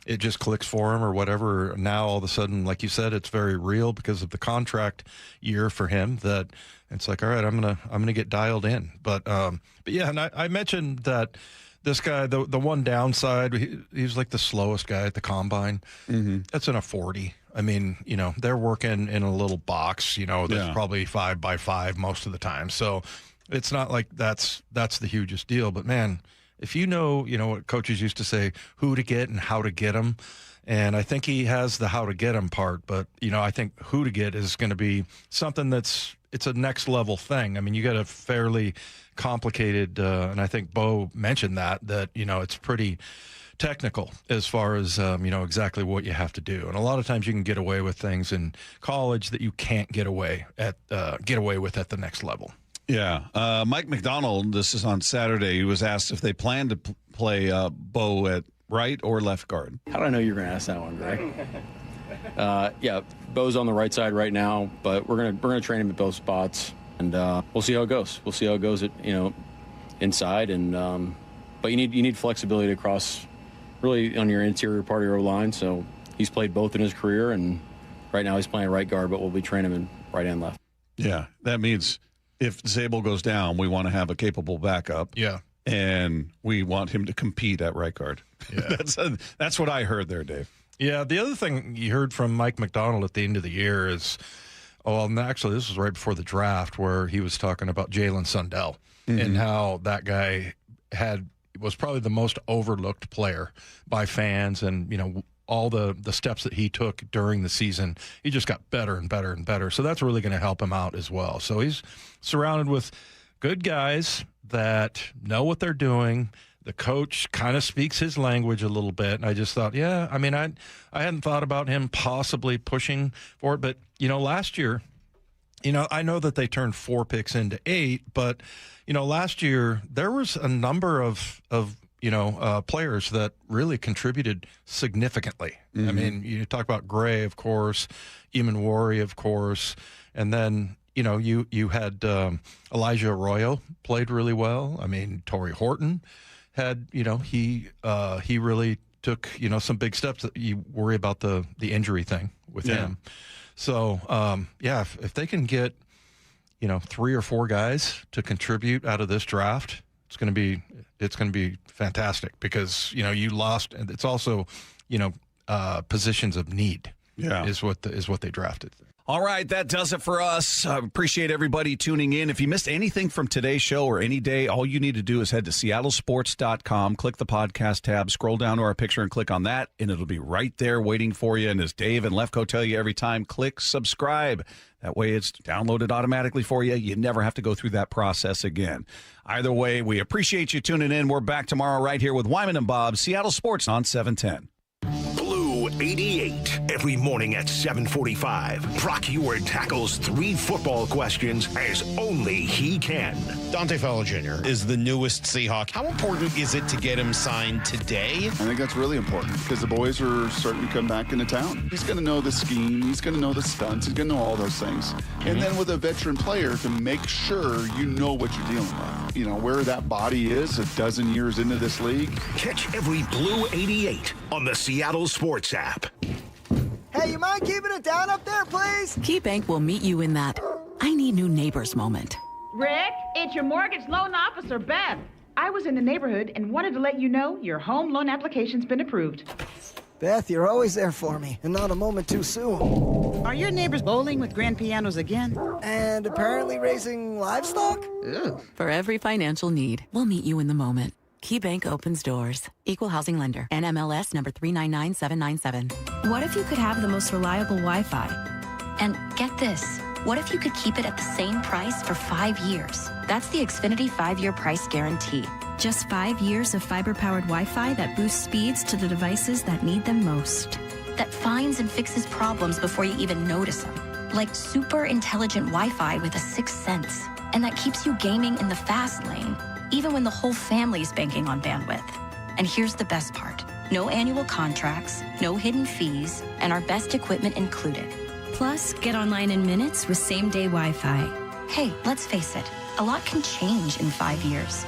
it just clicks for him or whatever. Now, all of a sudden, like you said, it's very real because of the contract year for him that it's like, all right, I'm gonna get dialed in. But yeah, and I mentioned that this guy, the one downside, he's like the slowest guy at the combine. That's in a 40. I mean, they're working in a little box, that's probably 5x5 most of the time. So it's not like that's the hugest deal. But man, if you know what coaches used to say, who to get and how to get them. And I think he has the how to get them part, but I think who to get is going to be something it's a next level thing. I mean, you got a fairly complicated, and I think Bo mentioned that it's pretty technical as far as exactly what you have to do. And a lot of times you can get away with things in college that you can't get away with at the next level. Yeah. Mike McDonald, this is on Saturday, he was asked if they plan to play Bo at right or left guard. How did I know you were going to ask that one, Greg? Yeah, Bo's on the right side right now, but we're gonna train him at both spots, and we'll see how it goes. We'll see how it goes at inside, and but you need flexibility to cross really on your interior part of your line. So he's played both in his career, and right now he's playing right guard, but we'll be training him in right and left. Yeah, that means if Zabel goes down, we want to have a capable backup. Yeah. And we want him to compete at right guard. Yeah. That's what I heard there, Dave. Yeah, the other thing you heard from Mike McDonald at the end of the year is, and actually this was right before the draft, where he was talking about Jalen Sundell and how that guy was probably the most overlooked player by fans, and all the steps that he took during the season, he just got better and better and better. So that's really going to help him out as well. So he's surrounded with good guys that know what they're doing. The coach kind of speaks his language a little bit. And I just thought, I hadn't thought about him possibly pushing for it. But, last year, I know that they turned 4 picks into 8, but, last year there was a number of players that really contributed significantly. Mm-hmm. I mean, you talk about Gray, of course, Eamon Wari, of course, and then, you had Elijah Arroyo played really well. I mean, Torrey Horton had, he really took, some big steps. That you worry about the injury thing with him. So, if they can get, 3 or 4 guys to contribute out of this draft, it's going to be fantastic, because, you lost, and it's also, positions of need. Yeah. Is what they drafted. All right, that does it for us. I appreciate everybody tuning in. If you missed anything from today's show or any day, all you need to do is head to seattlesports.com, click the podcast tab, scroll down to our picture and click on that, and it'll be right there waiting for you. And as Dave and Lefko tell you every time, click subscribe. That way it's downloaded automatically for you. You never have to go through that process again. Either way, we appreciate you tuning in. We're back tomorrow right here with Wyman and Bob, Seattle Sports on 710. 88 every morning at 7:45. Brock Ewart tackles 3 football questions as only he can. Dante Fowler Jr. is the newest Seahawk. How important is it to get him signed today? I think that's really important, because the boys are starting to come back into town. He's going to know the scheme. He's going to know the stunts. He's going to know all those things. And then with a veteran player, to make sure you know what you're dealing with. Where that body is a dozen years into this league. Catch every Blue 88 on the Seattle Sports app. Hey, you mind keeping it down up there, please? KeyBank will meet you in that I need new neighbors moment. Rick, it's your mortgage loan officer, Beth. I was in the neighborhood and wanted to let you know your home loan application's been approved. Beth, you're always there for me, and not a moment too soon. Are your neighbors bowling with grand pianos again? And apparently raising livestock? Ew. For every financial need, we'll meet you in the moment. KeyBank opens doors. Equal housing lender. NMLS number 399797. What if you could have the most reliable Wi-Fi? And get this, what if you could keep it at the same price for 5 years? That's the Xfinity 5-year price guarantee. Just 5 years of fiber-powered Wi-Fi that boosts speeds to the devices that need them most. That finds and fixes problems before you even notice them. Like super intelligent Wi-Fi with a 6th sense. And that keeps you gaming in the fast lane, even when the whole family's banking on bandwidth. And here's the best part. No annual contracts, no hidden fees, and our best equipment included. Plus, get online in minutes with same-day Wi-Fi. Hey, let's face it, a lot can change in 5 years.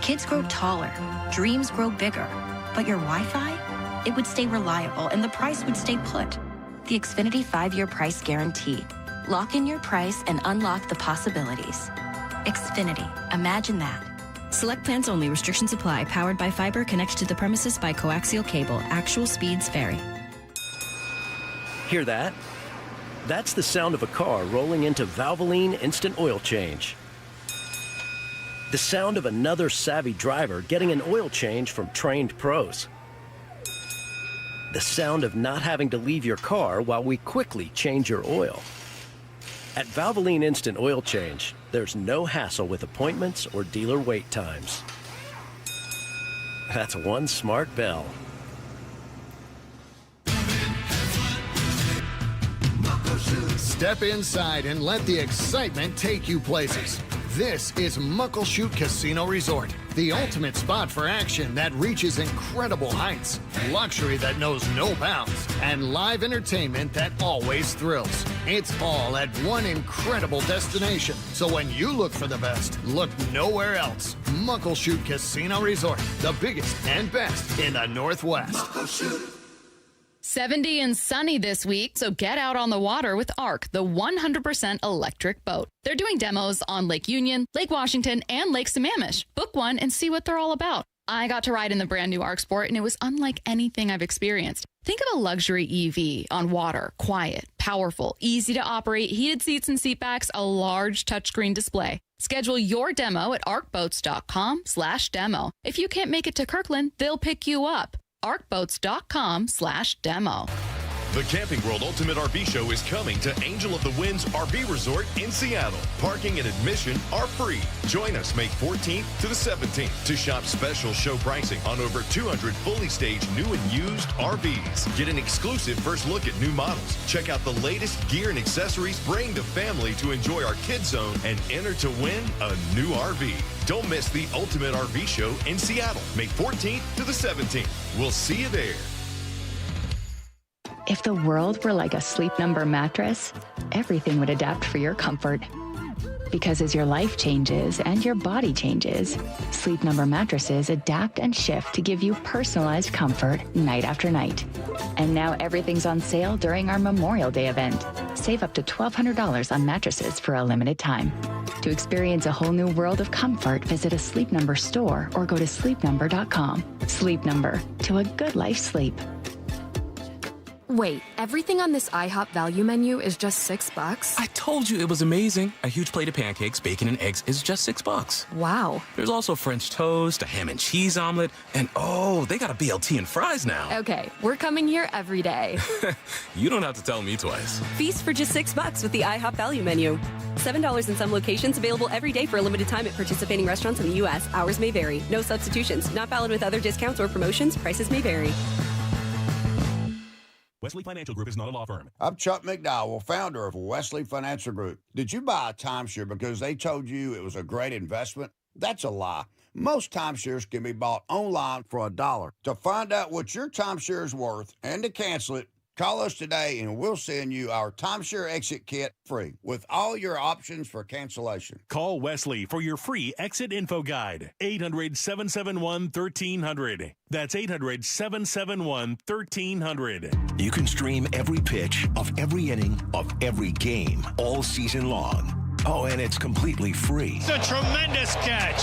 Kids grow taller, dreams grow bigger, but your Wi-Fi? It would stay reliable and the price would stay put. The Xfinity 5-year price guarantee. Lock in your price and unlock the possibilities. Xfinity, imagine that. Select plans only. Restrictions apply. Powered by fiber. Connected to the premises by coaxial cable. Actual speeds vary. Hear that? That's the sound of a car rolling into Valvoline Instant Oil Change. The sound of another savvy driver getting an oil change from trained pros. The sound of not having to leave your car while we quickly change your oil. At Valvoline Instant Oil Change, there's no hassle with appointments or dealer wait times. That's one smart bell. Step inside and let the excitement take you places. This is Muckleshoot Casino Resort. The ultimate spot for action that reaches incredible heights, luxury that knows no bounds, and live entertainment that always thrills. It's all at one incredible destination. So when you look for the best, look nowhere else. Muckleshoot Casino Resort, the biggest and best in the Northwest. 70 and sunny this week, so get out on the water with ARC, the 100% electric boat. They're doing demos on Lake Union, Lake Washington, and Lake Sammamish. Book one and see what they're all about. I got to ride in the brand new ARC Sport, and it was unlike anything I've experienced. Think of a luxury EV on water, quiet, powerful, easy to operate, heated seats and seat backs, a large touchscreen display. Schedule your demo at arcboats.com/demo. If you can't make it to Kirkland, they'll pick you up. arcboats.com/demo. The Camping World Ultimate RV Show is coming to Angel of the Winds RV Resort in Seattle. Parking and admission are free. Join us May 14th to the 17th to shop special show pricing on over 200 fully staged new and used RVs. Get an exclusive first look at new models. Check out the latest gear and accessories. Bring the family to enjoy our kids zone and enter to win a new RV. Don't miss the Ultimate RV Show in Seattle, May 14th to the 17th. We'll see you there. If the world were like a Sleep Number mattress, everything would adapt for your comfort. Because as your life changes and your body changes, Sleep Number mattresses adapt and shift to give you personalized comfort night after night. And now everything's on sale during our Memorial Day event. Save up to $1,200 on mattresses for a limited time. To experience a whole new world of comfort, visit a Sleep Number store or go to sleepnumber.com. Sleep Number, to a good life sleep. Wait, everything on this IHOP value menu is just $6? I told you it was amazing. A huge plate of pancakes, bacon, and eggs is just $6. Wow. There's also French toast, a ham and cheese omelet, and oh, they got a BLT and fries now. Okay, we're coming here every day. You don't have to tell me twice. Feast for just $6 with the IHOP value menu. $7 in some locations, available every day for a limited time at participating restaurants in the U.S. Hours may vary. No substitutions. Not valid with other discounts or promotions. Prices may vary. Wesley Financial Group is not a law firm. I'm Chuck McDowell, founder of Wesley Financial Group. Did you buy a timeshare because they told you it was a great investment? That's a lie. Most timeshares can be bought online for $1. To find out what your timeshare is worth and to cancel it, call us today and we'll send you our timeshare exit kit free with all your options for cancellation. Call Wesley for your free exit info guide. 800-771-1300. That's 800-771-1300. You can stream every pitch of every inning of every game all season long. Oh, and it's completely free. It's a tremendous catch.